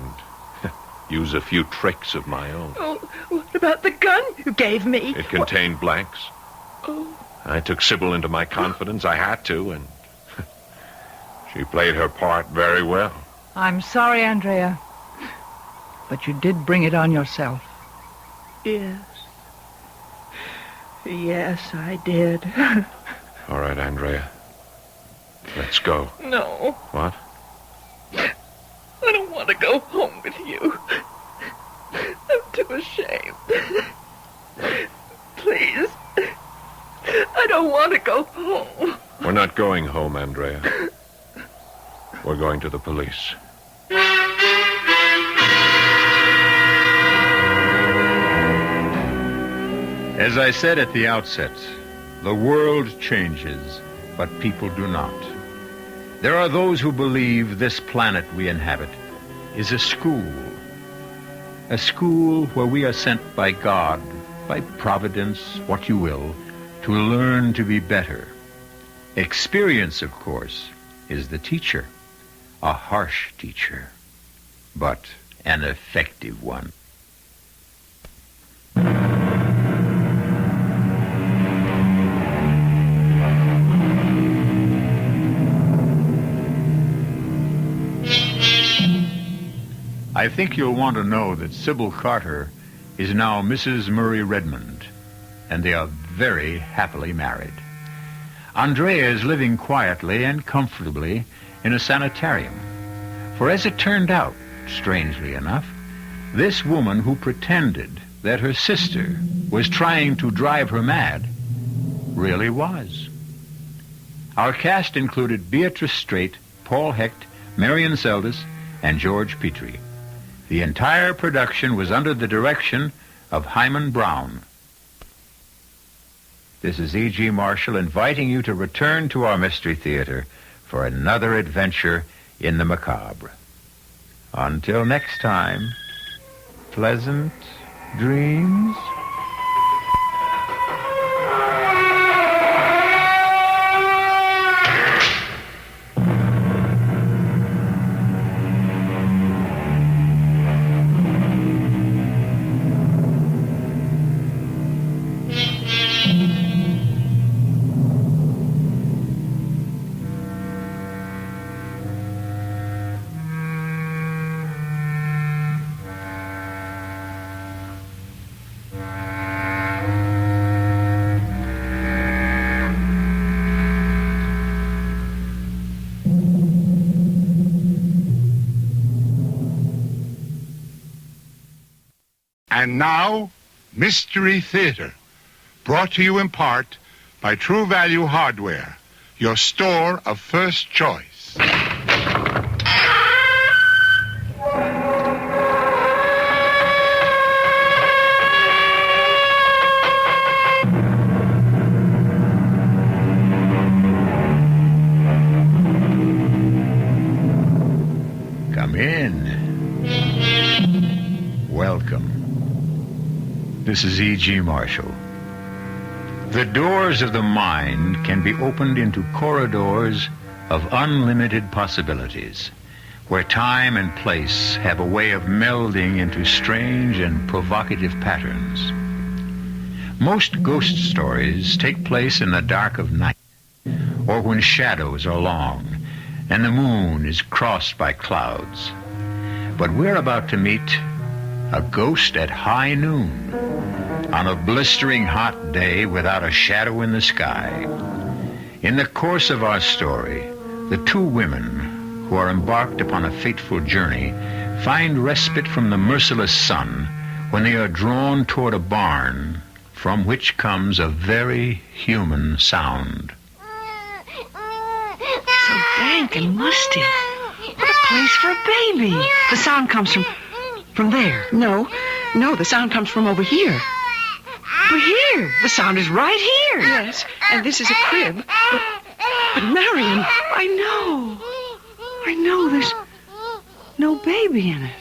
use a few tricks of my own. Oh, what about the gun you gave me? It contained blanks. Oh. I took Sybil into my confidence. I had to, and she played her part very well. I'm sorry, Andrea. But you did bring it on yourself. Yes. Yes, I did. All right, Andrea. Let's go. No. What? I don't want to go home with you. I'm too ashamed. Please. I don't want to go home. We're not going home, Andrea. We're going to the police. As I said at the outset, the world changes, but people do not. There are those who believe this planet we inhabit is a school where we are sent by God, by Providence, what you will, to learn to be better. Experience, of course, is the teacher, a harsh teacher, but an effective one. I think you'll want to know that Sybil Carter is now Mrs. Murray Redmond, and they are very happily married. Andrea is living quietly and comfortably in a sanitarium. For as it turned out, strangely enough, this woman who pretended that her sister was trying to drive her mad really was. Our cast included Beatrice Straight, Paul Hecht, Marion Seldes, and George Petrie. The entire production was under the direction of Hyman Brown. This is E.G. Marshall inviting you to return to our Mystery Theater for another adventure in the macabre. Until next time, pleasant dreams. And now, Mystery Theater, brought to you in part by True Value Hardware, your store of first choice. Come in. Welcome. This is E.G. Marshall. The doors of the mind can be opened into corridors of unlimited possibilities, where time and place have a way of melding into strange and provocative patterns. Most ghost stories take place in the dark of night, or when shadows are long and the moon is crossed by clouds. But we're about to meet a ghost at high noon, on a blistering hot day without a shadow in the sky. In the course of our story, the two women who are embarked upon a fateful journey find respite from the merciless sun when they are drawn toward a barn from which comes a very human sound. So dank and musty. What a place for a baby. The sound comes from there. No, the sound comes from over here. Over here. The sound is right here. Yes, and this is a crib. But Marion, I know there's no baby in it.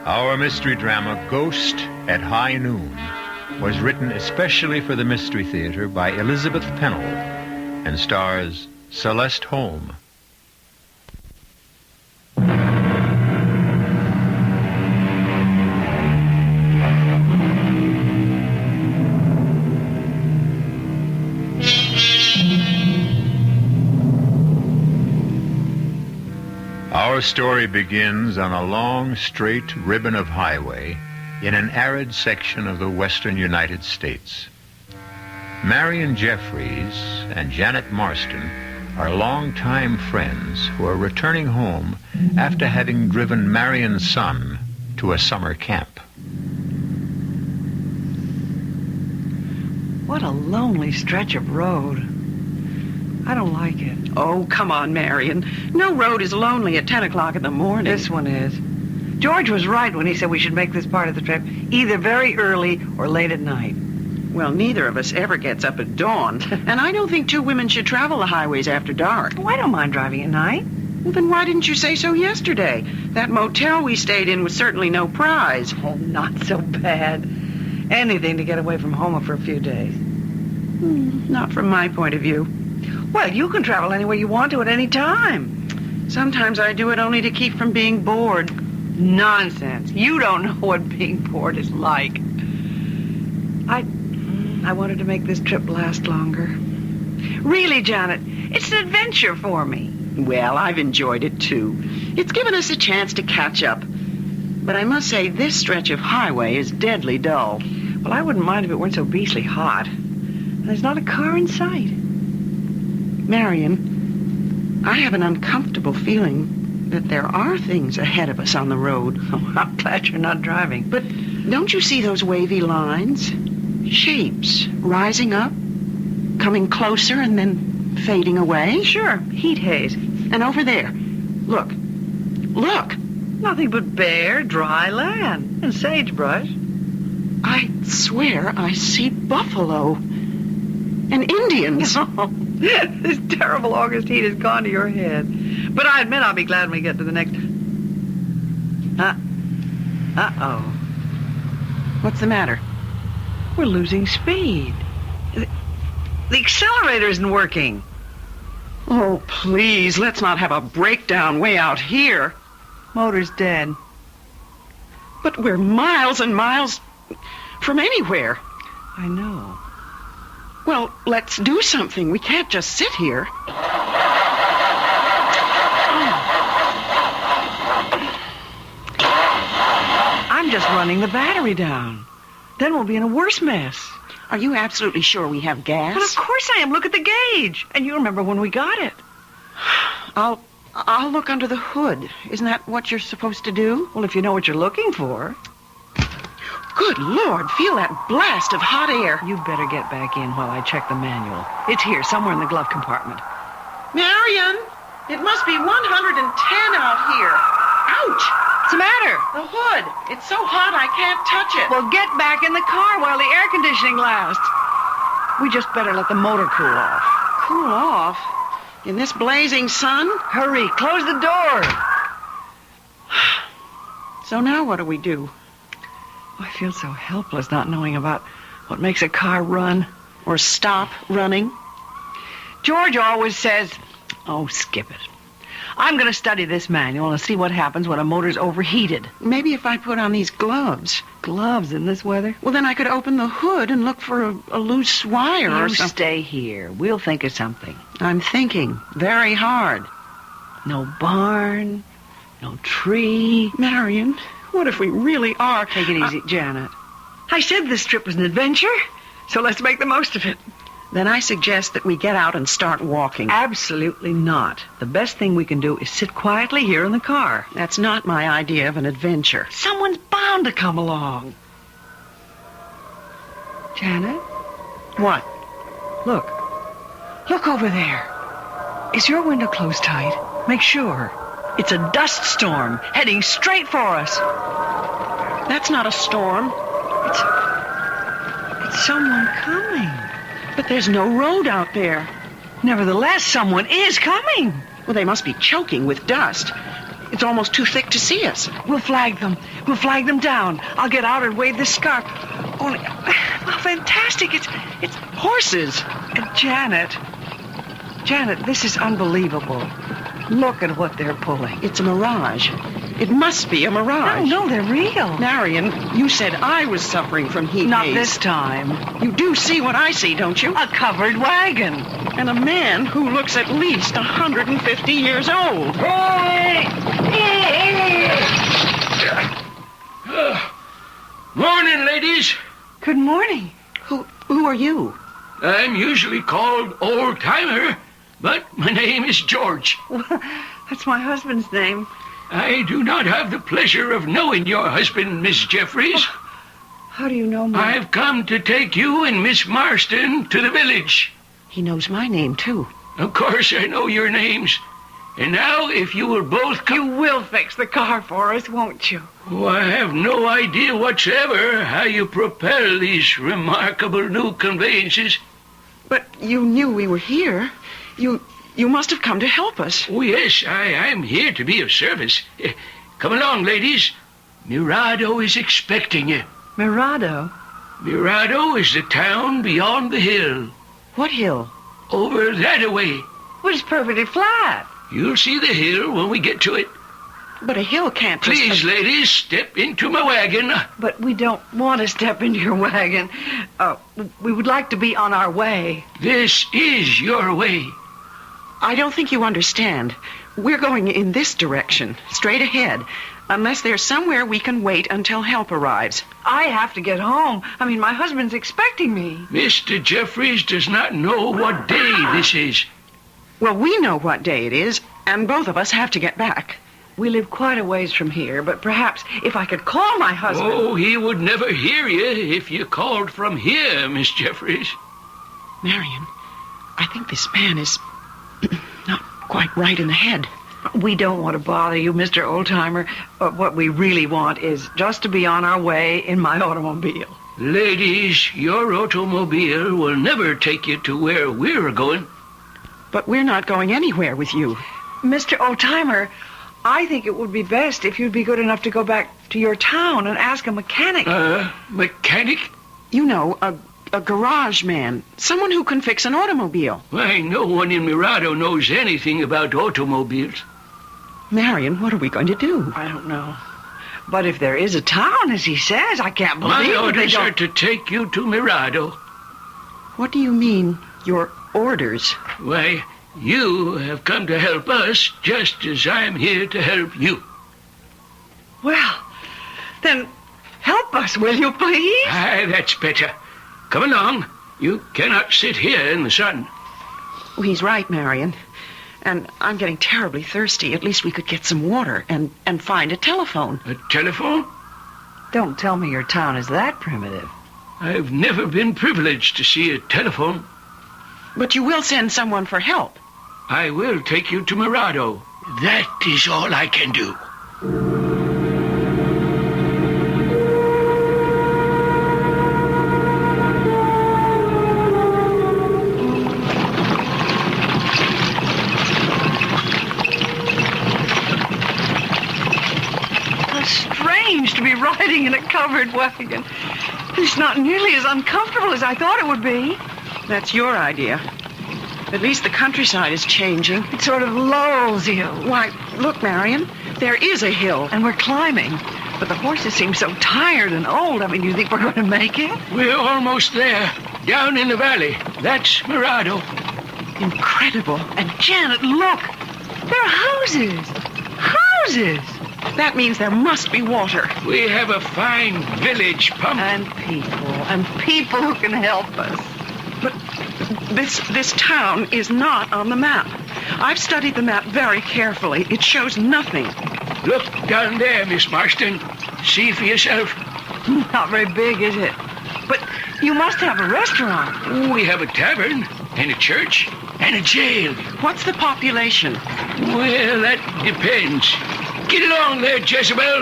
Our mystery drama, Ghost at High Noon, was written especially for the Mystery Theater by Elizabeth Pennell and stars Celeste Holm. Our story begins on a long, straight ribbon of highway in an arid section of the western United States. Marion Jeffries and Janet Marston are longtime friends who are returning home after having driven Marion's son to a summer camp. What a lonely stretch of road. I don't like it. Oh, come on, Marion. No road is lonely at 10 o'clock in the morning. This one is. George was right when he said we should make this part of the trip either very early or late at night. Well, neither of us ever gets up at dawn. And I don't think two women should travel the highways after dark. Oh, I don't mind driving at night. Well, then why didn't you say so yesterday? That motel we stayed in was certainly no prize. Oh, not so bad. Anything to get away from home for a few days. Not from my point of view. Well, you can travel anywhere you want to at any time. Sometimes I do it only to keep from being bored. Nonsense. You don't know what being bored is like. I wanted to make this trip last longer. Really, Janet, it's an adventure for me. Well, I've enjoyed it, too. It's given us a chance to catch up. But I must say, this stretch of highway is deadly dull. Well, I wouldn't mind if it weren't so beastly hot. And there's not a car in sight. Marion, I have an uncomfortable feeling that there are things ahead of us on the road. Oh, I'm glad you're not driving. But don't you see those wavy lines? Shapes rising up, coming closer and then fading away? Sure, heat haze. And over there, look. Nothing but bare, dry land and sagebrush. I swear I see buffalo and Indians. This terrible August heat has gone to your head. But I admit I'll be glad when we get to the next... Uh-oh. What's the matter? We're losing speed. The accelerator isn't working. Oh, please, let's not have a breakdown way out here. Motor's dead. But we're miles and miles from anywhere. I know. Well, let's do something. We can't just sit here. I'm just running the battery down. Then we'll be in a worse mess. Are you absolutely sure we have gas? Well, of course I am. Look at the gauge. And you remember when we got it. I'll look under the hood. Isn't that what you're supposed to do? Well, if you know what you're looking for. Good Lord, feel that blast of hot air. You better get back in while I check the manual. It's here, somewhere in the glove compartment. Marion, it must be 110 out here. Ouch! What's the matter? The hood. It's so hot I can't touch it. Well, get back in the car while the air conditioning lasts. We just better let the motor cool off. Cool off? In this blazing sun? Hurry, close the door. So now what do we do? I feel so helpless not knowing about what makes a car run. Or stop running? George always says, oh, skip it. I'm going to study this manual and see what happens when a motor's overheated. Maybe if I put on these gloves. Gloves in this weather? Well, then I could open the hood and look for a loose wire or You something. stay here. We'll think of something. I'm thinking very hard. No barn, no tree. Marion, what if we really are... Take it easy, Janet. I said this trip was an adventure, so let's make the most of it. Then I suggest that we get out and start walking. Absolutely not. The best thing we can do is sit quietly here in the car. That's not my idea of an adventure. Someone's bound to come along. Janet? What? Look. Look over there. Is your window closed tight? Make sure. It's a dust storm heading straight for us. That's not a storm. It's someone coming. But there's no road out there. Nevertheless, someone is coming. Well, they must be choking with dust. It's almost too thick to see us. We'll flag them. We'll flag them down. I'll get out and wave this scarf. Only, well, fantastic. It's horses. Janet, this is unbelievable. Look at what they're pulling. It's a mirage. It must be a mirage. No, they're real. Marion, you said I was suffering from heat Not haze. this time. You do see what I see, don't you? A covered wagon. And a man who looks at least 150 years old. Morning, ladies. Good morning. Who are you? I'm usually called Old Timer, but my name is George. That's my husband's name. I do not have the pleasure of knowing your husband, Miss Jeffries. How do you know my... I've come to take you and Miss Marston to the village. He knows my name, too. Of course, I know your names. And now, if you will both come... You will fix the car for us, won't you? Oh, I have no idea whatsoever how you propel these remarkable new conveyances. But you knew we were here. You must have come to help us. Oh, yes, I'm here to be of service. Come along, ladies. Mirado is expecting you. Mirado? Mirado is the town beyond the hill. What hill? Over that-a-way. Well, it's perfectly flat. You'll see the hill when we get to it. But a hill can't... Please, ladies, step into my wagon. But we don't want to step into your wagon. We would like to be on our way. This is your way. I don't think you understand. We're going in this direction, straight ahead, unless there's somewhere we can wait until help arrives. I have to get home. I mean, my husband's expecting me. Mr. Jeffries does not know what day this is. Well, we know what day it is, and both of us have to get back. We live quite a ways from here, but perhaps if I could call my husband... Oh, he would never hear you if you called from here, Miss Jeffries. Marion, I think this man is not quite right in the head. We don't want to bother you, Mr. Oldtimer. What we really want is just to be on our way in my automobile. Ladies, your automobile will never take you to where we're going. But we're not going anywhere with you. Mr. Oldtimer, I think it would be best if you'd be good enough to go back to your town and ask a mechanic. Mechanic? You know, a garage man. Someone who can fix an automobile. Why, no one in Mirado knows anything about automobiles. Marion, what are we going to do? I don't know. But if there is a town, as he says, I can't believe My orders they are don't... to take you to Mirado. What do you mean, your orders? Why, you have come to help us just as I'm here to help you. Well, then help us, will you, please? Aye, that's better. Come along. You cannot sit here in the sun. Oh, he's right, Marion. And I'm getting terribly thirsty. At least we could get some water and find a telephone. A telephone? Don't tell me your town is that primitive. I've never been privileged to see a telephone. But you will send someone for help. I will take you to Mirado. That is all I can do. How strange to be riding in a covered wagon. It's not nearly as uncomfortable as I thought it would be. That's your idea. At least the countryside is changing. It sort of lulls you. Why, look, Marion, there is a hill. And we're climbing. But the horses seem so tired and old. I mean, do you think we're going to make it? We're almost there. Down in the valley. That's Mirado. Incredible. And Janet, look. There are houses. Houses. That means there must be water. We have a fine village pump. And people who can help us. But this town is not on the map. I've studied the map very carefully. It shows nothing. Look down there, Miss Marston. See for yourself. Not very big, is it? But you must have a restaurant. We have a tavern and a church and a jail. What's the population? Well, that depends. Get along there, Jezebel.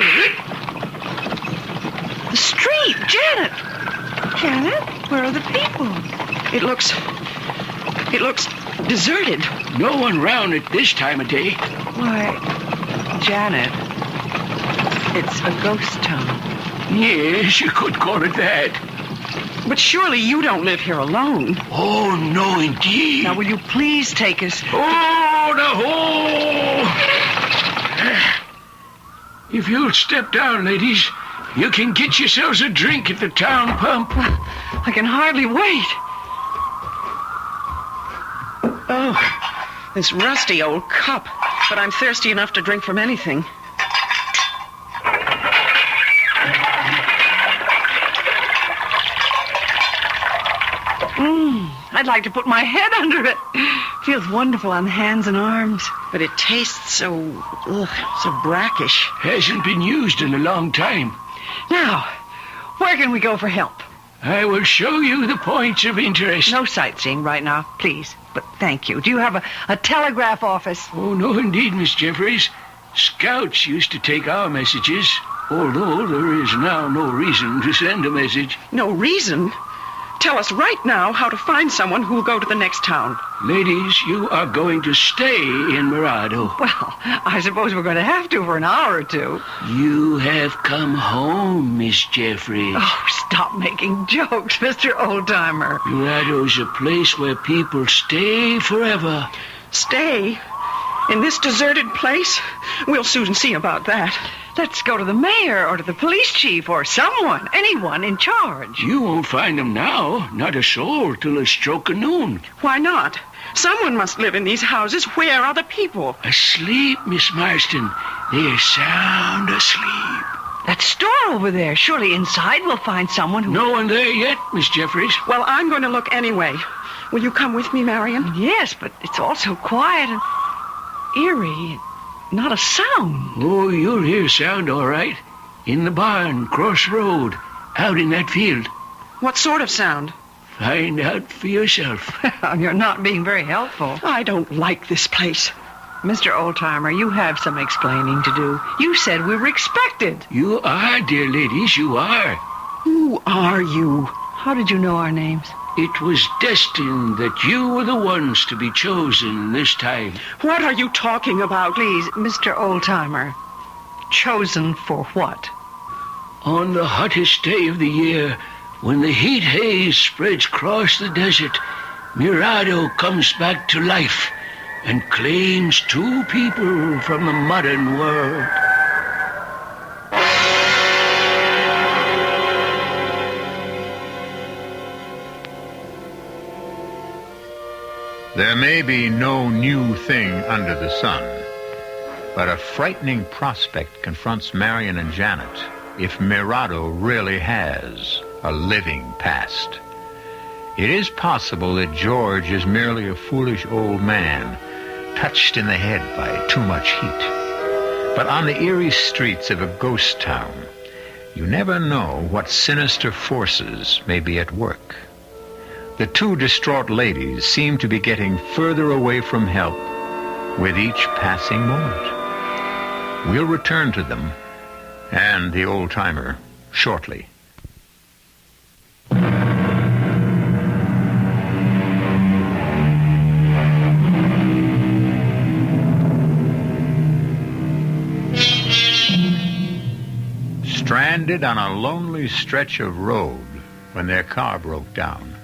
The street, Janet. Janet, where are the people? It looks deserted. No one round at this time of day. Why, Janet, it's a ghost town. Yes, you could call it that. But surely you don't live here alone. Oh, no, indeed. Now, will you please take us... Oh, no! If you'll step down, ladies, you can get yourselves a drink at the town pump. I can hardly wait. Oh, this rusty old cup. But I'm thirsty enough to drink from anything. I'd like to put my head under it. Feels wonderful on the hands and arms. But it tastes so brackish. Hasn't been used in a long time. Now, where can we go for help? I will show you the points of interest. No sightseeing right now, please. But thank you. Do you have a telegraph office? Oh, no, indeed, Miss Jeffries. Scouts used to take our messages, although there is now no reason to send a message. No reason? Tell us right now how to find someone who will go to the next town. Ladies, you are going to stay in Mirado. Well, I suppose we're going to have to for an hour or two. You have come home, Miss Jeffries. Oh, stop making jokes, Mr. Oldtimer. Mirado's a place where people stay forever. Stay? In this deserted place? We'll soon see about that. Let's go to the mayor or to the police chief or anyone in charge. You won't find them now. Not a soul till a stroke of noon. Why not? Someone must live in these houses. Where are the people? Asleep, Miss Marston. They're sound asleep. That store over there. Surely inside we'll find someone who... No one there yet, Miss Jeffries. Well, I'm going to look anyway. Will you come with me, Marion? Yes, but it's all so quiet and eerie. Not a sound. Oh, you'll hear sound, all right. In the barn, cross road, out in that field. What sort of sound? Find out for yourself. You're not being very helpful. I don't like this place. Mr. Oldtimer, you have some explaining to do. You said we were expected. You are, dear ladies, you are. Who are you? How did you know our names? It was destined that you were the ones to be chosen this time. What are you talking about? Please, Mr. Oldtimer. Chosen for what? On the hottest day of the year, when the heat haze spreads across the desert, Mirado comes back to life and claims two people from the modern world. There may be no new thing under the sun, but a frightening prospect confronts Marion and Janet if Mirado really has a living past. It is possible that George is merely a foolish old man, touched in the head by too much heat. But on the eerie streets of a ghost town, you never know what sinister forces may be at work. The two distraught ladies seem to be getting further away from help with each passing moment. We'll return to them and the old-timer shortly. Stranded on a lonely stretch of road when their car broke down,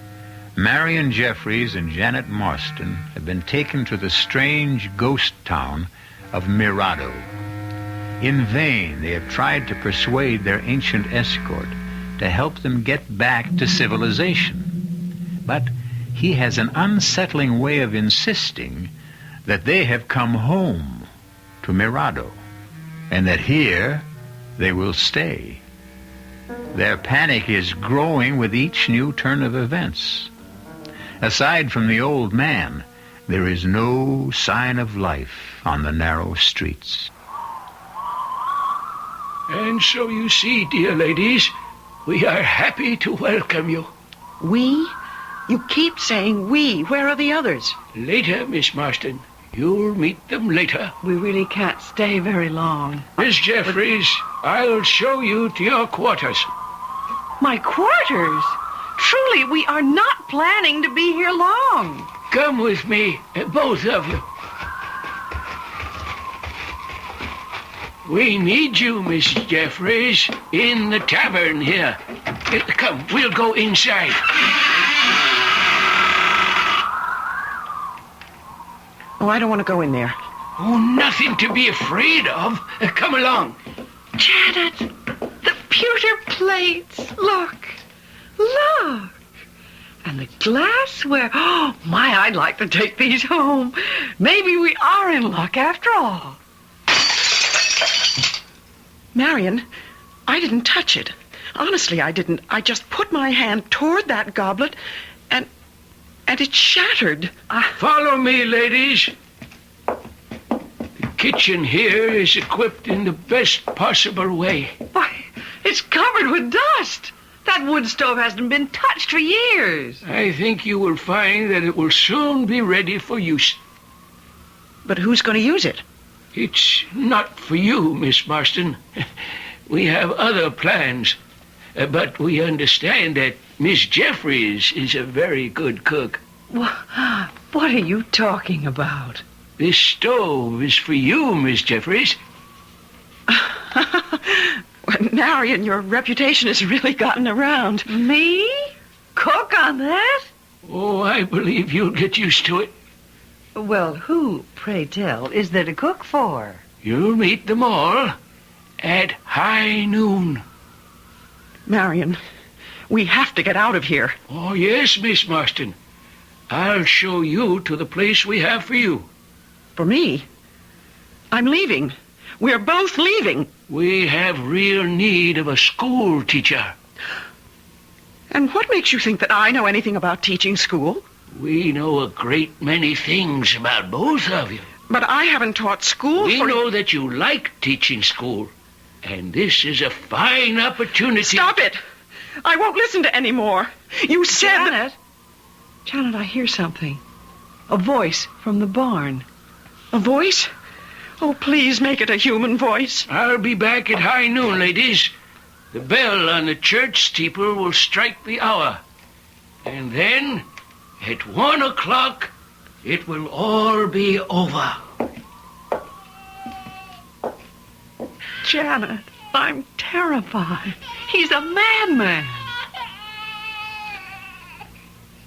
Marion Jeffries and Janet Marston have been taken to the strange ghost town of Mirado. In vain, they have tried to persuade their ancient escort to help them get back to civilization. But he has an unsettling way of insisting that they have come home to Mirado, and that here they will stay. Their panic is growing with each new turn of events. Aside from the old man, there is no sign of life on the narrow streets. And so you see, dear ladies, we are happy to welcome you. We? You keep saying we. Where are the others? Later, Miss Marston. You'll meet them later. We really can't stay very long. Miss Jeffries, I'll show you to your quarters. My quarters? Truly, we are not planning to be here long. Come with me, both of you. We need you, Miss Jeffries, in the tavern here. Come, we'll go inside. Oh, I don't want to go in there. Oh, nothing to be afraid of. Come along. Janet, the pewter plates. Look. Look. And the glassware. Oh, my, I'd like to take these home. Maybe we are in luck after all. Marion, I didn't touch it. Honestly, I didn't. I just put my hand toward that goblet, and it shattered. Follow me, ladies. The kitchen here is equipped in the best possible way. Why, it's covered with dust. That wood stove hasn't been touched for years. I think you will find that it will soon be ready for use. But who's going to use it? It's not for you, Miss Marston. We have other plans. But we understand that Miss Jeffries is a very good cook. What are you talking about? This stove is for you, Miss Jeffries. Marion, your reputation has really gotten around. Me? Cook on that? Oh, I believe you'll get used to it. Well, who, pray tell, is there to cook for? You'll meet them all at high noon. Marion, we have to get out of here. Oh, yes, Miss Marston. I'll show you to the place we have for you. For me? I'm leaving. We're both leaving. We have real need of a school teacher. And what makes you think that I know anything about teaching school? We know a great many things about both of you. But I haven't taught school We know that you like teaching school. And this is a fine opportunity. Stop it! I won't listen to any more. You said Janet, I hear something. A voice from the barn. A voice? Oh, please make it a human voice. I'll be back at high noon, ladies. The bell on the church steeple will strike the hour. And then, at 1 o'clock, it will all be over. Janet, I'm terrified. He's a madman.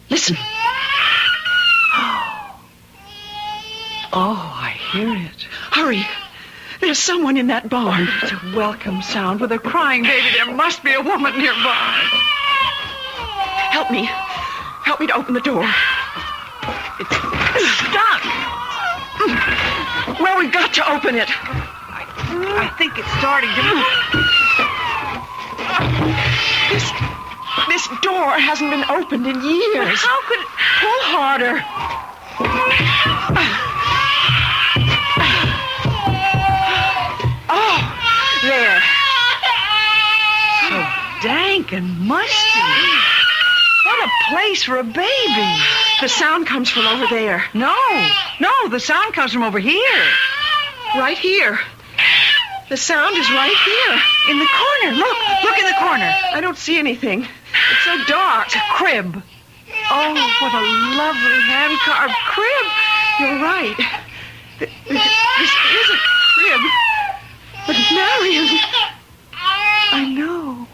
Listen. Oh, I hear it. Hurry. There's someone in that barn. It's a welcome sound with a crying baby. There must be a woman nearby. Help me. Help me to open the door. It's stuck. Well, we've got to open it. I think it's starting to move. This door hasn't been opened in years. But how could... Pull harder. Oh, there. So dank and musty. What a place for a baby. The sound comes from over there. No, the sound comes from over here. Right here. The sound is right here. In the corner. Look in the corner. I don't see anything. It's so dark. It's a crib. Oh, what a lovely hand-carved crib. You're right. This is a crib. But Marion... I know.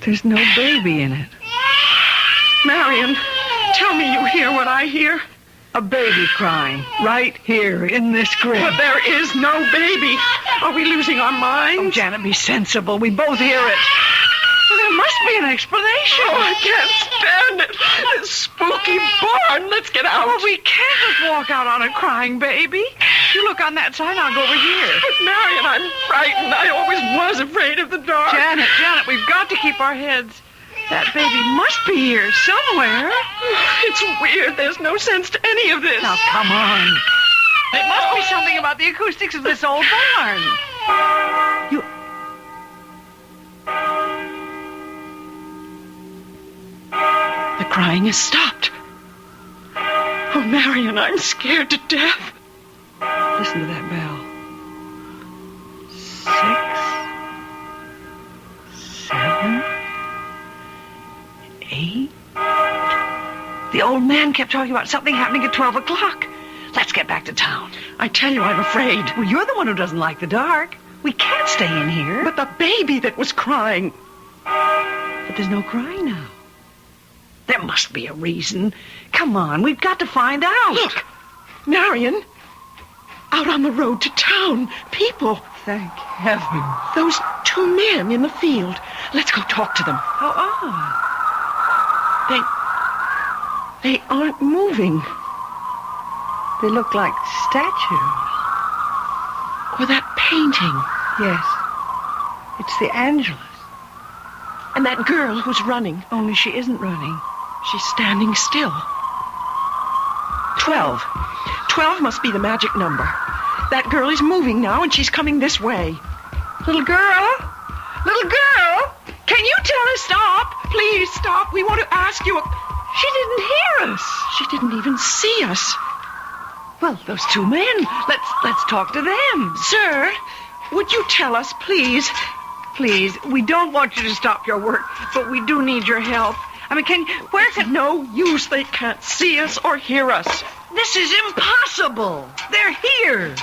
There's no baby in it. Marion, tell me you hear what I hear. A baby crying right here in this crib. But there is no baby. Are we losing our minds? Oh, Janet, be sensible. We both hear it. Well, there must be an explanation. Oh, I can't stand it. This spooky barn. Let's get out. Well, we can't just walk out on a crying baby. You look on that side, I'll go over here. But, Marion, I'm frightened. I always was afraid of the dark. Janet, we've got to keep our heads. That baby must be here somewhere. It's weird. There's no sense to any of this. Now, come on. It must be something about the acoustics of this old barn. The crying has stopped. Oh, Marion, I'm scared to death. Listen to that bell. 6, 7, 8. The old man kept talking about something happening at 12 o'clock. Let's get back to town. I tell you, I'm afraid. Well, you're the one who doesn't like the dark. We can't stay in here. But the baby that was crying. But there's no crying now. There must be a reason. Come on, we've got to find out. Look, Marion, out on the road to town, people. Thank heaven. Those 2 men in the field. Let's go talk to them. How odd. They aren't moving. They look like statues. Or that painting. Yes. It's the Angelus. And that girl who's running. Only she isn't running. She's standing still. 12. 12 must be the magic number. That girl is moving now, and she's coming this way. Little girl? Little girl? Can you tell her stop? Please stop. We want to ask you. She didn't hear us. She didn't even see us. Well, those 2 men. Let's talk to them. Sir, would you tell us, please? Please, we don't want you to stop your work, but we do need your help. I mean, where can... No use. They can't see us or hear us. This is impossible. They're here.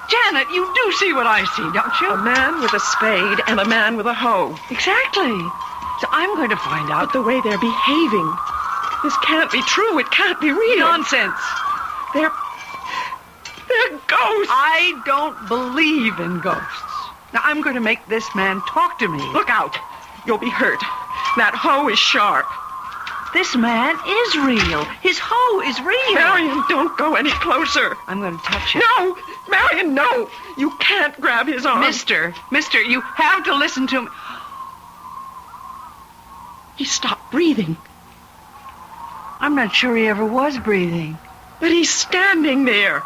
Janet, you do see what I see, don't you? A man with a spade and a man with a hoe. Exactly. So I'm going to find out... But the way they're behaving. This can't be true. It can't be real. Nonsense. They're ghosts. I don't believe in ghosts. Now, I'm going to make this man talk to me. Look out. You'll be hurt. That hoe is sharp. This man is real. His hoe is real. Marion, don't go any closer. I'm going to touch it. No! Marion, no! You can't grab his arm. Mister, you have to listen to me. He stopped breathing. I'm not sure he ever was breathing. But he's standing there.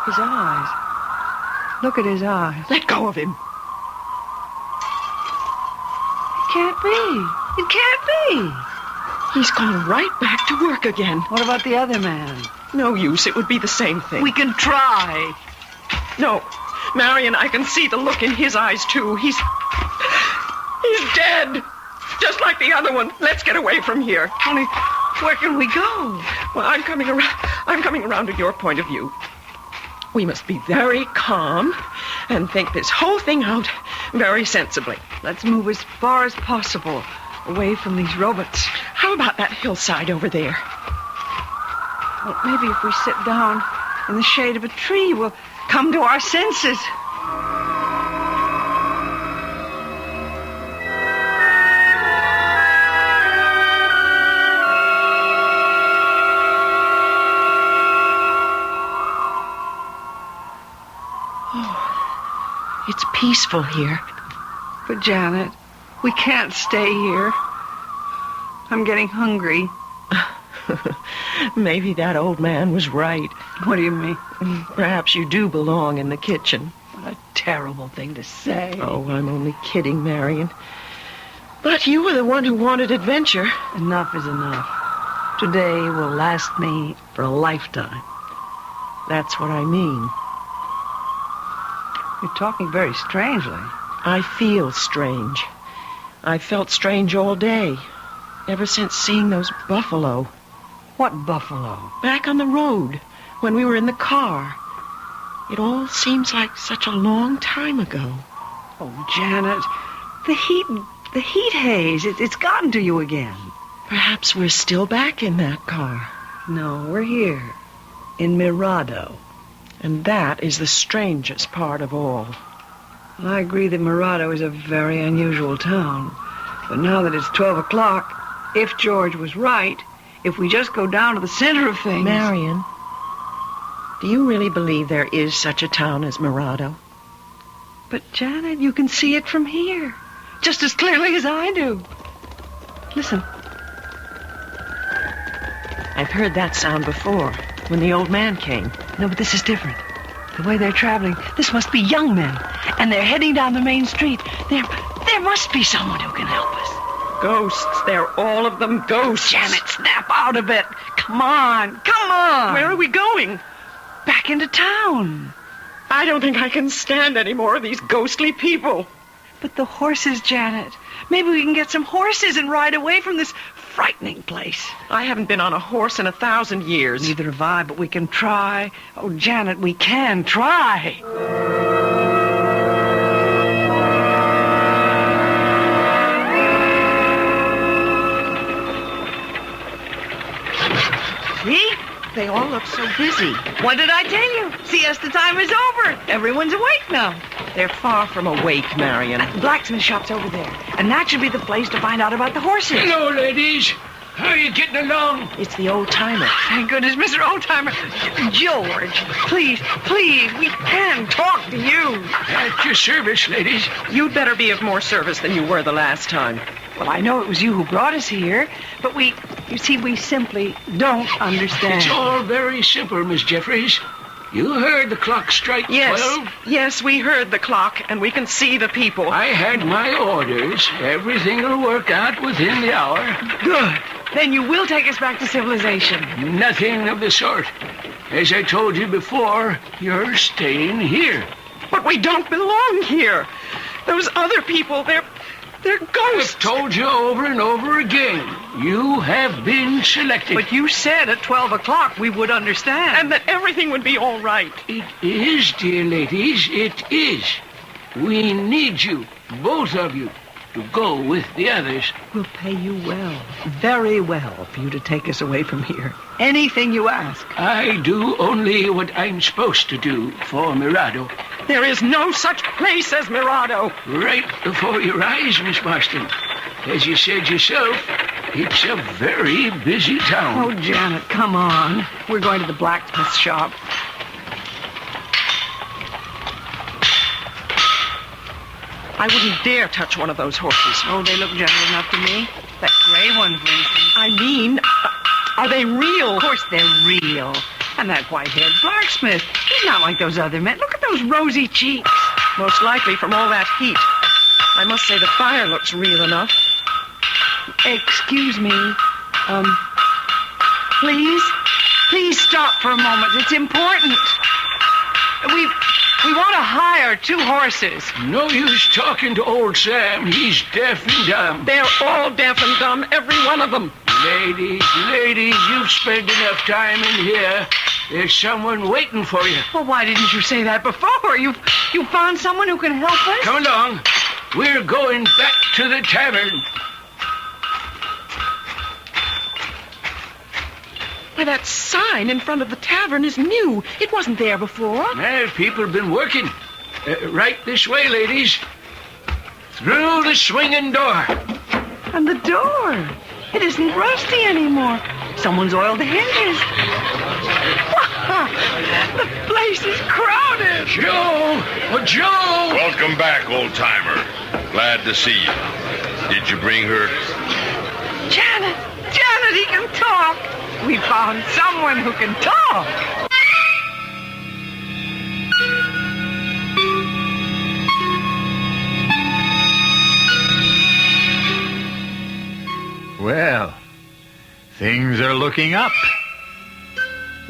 His eyes. Look at his eyes. Let go of him. It can't be. It can't be. He's gone right back to work again. What about the other man? No use. It would be the same thing. We can try. No. Marion, I can see the look in his eyes, too. He's dead. Just like the other one. Let's get away from here. Only, where can we go? Well, I'm coming around to your point of view. We must be very calm and think this whole thing out very sensibly. Let's move as far as possible away from these robots. How about that hillside over there? Well, maybe if we sit down in the shade of a tree, we'll come to our senses. It's peaceful here. But, Janet, We can't stay here. I'm getting hungry. Maybe that old man was right. What do you mean? Perhaps you do belong in the kitchen. What a terrible thing to say. Oh, I'm only kidding, Marion. But you were the one who wanted adventure. Enough is enough. Today will last me for a lifetime. That's what I mean. You're talking very strangely. I feel strange. I felt strange all day. Ever since seeing those buffalo. What buffalo? Back on the road, when we were in the car. It all seems like such a long time ago. Oh, Janet, the heat haze, it's gotten to you again. Perhaps we're still back in that car. No, we're here, in Mirado. And that is the strangest part of all. I agree that Mirado is a very unusual town. But now that it's 12 o'clock, if George was right, if we just go down to the center of things... Marion, do you really believe there is such a town as Mirado? But, Janet, you can see it from here, just as clearly as I do. Listen. I've heard that sound before, when the old man came. No, but this is different. The way they're traveling, this must be young men. And they're heading down the main street. There must be someone who can help us. Ghosts. They're all of them ghosts. Janet, snap out of it. Come on. Come on. Where are we going? Back into town. I don't think I can stand any more of these ghostly people. But the horses, Janet. Maybe we can get some horses and ride away from this frightening place. I haven't been on a horse in 1,000 years. Neither have I, but we can try. Oh, Janet, we can try. See? They all look so busy. What did I tell you? Siesta time is over. Everyone's awake now. They're far from awake, Marion. The blacksmith shop's over there. And that should be the place to find out about the horses. Hello, ladies. How are you getting along? It's the old-timer. Thank goodness, Mr. Old-Timer. George, please, we can talk to you. At your service, ladies. You'd better be of more service than you were the last time. Well, I know it was you who brought us here, but we simply don't understand. It's all very simple, Miss Jeffries. You heard the clock strike 12? Yes, we heard the clock, and we can see the people. I had my orders. Everything will work out within the hour. Good. Then you will take us back to civilization. Nothing of the sort. As I told you before, you're staying here. But we don't belong here. Those other people, they're ghosts. I've told you over and over again. You have been selected. But you said at 12 o'clock we would understand. And that everything would be all right. It is, dear ladies, it is. We need you, both of you, to go with the others. We'll pay you well, very well, for you to take us away from here. Anything you ask. I do only what I'm supposed to do for Mirado. There is no such place as Mirado. Right before your eyes, Miss Marston. As you said yourself, it's a very busy town. Oh, Janet, come on. We're going to the blacksmith shop. I wouldn't dare touch one of those horses. Oh, they look gentle enough to me. That gray one, for instance. I mean, are they real? Of course they're real. And that white-haired blacksmith, he's not like those other men. Look at those rosy cheeks. Most likely from all that heat. I must say the fire looks real enough. Excuse me. Please stop for a moment. It's important. We want to hire 2 horses. No use talking to old Sam. He's deaf and dumb. They're all deaf and dumb, every one of them. Ladies, you've spent enough time in here. There's someone waiting for you. Well, why didn't you say that before? You found someone who can help us? Come along. We're going back to the tavern. Why, that sign in front of the tavern is new. It wasn't there before. Well, people have been working. Right this way, ladies. Through the swinging door. And the door. It isn't rusty anymore. Someone's oiled the hinges. The place is crowded. Joe! Welcome back, old-timer. Glad to see you. Did you bring her? Janet! Janet, he can talk! We found someone who can talk! Well, things are looking up.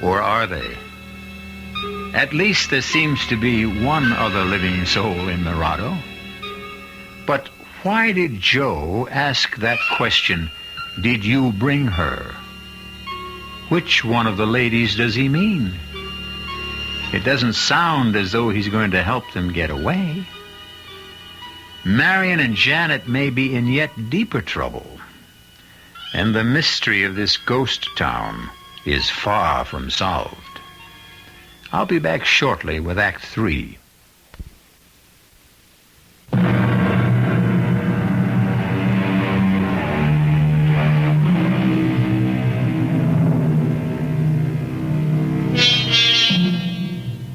Or are they? At least there seems to be one other living soul in Mirado. But why did Joe ask that question, did you bring her? Which one of the ladies does he mean? It doesn't sound as though he's going to help them get away. Marion and Janet may be in yet deeper trouble. And the mystery of this ghost town is far from solved. I'll be back shortly with Act 3.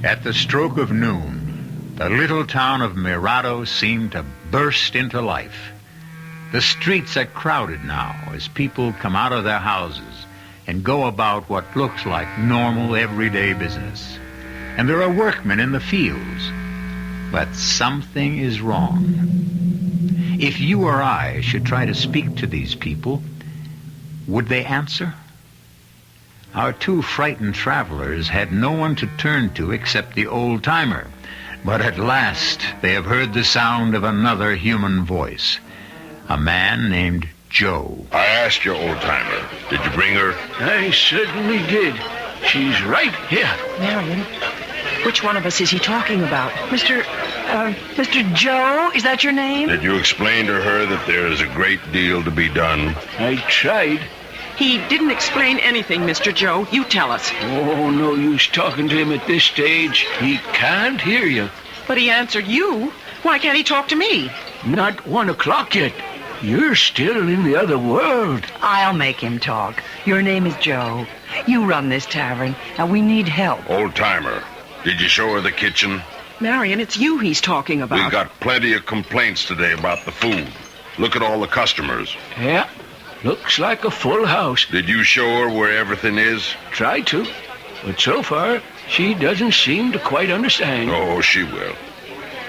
At the stroke of noon, the little town of Mirado seemed to burst into life. The streets are crowded now as people come out of their houses and go about what looks like normal everyday business. And there are workmen in the fields. But something is wrong. If you or I should try to speak to these people, would they answer? Our two frightened travelers had no one to turn to except the old-timer. But at last they have heard the sound of another human voice. A man named Joe. I asked your old-timer. Did you bring her? I certainly did. She's right here. Marion, which one of us is he talking about? Mr. Joe? Is that your name? Did you explain to her that there is a great deal to be done? I tried. He didn't explain anything, Mr. Joe. You tell us. Oh, no use talking to him at this stage. He can't hear you. But he answered you. Why can't he talk to me? Not 1 o'clock yet. You're still in the other world. I'll make him talk. Your name is Joe. You run this tavern, and we need help. Old-timer, did you show her the kitchen? Marion, it's you he's talking about. We've got plenty of complaints today about the food. Look at all the customers. Yeah, looks like a full house. Did you show her where everything is? Tried to, but so far, she doesn't seem to quite understand. Oh, she will.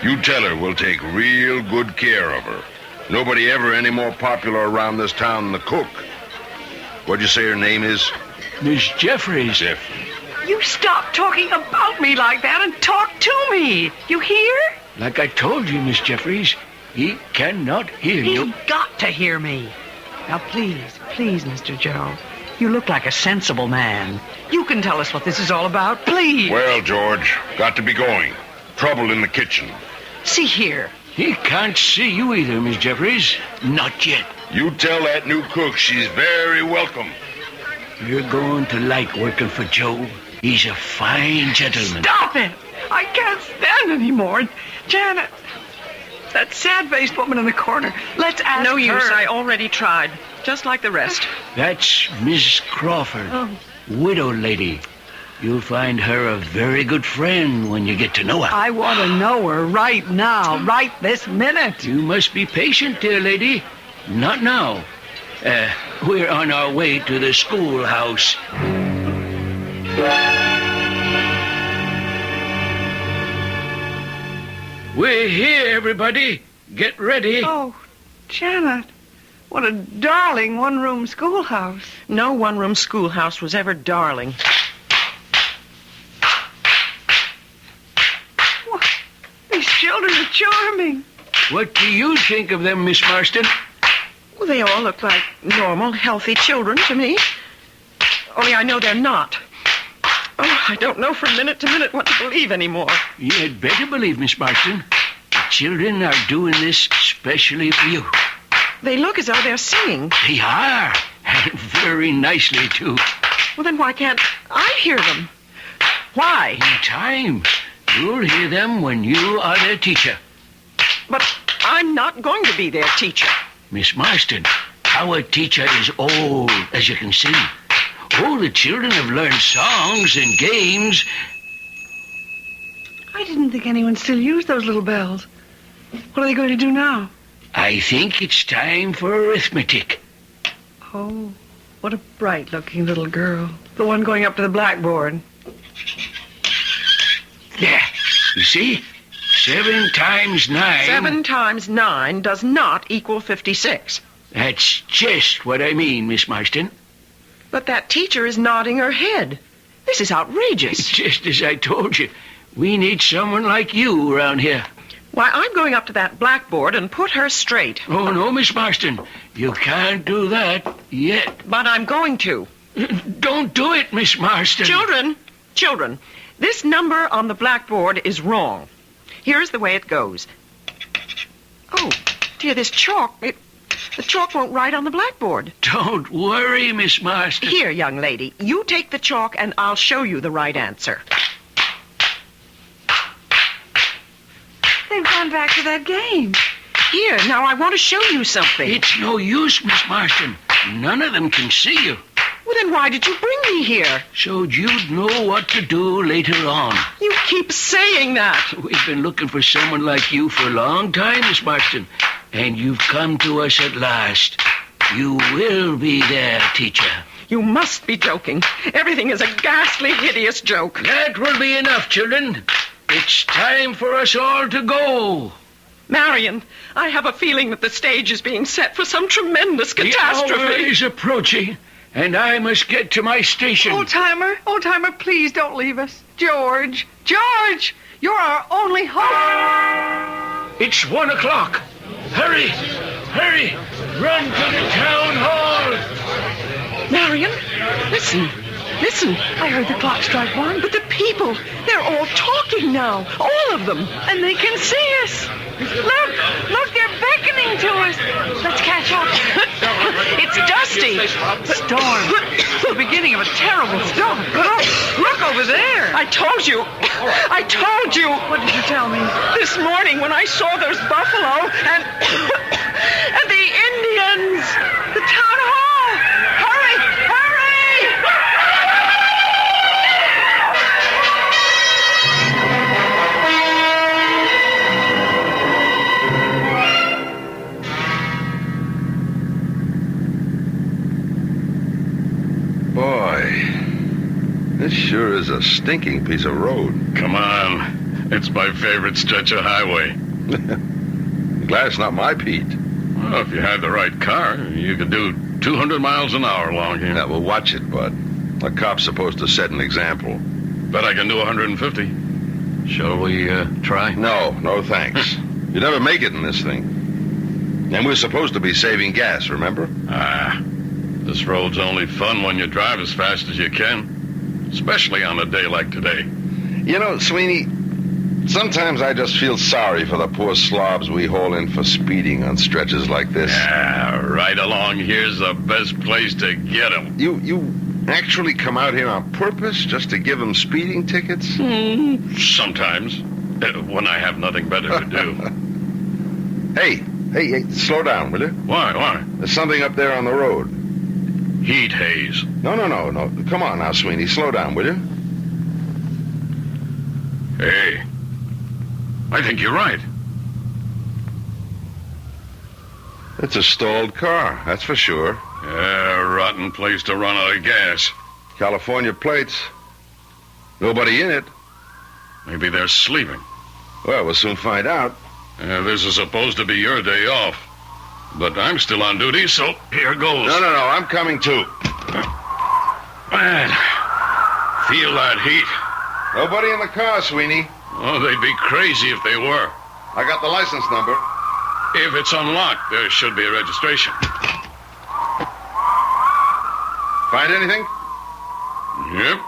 You tell her we'll take real good care of her. Nobody ever any more popular around this town than the cook. What'd you say her name is? Miss Jeffries. You stop talking about me like that and talk to me. You hear? Like I told you, Miss Jeffries, he cannot hear you. He's got to hear me. Now, please, Mr. Joe. You look like a sensible man. You can tell us what this is all about, please. Well, George, got to be going. Trouble in the kitchen. See here. He can't see you either, Miss Jeffries. Not yet. You tell that new cook she's very welcome. You're going to like working for Joe. He's a fine gentleman. Stop it! I can't stand anymore. Janet, that sad-faced woman in the corner. Let's ask her. No use. I already tried. Just like the rest. That's Miss Crawford. Widow lady. You'll find her a very good friend when you get to know her. I want to know her right now, right this minute. You must be patient, dear lady. Not now. We're on our way to the schoolhouse. We're here, everybody. Get ready. Oh, Janet. What a darling one-room schoolhouse. No one-room schoolhouse was ever darling. These children are charming. What do you think of them, Miss Marston? Well, they all look like normal, healthy children to me. Only I know they're not. Oh, I don't know from minute to minute what to believe anymore. You'd better believe, Miss Marston. The children are doing this specially for you. They look as though they're singing. They are. And very nicely, too. Well, then why can't I hear them? Why? In time. You'll hear them when you are their teacher. But I'm not going to be their teacher. Miss Marston, our teacher is old, as you can see. All the children have learned songs and games. I didn't think anyone still used those little bells. What are they going to do now? I think it's time for arithmetic. Oh, what a bright-looking little girl. The one going up to the blackboard. There. You see? 7 times 9. 7 times 9 does not equal 56. That's just what I mean, Miss Marston. But that teacher is nodding her head. This is outrageous. Just as I told you, we need someone like you around here. Why, I'm going up to that blackboard and put her straight. Oh, no, Miss Marston. You can't do that yet. But I'm going to. Don't do it, Miss Marston. Children, this number on the blackboard is wrong. Here's the way it goes. Oh, dear, this chalk, the chalk won't write on the blackboard. Don't worry, Miss Marston. Here, young lady, you take the chalk and I'll show you the right answer. They've gone back to that game. Here, now I want to show you something. It's no use, Miss Marston. None of them can see you. Well, then why did you bring me here? So you'd know what to do later on. You keep saying that. We've been looking for someone like you for a long time, Miss Marston. And you've come to us at last. You will be there, teacher. You must be joking. Everything is a ghastly, hideous joke. That will be enough, children. It's time for us all to go. Marion, I have a feeling that the stage is being set for some tremendous catastrophe. The hour is approaching, and I must get to my station. Old-timer, please don't leave us. George, you're our only hope. It's 1 o'clock. Hurry, run to the town hall. Marion, listen. I heard the clock strike 1. But the people, they're all talking now. All of them. And they can see us. Look, they're beckoning to us. Let's catch up. It's Dusty. Storm. The beginning of a terrible storm. Look over there. I told you. What did you tell me? This morning when I saw those buffalo and the Indians. The town hall. Hurry. Boy, this sure is a stinking piece of road. Come on. It's my favorite stretch of highway. Glad it's not my Pete. Well, if you had the right car, you could do 200 miles an hour along here. Yeah, well, watch it, bud. A cop's supposed to set an example. Bet I can do 150. Shall we try? No, thanks. You never make it in this thing. And we're supposed to be saving gas, remember? This road's only fun when you drive as fast as you can. Especially on a day like today. You know, Sweeney, sometimes I just feel sorry for the poor slobs we haul in for speeding on stretches like this. Yeah, right along here's the best place to get them. You actually come out here on purpose just to give them speeding tickets? Sometimes, when I have nothing better to do. Hey, slow down, will you? Why? There's something up there on the road. Heat haze. No. Come on now, Sweeney, slow down, will you? Hey, I think you're right. It's a stalled car, that's for sure. Yeah, rotten place to run out of gas. California plates. Nobody in it. Maybe they're sleeping. Well, we'll soon find out. This is supposed to be your day off. But I'm still on duty, so here goes. No, I'm coming too. Man, feel that heat. Nobody in the car, Sweeney. Oh, they'd be crazy if they were. I got the license number. If it's unlocked, there should be a registration. Find anything? Yep.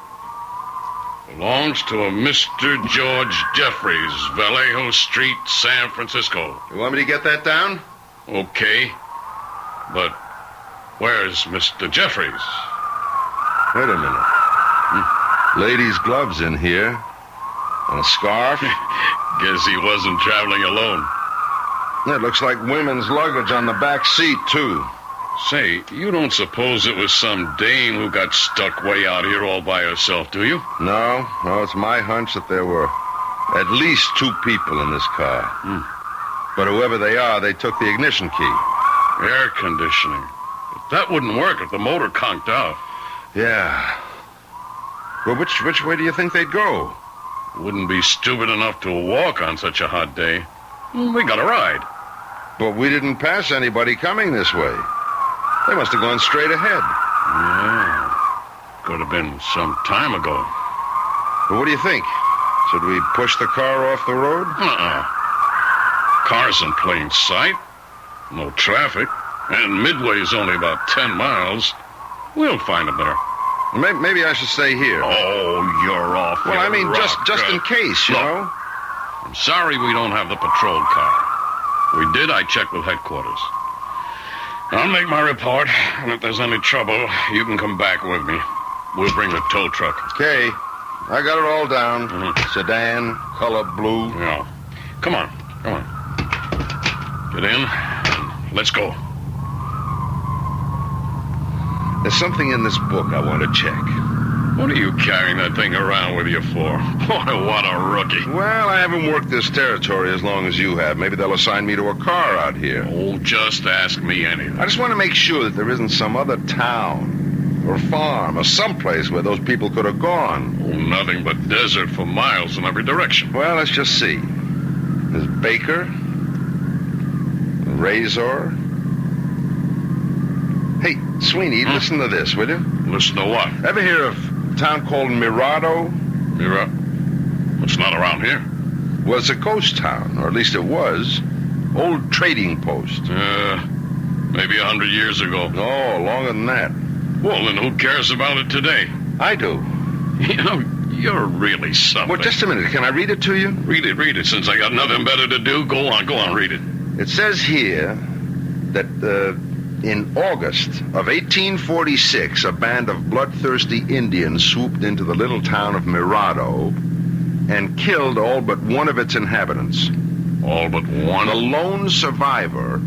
Belongs to a Mr. George Jeffries, Vallejo Street, San Francisco. You want me to get that down? Okay. But where's Mr. Jeffries? Wait a minute. Ladies' gloves in here. And a scarf. Guess he wasn't traveling alone. It looks like women's luggage on the back seat, too. Say, you don't suppose it was some dame who got stuck way out here all by herself, do you? No, it's my hunch that there were at least 2 people in this car. But whoever they are, they took the ignition key. Air conditioning. But that wouldn't work if the motor conked out. Yeah. Well, which way do you think they'd go? Wouldn't be stupid enough to walk on such a hot day. We got a ride. But we didn't pass anybody coming this way. They must have gone straight ahead. Yeah. Could have been some time ago. Well, what do you think? Should we push the car off the road? Car's in plain sight. No traffic. And Midway's only about 10 miles. We'll find a better. Maybe I should stay here. Oh, you're off. Well, I mean, just in case, you know. I'm sorry we don't have the patrol car. We did, I checked with headquarters. I'll make my report, and if there's any trouble, you can come back with me. We'll bring the tow truck. Okay. I got it all down. Sedan, color blue. Yeah. Come on. Get in, and let's go. There's something in this book I want to check. What are you carrying that thing around with you for? Boy, what a rookie. Well, I haven't worked this territory as long as you have. Maybe they'll assign me to a car out here. Oh, just ask me anything. I just want to make sure that there isn't some other town or farm or someplace where those people could have gone. Oh, nothing but desert for miles in every direction. Well, let's just see. There's Baker, Razor. Hey, Sweeney, listen to this, will you? Listen to what? Ever hear of a town called Mirado? It's not around here. Well, it's a ghost town, or at least it was. Old trading post. Maybe 100 years ago. No, longer than that. Well, then who cares about it today? I do. You know, you're really something. Well, just a minute. Can I read it to you? Read it. Since I got nothing better to do, go on, read it. It says here that in August of 1846, a band of bloodthirsty Indians swooped into the little town of Mirado and killed all but one of its inhabitants. All but one? The lone survivor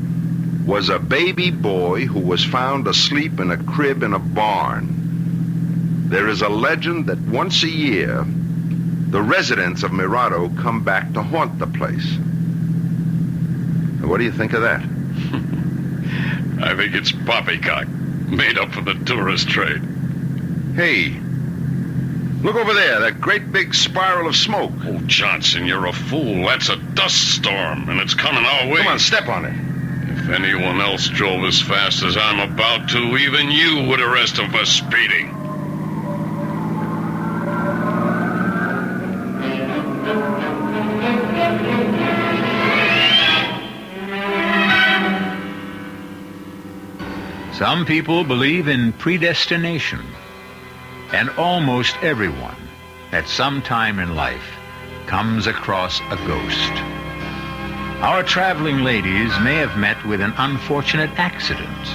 was a baby boy who was found asleep in a crib in a barn. There is a legend that once a year, the residents of Mirado come back to haunt the place. What do you think of that? I think it's poppycock, made up for the tourist trade. Hey, look over there, that great big spiral of smoke. Oh, Johnson, you're a fool. That's a dust storm, and it's coming our way. Come on, step on it. If anyone else drove as fast as I'm about to, even you would arrest him for speeding. Some people believe in predestination, and almost everyone at some time in life comes across a ghost. Our traveling ladies may have met with an unfortunate accident,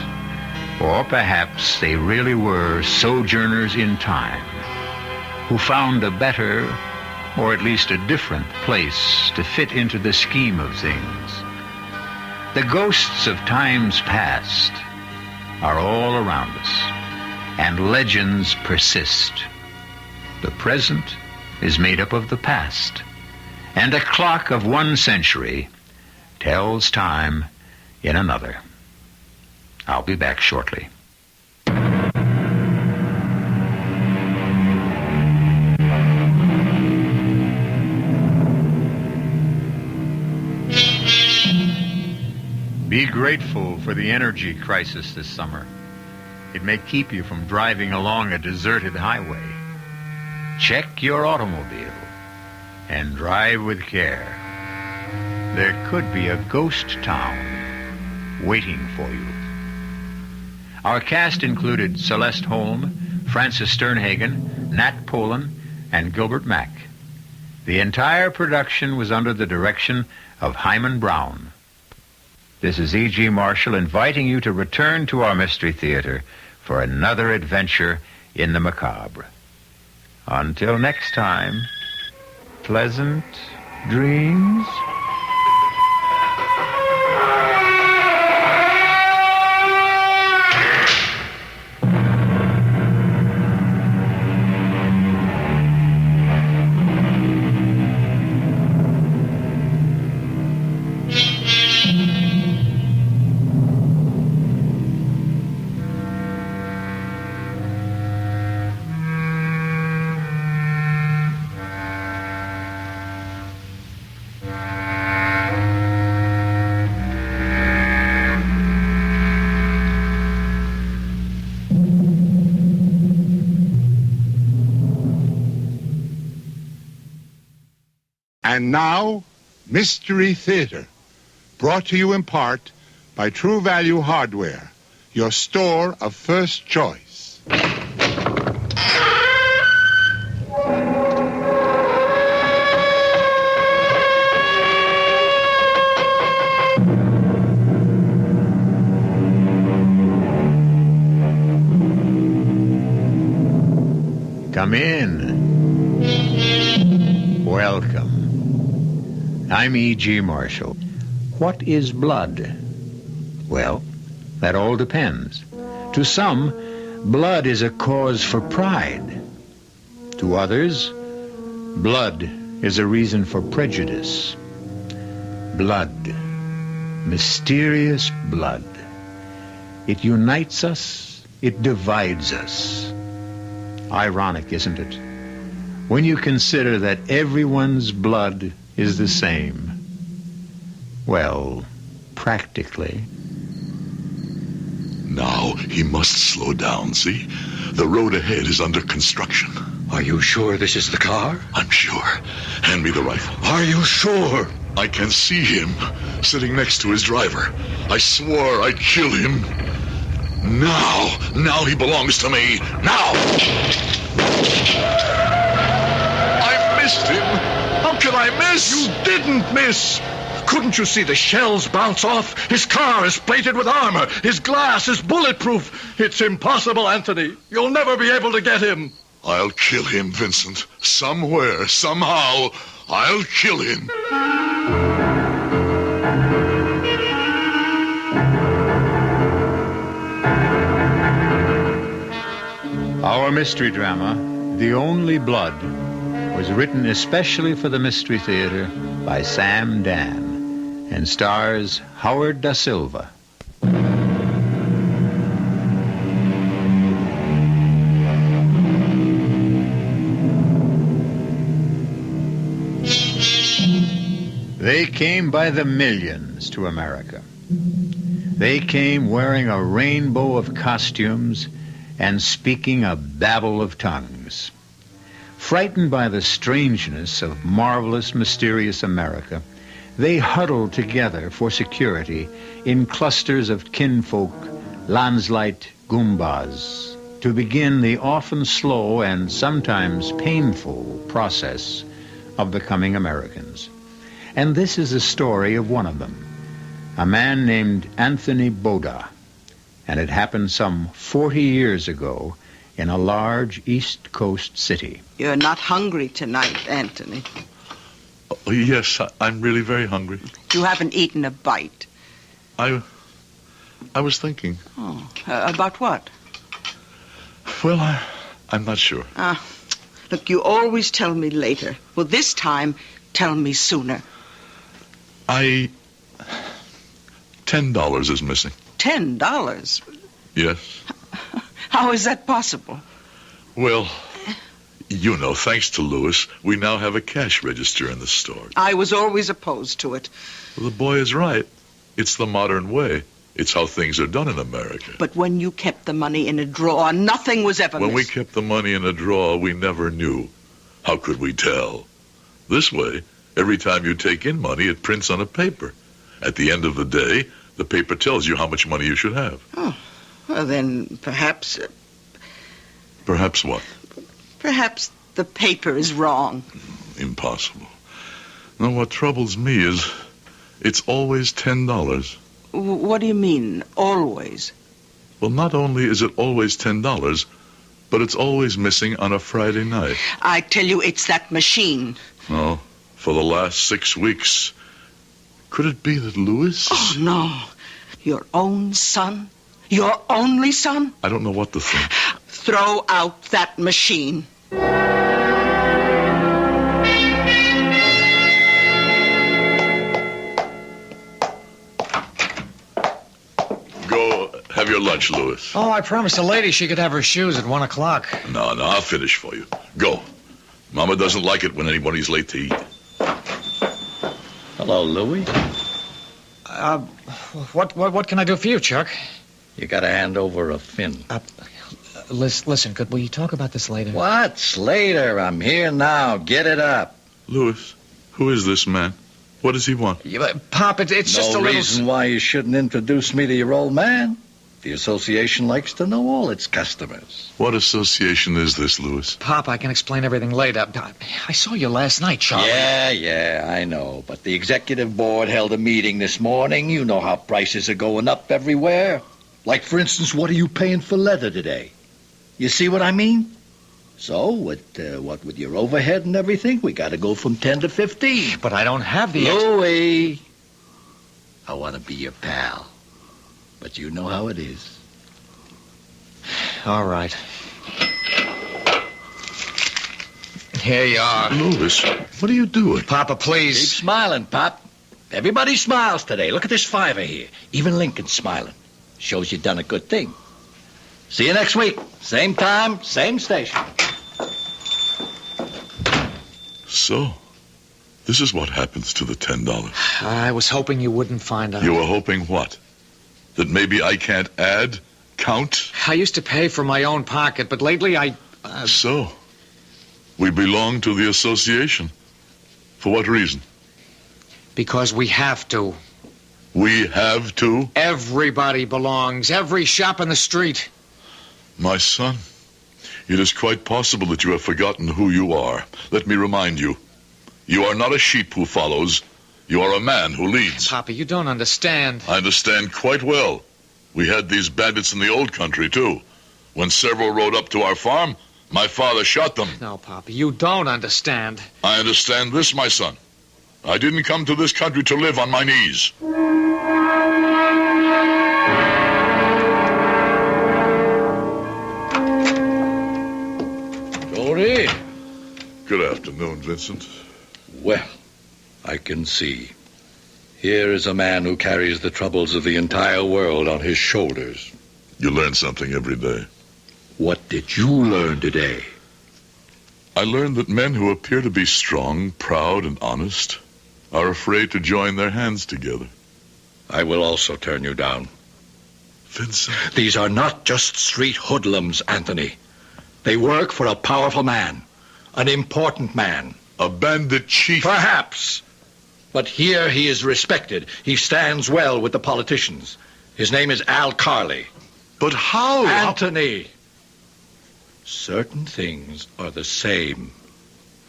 or perhaps they really were sojourners in time who found a better, or at least a different place to fit into the scheme of things. The ghosts of times past are all around us, and legends persist. The present is made up of the past, and a clock of 1 century tells time in another. I'll be back shortly. Be grateful for the energy crisis this summer. It may keep you from driving along a deserted highway. Check your automobile and drive with care. There could be a ghost town waiting for you. Our cast included Celeste Holm, Francis Sternhagen, Nat Polan, and Gilbert Mack. The entire production was under the direction of Hyman Brown. This is E.G. Marshall inviting you to return to our Mystery Theater for another adventure in the macabre. Until next time, pleasant dreams. And now, Mystery Theater, brought to you in part by True Value Hardware, your store of first choice. Come in. Welcome. I'm E.G. Marshall. What is blood? Well, that all depends. To some, blood is a cause for pride. To others, blood is a reason for prejudice. Blood. Mysterious blood. It unites us, it divides us. Ironic, isn't it? When you consider that everyone's blood is the same. Well, practically. Now he must slow down, see? The road ahead is under construction. Are you sure this is the car? I'm sure. Hand me the rifle. Are you sure? I can see him sitting next to his driver. I swore I'd kill him. Now he belongs to me. Now! I missed him. How could I miss? You didn't miss. Couldn't you see the shells bounce off? His car is plated with armor. His glass is bulletproof. It's impossible, Anthony. You'll never be able to get him. I'll kill him, Vincent. Somewhere, somehow, I'll kill him. Our mystery drama, The Only Blood, was written especially for the Mystery Theater by Sam Dan and stars Howard Da Silva. They came by the millions to America. They came wearing a rainbow of costumes and speaking a babble of tongues. Frightened by the strangeness of marvelous, mysterious America, they huddled together for security in clusters of kinfolk, Landsleit Goombas, to begin the often slow and sometimes painful process of becoming Americans. And this is the story of one of them, a man named Anthony Boda. And it happened some 40 years ago in a large East Coast city. You're not hungry tonight, Anthony. Oh, yes, I'm really very hungry. You haven't eaten a bite. I was thinking. Oh, about what? Well, I'm not sure. Look, you always tell me later. Well, this time, tell me sooner. $10 is missing. $10? Yes. How is that possible? Well, you know, thanks to Lewis, we now have a cash register in the store. I was always opposed to it. Well, the boy is right. It's the modern way. It's how things are done in America. But when you kept the money in a drawer, nothing was ever When we missed. kept the money in a drawer, we never knew. How could we tell? This way, every time you take in money, it prints on a paper. At the end of the day, the paper tells you how much money you should have. Oh, well then, perhaps... Perhaps what? Perhaps the paper is wrong. Impossible. No, what troubles me is it's always $10. What do you mean, always? Well, not only is it always $10, but it's always missing on a Friday night. I tell you, it's that machine. No, for the last 6 weeks. Could it be that Lewis... Oh, no. Your own son? Your only son? I don't know what to think. Throw out that machine. Go have your lunch, Lewis. Oh, I promised the lady she could have her shoes at 1 o'clock. No, I'll finish for you. Go. Mama doesn't like it when anybody's late to eat. Hello, Louie. What can I do for you, Chuck? You gotta hand over a fin. Listen, could we talk about this later? What? Later. I'm here now. Get it up. Lewis, Who is this man? What does he want? Pop, it's just a No little... reason why you shouldn't introduce me to your old man. The association likes to know all its customers. What association is this, Louis? Pop, I can explain everything later. I saw you last night, Charlie. Yeah, I know. But the executive board held a meeting this morning. You know how prices are going up everywhere. Like, for instance, what are you paying for leather today? You see what I mean? So, what with your overhead and everything, we got to go from 10 to 15. But I don't have the... Louis, I want to be your pal. But you know how it is. All right. Here you are. Louis, what are you doing? Papa, please. Keep smiling, Pop. Everybody smiles today. Look at this fiver here. Even Lincoln's smiling. Shows you've done a good thing. See you next week. Same time, same station. So, this is what happens to the $10. I was hoping you wouldn't find out. You were hoping what? That maybe I can't add, count? I used to pay for my own pocket, but lately So, we belong to the association. For what reason? Because we have to. We have to? Everybody belongs. Every shop in the street. My son, it is quite possible that you have forgotten who you are. Let me remind you. You are not a sheep who follows. You are a man who leads. Papa, you don't understand. I understand quite well. We had these bandits in the old country, too. When several rode up to our farm, my father shot them. No, Papa, you don't understand. I understand this, my son. I didn't come to this country to live on my knees. Jory. Good afternoon, Vincent. Well, I can see. Here is a man who carries the troubles of the entire world on his shoulders. You learn something every day. What did you learn today? I learned that men who appear to be strong, proud, and honest are afraid to join their hands together. I will also turn you down. Vincent. These are not just street hoodlums, Anthony. They work for a powerful man, an important man. A bandit chief? Perhaps. But here he is respected. He stands well with the politicians. His name is Al Carley. But how? Anthony. Certain things are the same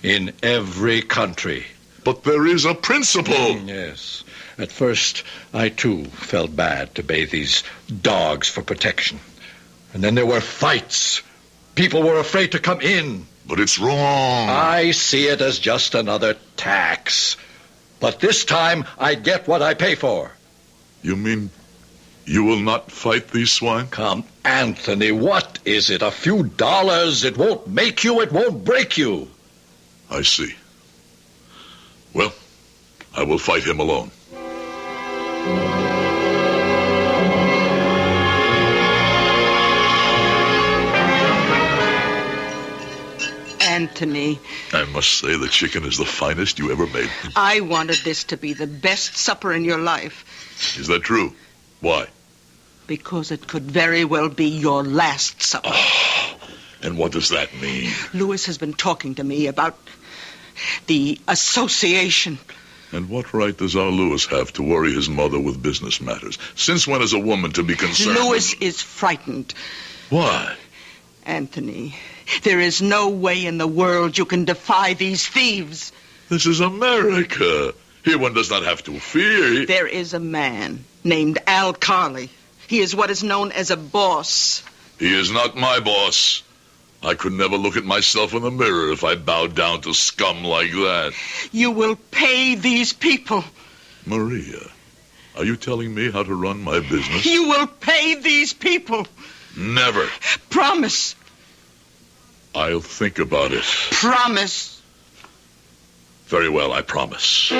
in every country. But there is a principle. Yes. At first, I too felt bad to bathe these dogs for protection. And then there were fights. People were afraid to come in. But it's wrong. I see it as just another tax. But this time, I get what I pay for. You mean you will not fight these swine? Come, Anthony, what is it? A few dollars? It won't make you, it won't break you. I see. Well, I will fight him alone. Anthony. I must say the chicken is the finest you ever made. I wanted this to be the best supper in your life. Is that true? Why? Because it could very well be your last supper. Oh, and what does that mean? Louis has been talking to me about the association. And what right does our Louis have to worry his mother with business matters? Since when is a woman to be concerned? Louis is frightened. Why? Anthony, there is no way in the world you can defy these thieves. This is America. Here one does not have to fear. There is a man named Al Carley. He is what is known as a boss. He is not my boss. I could never look at myself in the mirror if I bowed down to scum like that. You will pay these people. Maria, are you telling me how to run my business? You will pay these people. Never. Promise. I'll think about it. Promise. Very well, I promise.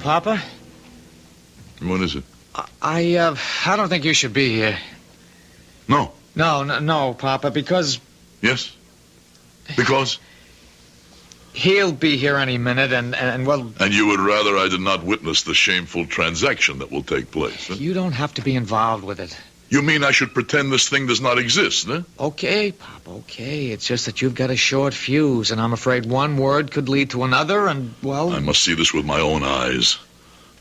Papa? What is it? I don't think you should be here. No. No, Papa, because... Yes? Because? He'll be here any minute, and well... And you would rather I did not witness the shameful transaction that will take place, huh? You don't have to be involved with it. You mean I should pretend this thing does not exist, eh? Okay, Pop, okay. It's just that you've got a short fuse, and I'm afraid one word could lead to another, and, well... I must see this with my own eyes.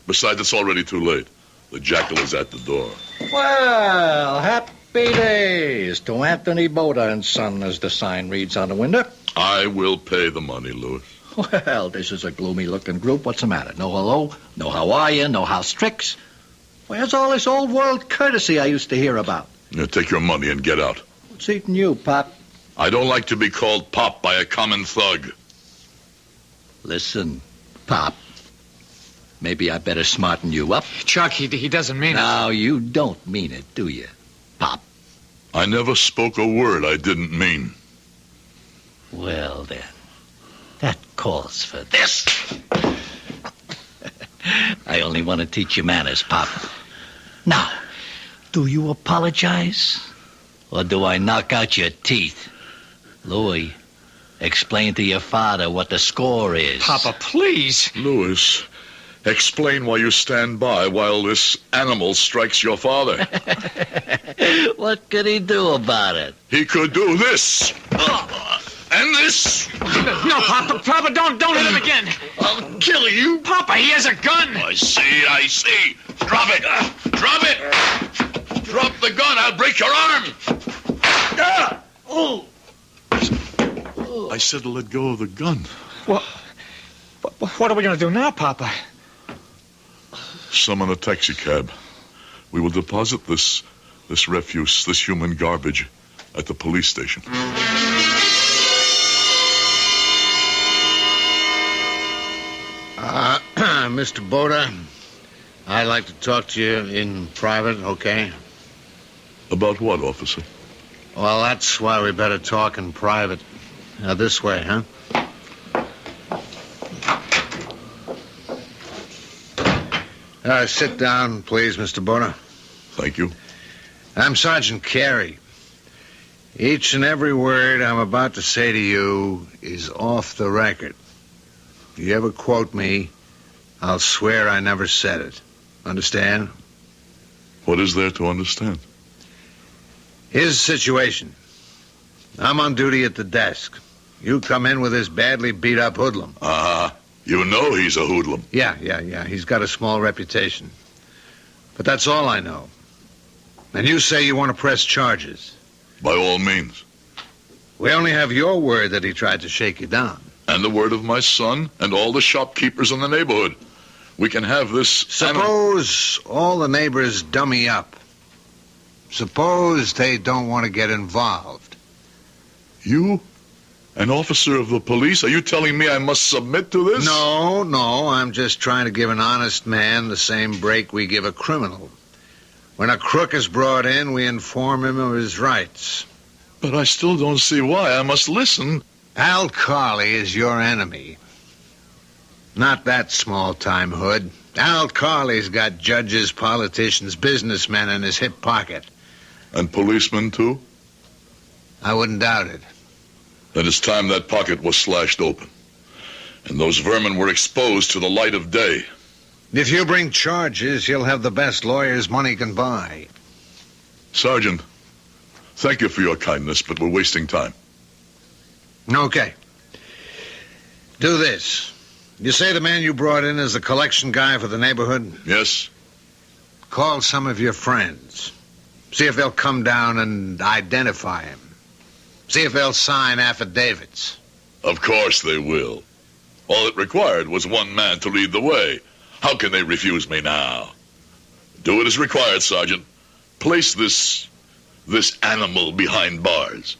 Besides, it's already too late. The jackal is at the door. Well, happy days to Anthony Boda and Son, as the sign reads on the window. I will pay the money, Louis. Well, this is a gloomy-looking group. What's the matter? No hello? No how are you? No house tricks? Where's all this old-world courtesy I used to hear about? Now, take your money and get out. What's eating you, Pop? I don't like to be called Pop by a common thug. Listen, Pop. Maybe I better smarten you up. Chuck, he doesn't mean it. No, you don't mean it, do you, Pop? I never spoke a word I didn't mean. Well, then. That calls for this. I only want to teach you manners, Pop. Now, do you apologize? Or do I knock out your teeth? Louis, explain to your father what the score is. Papa, please. Louis, explain why you stand by while this animal strikes your father. What could he do about it? He could do this. And this. No, Papa, don't hit him again. I'll kill you. Papa, he has a gun. I see. Drop it. Drop it. Drop the gun. I'll break your arm. I said to let go of the gun. What are we going to do now, Papa? Summon a taxi cab. We will deposit this refuse, this human garbage, at the police station. Mr. Boda, I'd like to talk to you in private, okay? About what, officer? Well, that's why we better talk in private. Now, this way, huh? Sit down, please, Mr. Boda. Thank you. I'm Sergeant Carey. Each and every word I'm about to say to you is off the record. If you ever quote me, I'll swear I never said it. Understand? What is there to understand? Here's the situation. I'm on duty at the desk. You come in with this badly beat-up hoodlum. You know he's a hoodlum. Yeah. He's got a small reputation. But that's all I know. And you say you want to press charges. By all means. We only have your word that he tried to shake you down. And the word of my son and all the shopkeepers in the neighborhood. We can have this... Suppose all the neighbors dummy up. Suppose they don't want to get involved. You? An officer of the police? Are you telling me I must submit to this? No. I'm just trying to give an honest man the same break we give a criminal. When a crook is brought in, we inform him of his rights. But I still don't see why I must listen. Al Carley is your enemy. Not that small-time hood. Al Carley's got judges, politicians, businessmen in his hip pocket. And policemen, too? I wouldn't doubt it. Then it's time that pocket was slashed open. And those vermin were exposed to the light of day. If you bring charges, you'll have the best lawyers money can buy. Sergeant, thank you for your kindness, but we're wasting time. Okay. Do this. You say the man you brought in is the collection guy for the neighborhood? Yes. Call some of your friends. See if they'll come down and identify him. See if they'll sign affidavits. Of course they will. All it required was one man to lead the way. How can they refuse me now? Do it as required, Sergeant. Place this animal behind bars.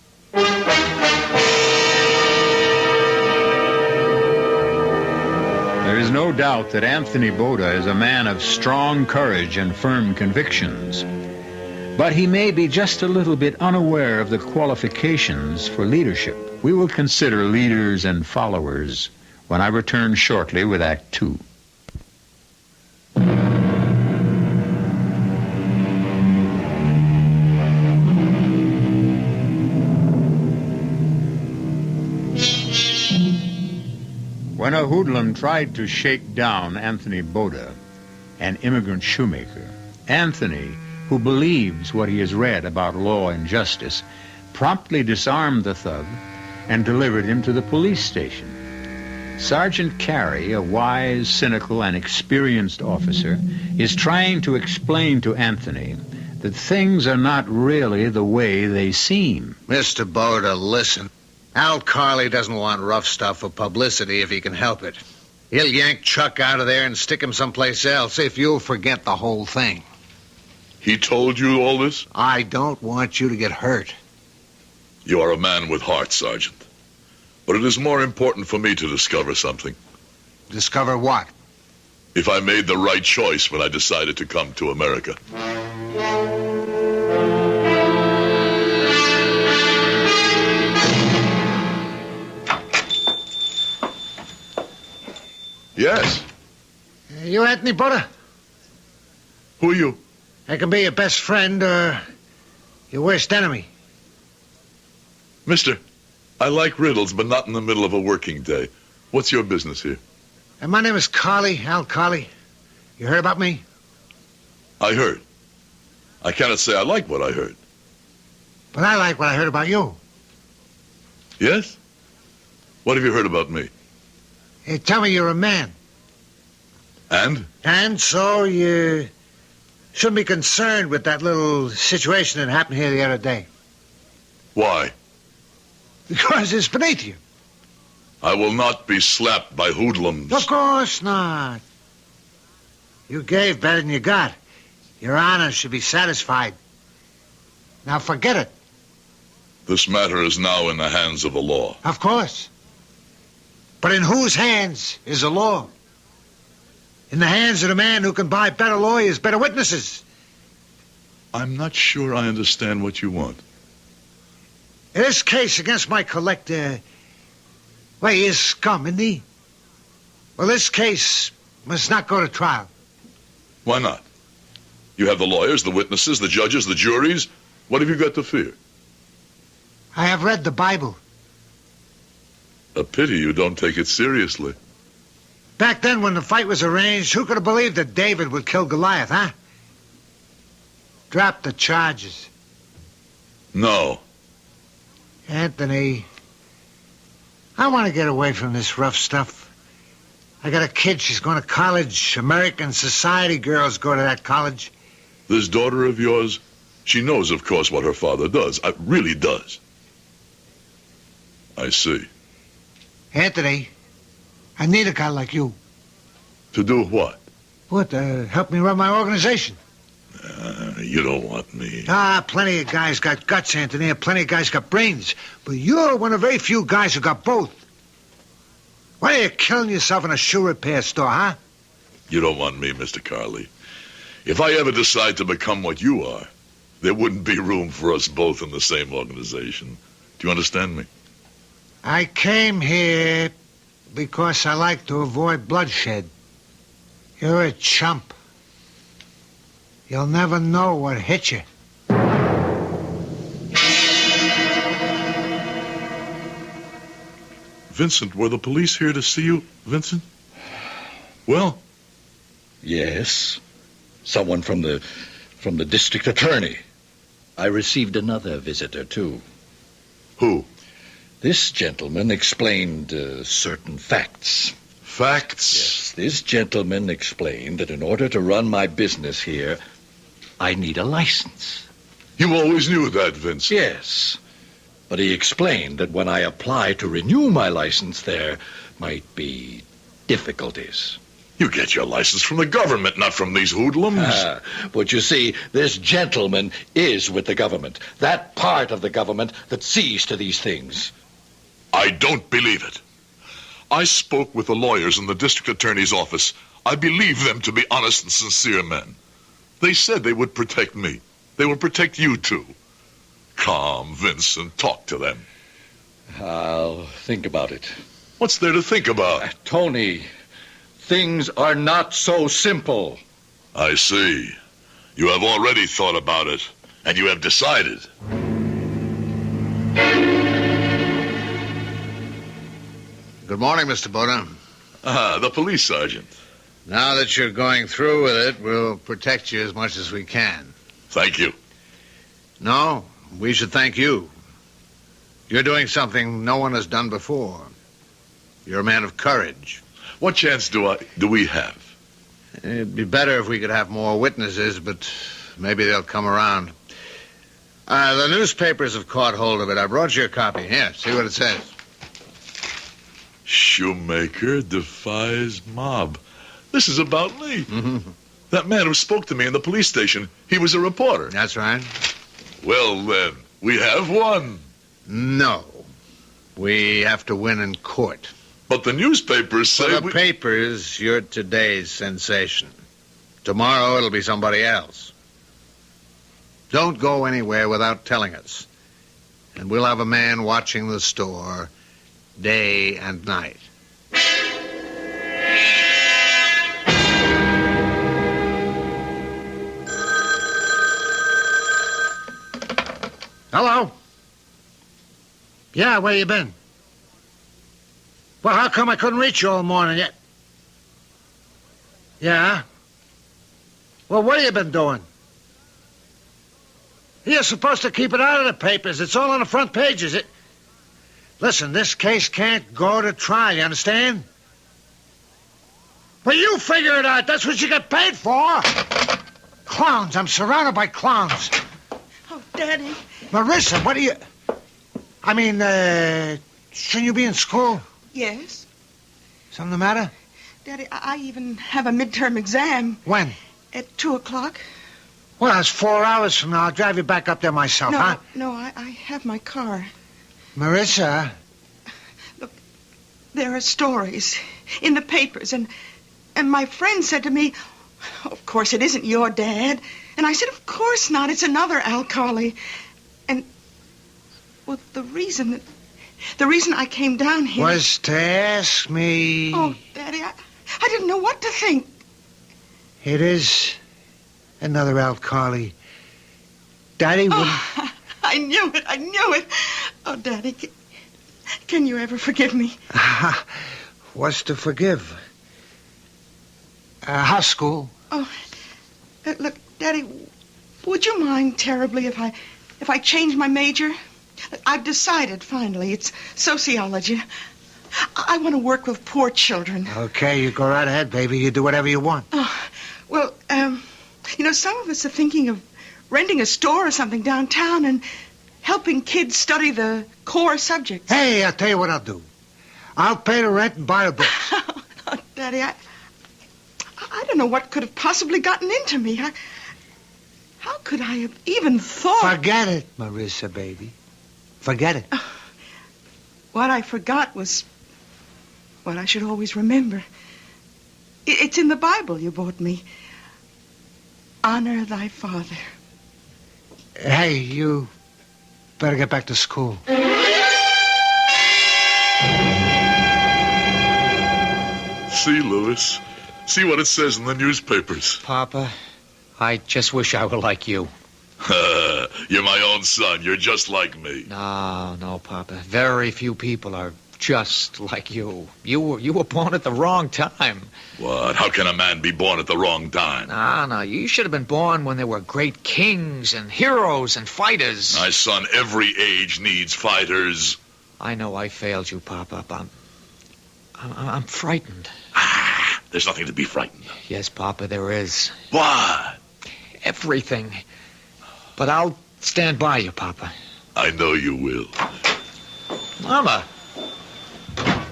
There is no doubt that Anthony Boda is a man of strong courage and firm convictions. But he may be just a little bit unaware of the qualifications for leadership. We will consider leaders and followers when I return shortly with Act 2. When a hoodlum tried to shake down Anthony Boda, an immigrant shoemaker, Anthony, who believes what he has read about law and justice, promptly disarmed the thug and delivered him to the police station. Sergeant Carey, a wise, cynical, and experienced officer, is trying to explain to Anthony that things are not really the way they seem. Mr. Boda, listen. Al Carley doesn't want rough stuff for publicity if he can help it. He'll yank Chuck out of there and stick him someplace else if you'll forget the whole thing. He told you all this? I don't want you to get hurt. You are a man with heart, Sergeant. But it is more important for me to discover something. Discover what? If I made the right choice when I decided to come to America. Yes. You Anthony Boda? Who are you? I can be your best friend or your worst enemy. Mister, I like riddles, but not in the middle of a working day. What's your business here? And my name is Carley, Al Carley. You heard about me? I heard. I cannot say I like what I heard. But I like what I heard about you. Yes? What have you heard about me? Hey, tell me you're a man. And? And so you shouldn't be concerned with that little situation that happened here the other day. Why? Because it's beneath you. I will not be slapped by hoodlums. Of course not. You gave better than you got. Your honor should be satisfied. Now forget it. This matter is now in the hands of the law. Of course. But in whose hands is the law? In the hands of the man who can buy better lawyers, better witnesses. I'm not sure I understand what you want. In this case against my collector, well, he is scum, isn't he? Well, this case must not go to trial. Why not? You have the lawyers, the witnesses, the judges, the juries. What have you got to fear? I have read the Bible. A pity you don't take it seriously. Back then, when the fight was arranged, who could have believed that David would kill Goliath, huh? Drop the charges. No. Anthony, I want to get away from this rough stuff. I got a kid. She's going to college. American society girls go to that college. This daughter of yours, she knows, of course, what her father does. Really does. I see. Anthony, I need a guy like you. To do what? What, help me run my organization. You don't want me. Plenty of guys got guts, Anthony, and plenty of guys got brains. But you're one of very few guys who got both. Why are you killing yourself in a shoe repair store, huh? You don't want me, Mr. Carley. If I ever decide to become what you are, there wouldn't be room for us both in the same organization. Do you understand me? I came here because I like to avoid bloodshed. You're a chump. You'll never know what hit you. Vincent, were the police here to see you, Vincent? Well? Yes. Someone from the district attorney. I received another visitor, too. Who? This gentleman explained certain facts. Facts? Yes, this gentleman explained that in order to run my business here, I need a license. You always knew that, Vincent? Yes. But he explained that when I apply to renew my license, there might be difficulties. You get your license from the government, not from these hoodlums. But you see, this gentleman is with the government. That part of the government that sees to these things. I don't believe it. I spoke with the lawyers in the district attorney's office. I believe them to be honest and sincere men. They said they would protect me. They will protect you, too. Calm, Vincent. Talk to them. I'll think about it. What's there to think about? Tony, things are not so simple. I see. You have already thought about it, and you have decided. Good morning, Mr. Boda. The police sergeant. Now that you're going through with it, we'll protect you as much as we can. Thank you. No, we should thank you. You're doing something no one has done before. You're a man of courage. What chance do we have? It'd be better if we could have more witnesses, but maybe they'll come around. The newspapers have caught hold of it. I brought you a copy. Here, see what it says. Shoemaker defies mob. This is about me. Mm-hmm. That man who spoke to me in the police station, he was a reporter. That's right. Well, then, we have won. No. We have to win in court. But the newspapers say For the papers, you're today's sensation. Tomorrow it'll be somebody else. Don't go anywhere without telling us. And we'll have a man watching the store day and night. Hello? Yeah, where you been? Well, how come I couldn't reach you all morning yet? Yeah? Well, what have you been doing? You're supposed to keep it out of the papers. It's all on the front pages. Listen, this case can't go to trial, you understand? Well, you figure it out. That's what you get paid for. Clowns. I'm surrounded by clowns. Oh, Daddy. Marissa, what are you... shouldn't you be in school? Yes? Something the matter? Daddy, I even have a midterm exam. When? At 2 o'clock. Well, that's 4 hours from now. I'll drive you back up there myself, huh? No, I have my car. Marissa? Look, there are stories in the papers, and my friend said to me, of course, it isn't your dad. And I said, of course not. It's another alkali. And, well, the reason I came down here... was to ask me... Oh, Daddy, I didn't know what to think. It is another alkali. Daddy wouldn't... Oh, I knew it. Oh, Daddy, can you ever forgive me? What's to forgive? How's school? Oh, look, Daddy, would you mind terribly if I change my major? I've decided, finally. It's sociology. I want to work with poor children. Okay, you go right ahead, baby. You do whatever you want. Oh, well, some of us are thinking of renting a store or something downtown and helping kids study the core subjects. Hey, I'll tell you what I'll do. I'll pay the rent and buy the books. Oh, Daddy, I don't know what could have possibly gotten into me. How could I have even thought... Forget it, Marissa, baby. Forget it. What I forgot was what I should always remember. It's in the Bible you bought me. Honor thy father. Hey, you better get back to school. See, Louis. See what it says in the newspapers. Papa, I just wish I were like you. You're my own son. You're just like me. No, Papa. Very few people are just like you. You were born at the wrong time. What? How can a man be born at the wrong time? No. You should have been born when there were great kings and heroes and fighters. My son, every age needs fighters. I know I failed you, Papa. I'm frightened. There's nothing to be frightened of. Yes, Papa, there is. What? Everything. But I'll stand by you, Papa. I know you will. Mama.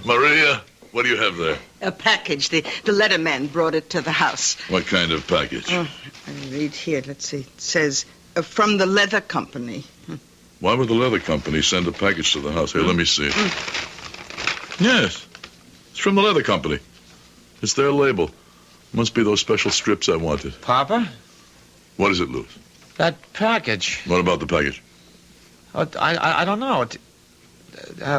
Maria, what do you have there? A package. The letterman brought it to the house. What kind of package? Oh, I read here. Let's see. It says, from the leather company. Why would the leather company send a package to the house? Here, let me see it. Yes. It's from the leather company. It's their label. Must be those special strips I wanted. Papa? What is it, Louis? That package. What about the package? I don't know. It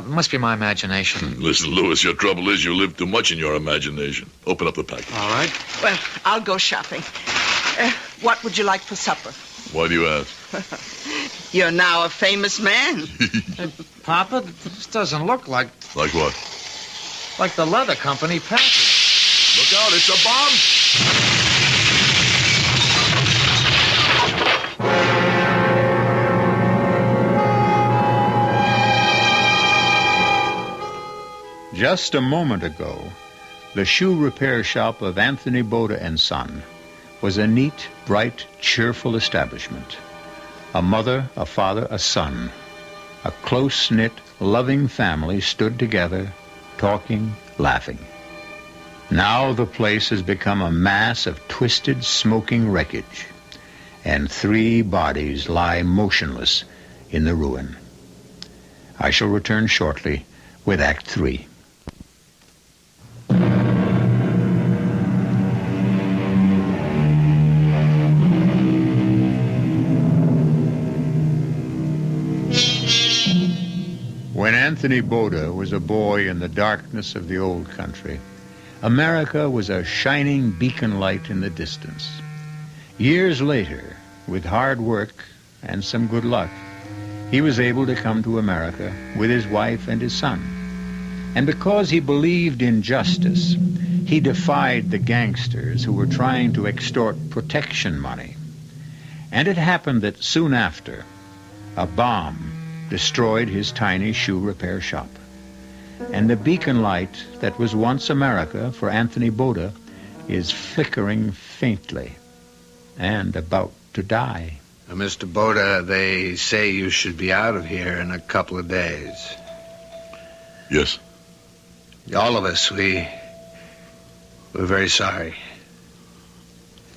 must be my imagination. Listen, Louis, your trouble is you live too much in your imagination. Open up the package. All right. Well, I'll go shopping. What would you like for supper? Why do you ask? You're now a famous man. Papa, this doesn't look like... Like what? Like the leather company package. Look out, it's a bomb! Just a moment ago, the shoe repair shop of Anthony Boda and Son was a neat, bright, cheerful establishment. A mother, a father, a son. A close-knit, loving family stood together, talking, laughing. Now the place has become a mass of twisted, smoking wreckage, and 3 bodies lie motionless in the ruin. I shall return shortly with Act 3. When Anthony Boda was a boy in the darkness of the old country, America was a shining beacon light in the distance. Years later, with hard work and some good luck, he was able to come to America with his wife and his son. And because he believed in justice, he defied the gangsters who were trying to extort protection money. And it happened that soon after, a bomb destroyed his tiny shoe repair shop. And the beacon light that was once America for Anthony Boda is flickering faintly and about to die. Mr. Boda, they say you should be out of here in a couple of days. Yes. All of us, we're very sorry.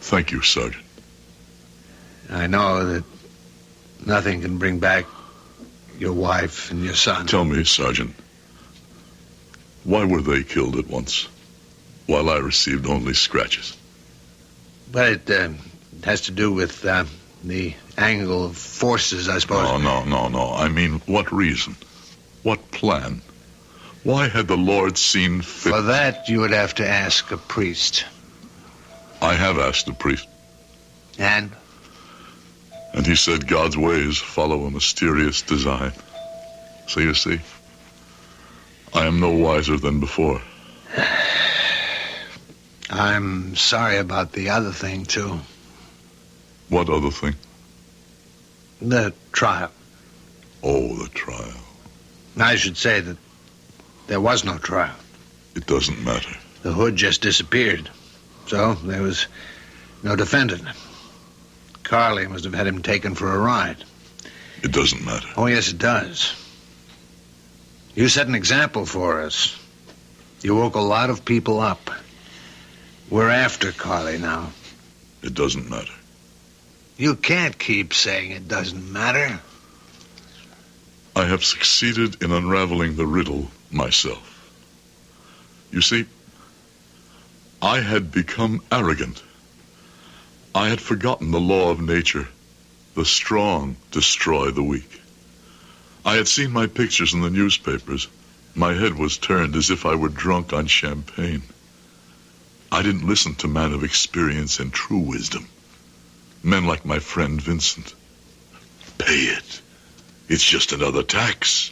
Thank you, Sergeant. I know that nothing can bring back your wife and your son. Tell me, Sergeant, why were they killed at once, while I received only scratches? But it has to do with the angle of forces, I suppose. No. I mean, what reason? What plan? Why had the Lord seen fit? For that, you would have to ask a priest. I have asked a priest. And? And he said God's ways follow a mysterious design. So you see, I am no wiser than before. I'm sorry about the other thing, too. What other thing? The trial. Oh, the trial. I should say that there was no trial. It doesn't matter. The hood just disappeared. So there was no defendant. Carly must have had him taken for a ride. It doesn't matter. Oh, yes, it does. You set an example for us. You woke a lot of people up. We're after Carly now. It doesn't matter. You can't keep saying it doesn't matter. I have succeeded in unraveling the riddle myself. You see, I had become arrogant. I had forgotten the law of nature. The strong destroy the weak. I had seen my pictures in the newspapers. My head was turned as if I were drunk on champagne. I didn't listen to men of experience and true wisdom. Men like my friend Vincent. Pay it. It's just another tax.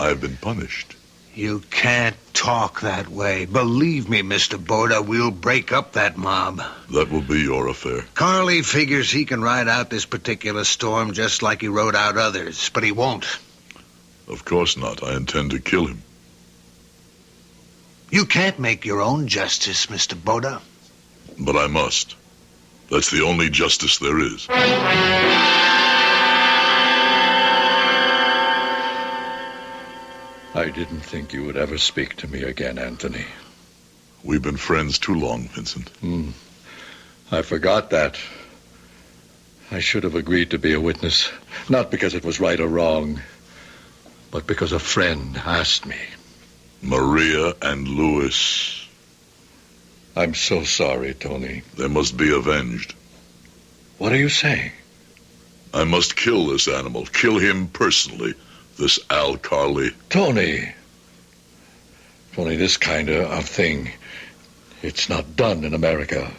I have been punished. You can't talk that way. Believe me, Mr. Boda, we'll break up that mob. That will be your affair. Carly figures he can ride out this particular storm just like he rode out others, but he won't. Of course not. I intend to kill him. You can't make your own justice, Mr. Boda. But I must. That's the only justice there is. I didn't think you would ever speak to me again, Anthony. We've been friends too long, Vincent. I forgot that. I should have agreed to be a witness, not because it was right or wrong, but because a friend asked me. Maria and Louis. I'm so sorry, Tony. They must be avenged. What are you saying? I must kill this animal. Kill him personally. This Al Carly. Tony, this kind of thing, it's not done in America.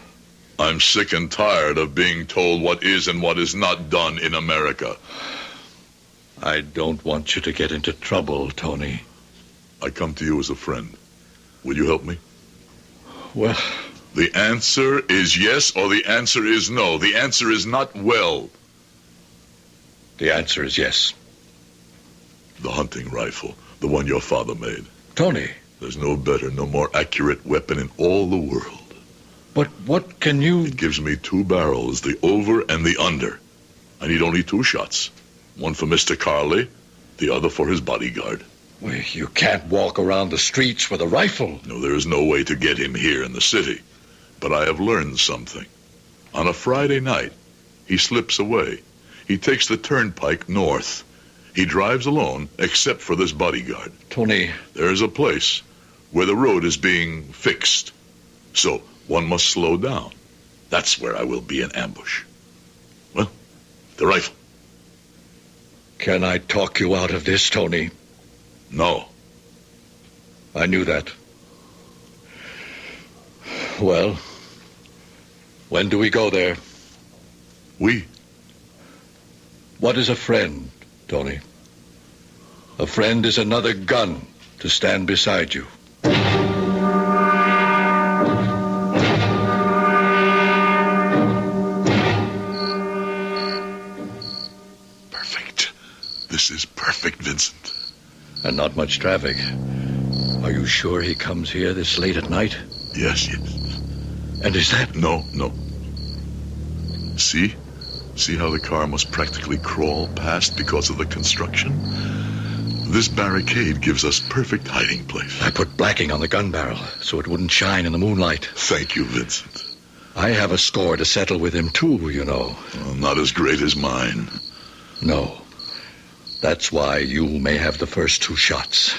I'm sick and tired of being told what is and what is not done in America. I don't want you to get into trouble, Tony. I come to you as a friend. Will you help me? Well... The answer is yes or the answer is no. The answer is not well. The answer is yes. The hunting rifle, the one your father made. Tony. There's no better, no more accurate weapon in all the world. But what can you... It gives me 2 barrels, the over and the under. I need only 2 shots. One for Mr. Carley, the other for his bodyguard. Well, you can't walk around the streets with a rifle. No, there is no way to get him here in the city. But I have learned something. On a Friday night, he slips away. He takes the turnpike north. He drives alone, except for this bodyguard. Tony. There's a place where the road is being fixed. So one must slow down. That's where I will be in ambush. Well, the rifle. Can I talk you out of this, Tony? No. I knew that. Well, when do we go there? We. What is a friend, Tony? A friend is another gun to stand beside you. Perfect. This is perfect, Vincent. And not much traffic. Are you sure he comes here this late at night? Yes. And is that... No. See? See how the car must practically crawl past because of the construction? This barricade gives us perfect hiding place. I put blacking on the gun barrel so it wouldn't shine in the moonlight. Thank you, Vincent. I have a score to settle with him, too, you know. Well, not as great as mine. No. That's why you may have the first 2 shots.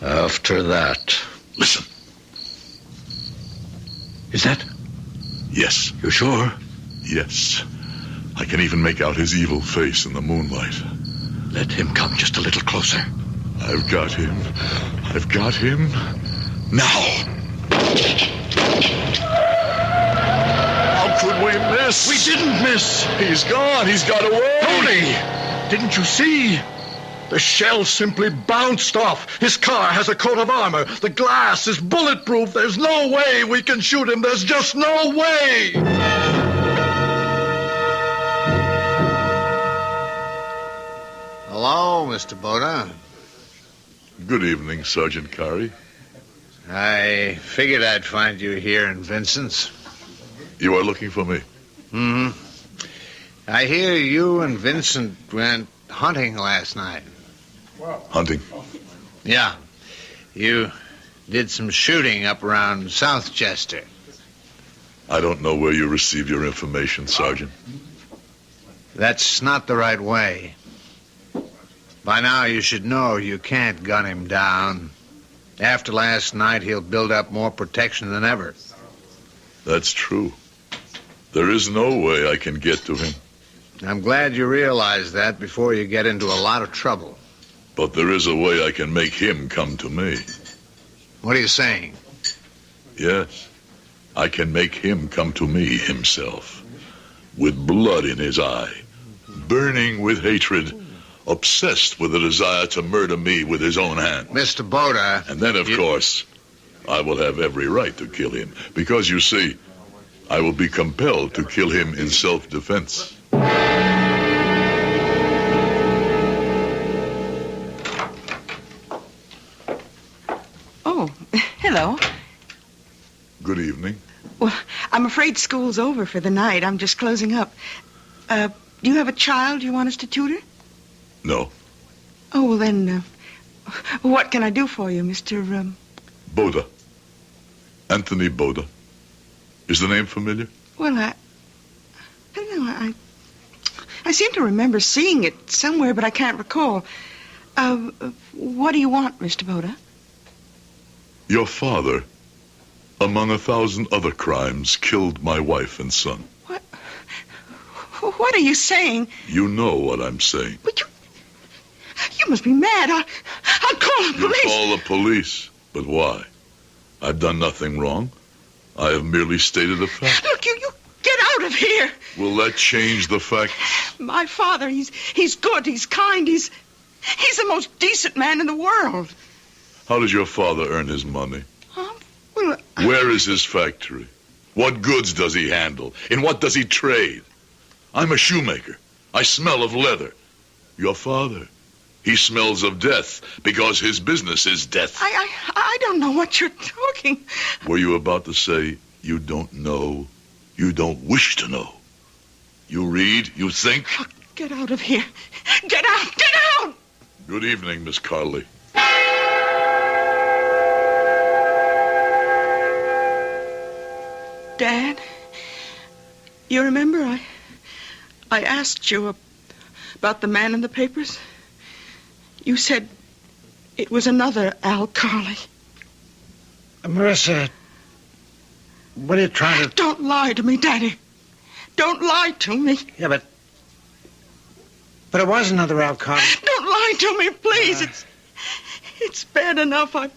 After that... Listen. Is that... Yes. You sure? Yes. I can even make out his evil face in the moonlight. Let him come just a little closer. I've got him. Now! How could we miss? We didn't miss! He's gone. He's got away. Tony! Didn't you see? The shell simply bounced off. His car has a coat of armor. The glass is bulletproof. There's no way we can shoot him. There's just no way! Hello, Mr. Boda. Good evening, Sergeant Carey. I figured I'd find you here in Vincent's. You are looking for me? Mm-hmm. I hear you and Vincent went hunting last night. Hunting? Yeah. You did some shooting up around South Chester. I don't know where you received your information, Sergeant. That's not the right way. By now you should know you can't gun him down. After last night, he'll build up more protection than ever. That's true. There is no way I can get to him. I'm glad you realize that before you get into a lot of trouble. But there is a way I can make him come to me. What are you saying? Yes. I can make him come to me himself. With blood in his eye. Burning with hatred. Obsessed with the desire to murder me with his own hand. Mr. Boda... And then, of course, I will have every right to kill him. Because, you see, I will be compelled to kill him in self-defense. Oh, hello. Good evening. Well, I'm afraid school's over for the night. I'm just closing up. Do you have a child you want us to tutor? No. Oh, well then, what can I do for you, Mr. Boda. Anthony Boda. Is the name familiar? Well, I don't know. I seem to remember seeing it somewhere, but I can't recall. What do you want, Mr. Boda? Your father, among 1,000 other crimes, killed my wife and son. What are you saying? You know what I'm saying. But you must be mad. I'll call the police. You call the police? But why? I've done nothing wrong. I have merely stated a fact. Look, you get out of here. Will that change the fact? My father, he's good, he's kind, he's the most decent man in the world. How does your father earn his money? Well, Where is his factory? What goods does he handle? In what does he trade? I'm a shoemaker. I smell of leather. Your father, He smells of death because his business is death. I don't know what you're talking. Were you about to say you don't know? You don't wish to know? You read, you think? Oh, get out of here. Get out! Get out! Good evening, Miss Carley. Dad, you remember I asked you about the man in the papers? You said it was another Al Carley. Marissa, what are you trying to... Don't lie to me, Daddy. Don't lie to me. Yeah, but it was another Al Carley. Don't lie to me, please. It's bad enough I've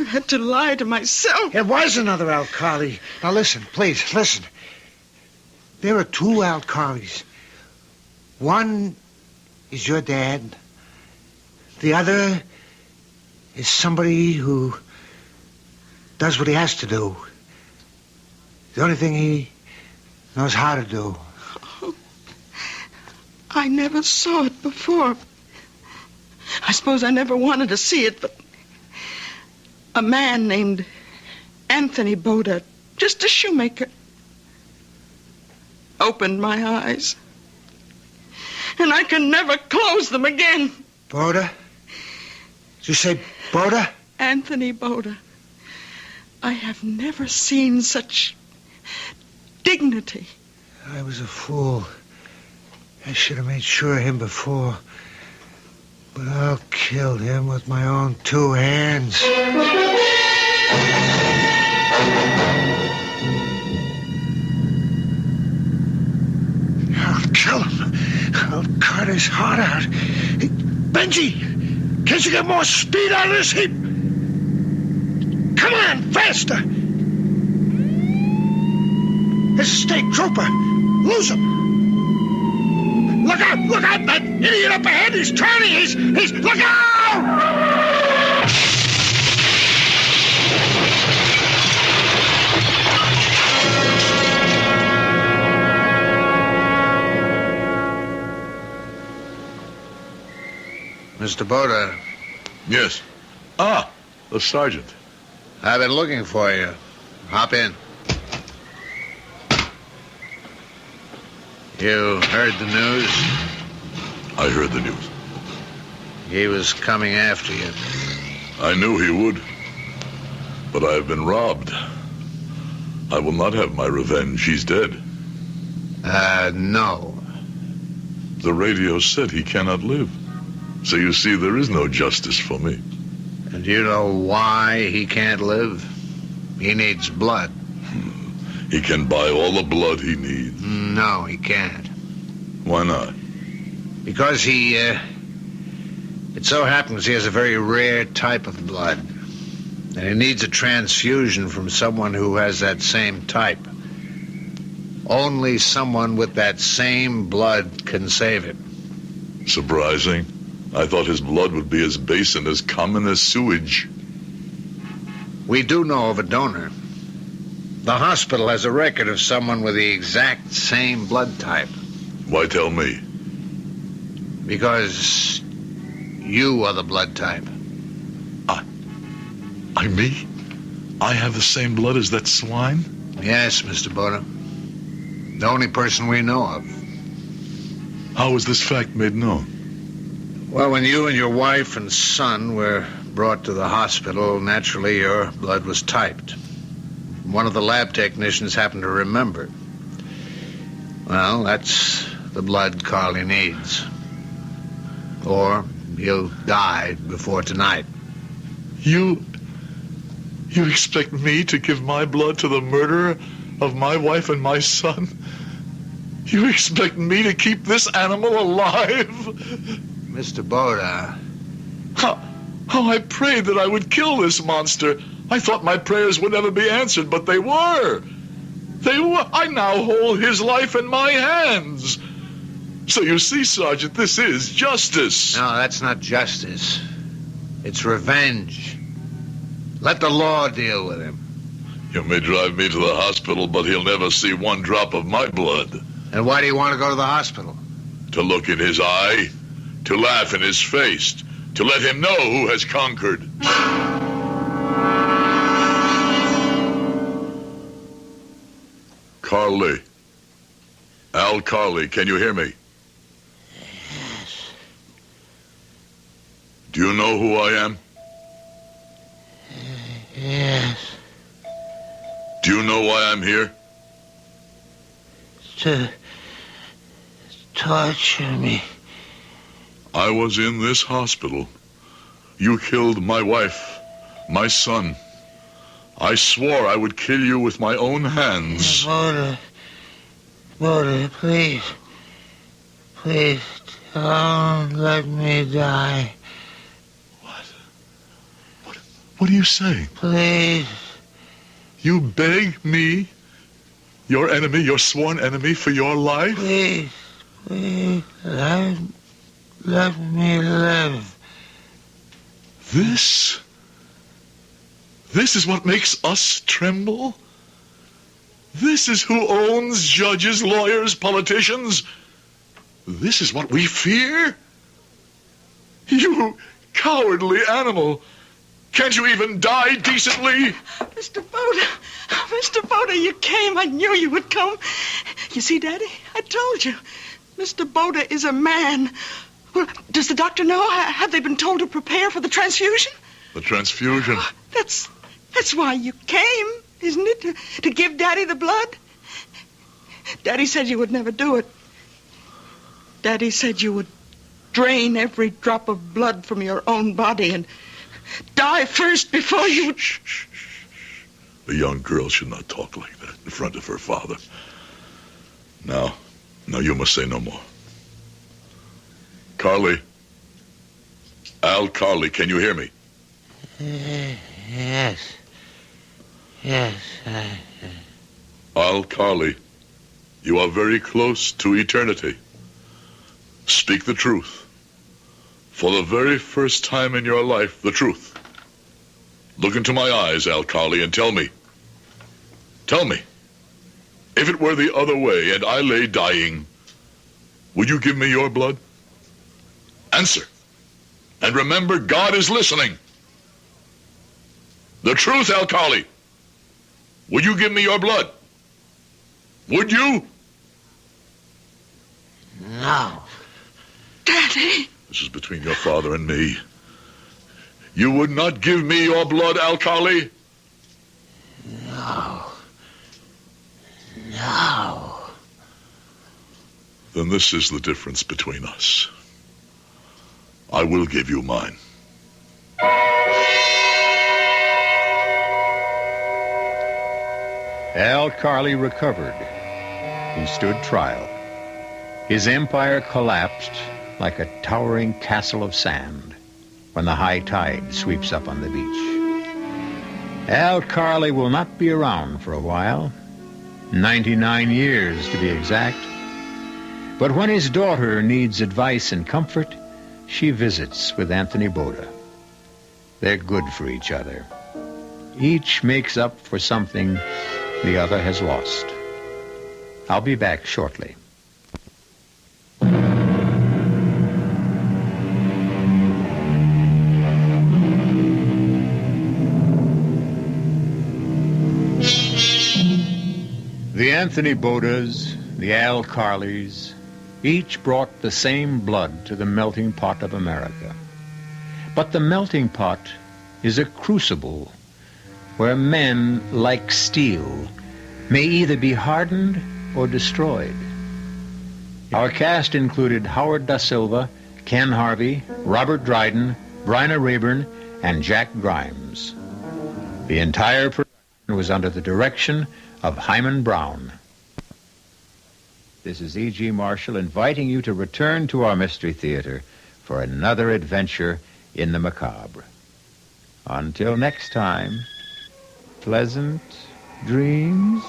had to lie to myself. It was another Al Carley. Now listen, please, listen. There are two Al Carleys. One is your dad. The other is somebody who does what he has to do. The only thing he knows how to do. Oh, I never saw it before. I suppose I never wanted to see it, but a man named Anthony Boda, just a shoemaker, opened my eyes. And I can never close them again. Boda? Did you say Boda? Anthony Boda. I have never seen such dignity. I was a fool. I should have made sure of him before. But I'll kill him with my own two hands. I'll kill him. I'll cut his heart out. Hey, Benji! Can't you get more speed out of this heap? Come on, faster! There's a state trooper. Lose him. Look out! Look out! That idiot up ahead! He's turning! He's... Look out! Mr. Boda. Yes. Ah, the sergeant. I've been looking for you. Hop in. You heard the news? I heard the news. He was coming after you. I knew he would. But I have been robbed. I will not have my revenge. He's dead. No. The radio said he cannot live. So you see, there is no justice for me. And do you know why he can't live? He needs blood. He can buy all the blood he needs. No, he can't. Why not? Because it so happens he has a very rare type of blood. And he needs a transfusion from someone who has that same type. Only someone with that same blood can save him. Surprising. I thought his blood would be as base and as common as sewage. We do know of a donor. The hospital has a record of someone with the exact same blood type. Why tell me? Because you are the blood type. I me? I have the same blood as that swine? Yes, Mr. Boda. The only person we know of. How was this fact made known? Well, when you and your wife and son were brought to the hospital, naturally your blood was typed. One of the lab technicians happened to remember. Well, that's the blood Carley needs. Or he'll die before tonight. You expect me to give my blood to the murderer of my wife and my son? You expect me to keep this animal alive? Mr. Boda. How I prayed that I would kill this monster. I thought my prayers would never be answered, but they were. They were. I now hold his life in my hands. So you see, Sergeant, this is justice. No, that's not justice. It's revenge. Let the law deal with him. You may drive me to the hospital, but he'll never see one drop of my blood. And why do you want to go to the hospital? To look in his eye, to laugh in his face, to let him know who has conquered. Carly. Al Carly, can you hear me? Yes. Do you know who I am? Yes. Do you know why I'm here? To torture me. I was in this hospital. You killed my wife, my son. I swore I would kill you with my own hands. Voda, please. Please, don't let me die. What are you saying? Please. You beg me, your enemy, your sworn enemy, for your life? Please, let me live. This is what makes us tremble? This is who owns judges, lawyers, politicians? This is what we fear? You cowardly animal! Can't you even die decently? Mr. Boda, you came. I knew you would come. You see, Daddy, I told you. Mr. Boda is a man. Well, does the doctor know? Have they been told to prepare for the transfusion? The transfusion? That's why you came, isn't it? To give Daddy the blood? Daddy said you would never do it. Daddy said you would drain every drop of blood from your own body and die first before you... Shh. A young girl should not talk like that in front of her father. Now, you must say no more. Carly. Al Carly, can you hear me? Yes. Yes, Al Carly, you are very close to eternity. Speak the truth. For the very first time in your life, the truth. Look into my eyes, Al Carly, and tell me. Tell me. If it were the other way and I lay dying, would you give me your blood? Answer. And remember, God is listening. The truth, Al Carly. Would you give me your blood? Would you? No. Daddy. This is between your father and me. You would not give me your blood, Al Carly? No. Then this is the difference between us. I will give you mine. Al Carly recovered. He stood trial. His empire collapsed like a towering castle of sand when the high tide sweeps up on the beach. Al Carly will not be around for a while, 99 years to be exact. But when his daughter needs advice and comfort, she visits with Anthony Boda. They're good for each other. Each makes up for something the other has lost. I'll be back shortly. The Anthony Bodas, the Al Carleys, each brought the same blood to the melting pot of America. But the melting pot is a crucible where men, like steel, may either be hardened or destroyed. Our cast included Howard Da Silva, Ken Harvey, Robert Dryden, Bryna Rayburn, and Jack Grimes. The entire production was under the direction of Hyman Brown. This is E.G. Marshall inviting you to return to our Mystery Theater for another adventure in the macabre. Until next time, pleasant dreams.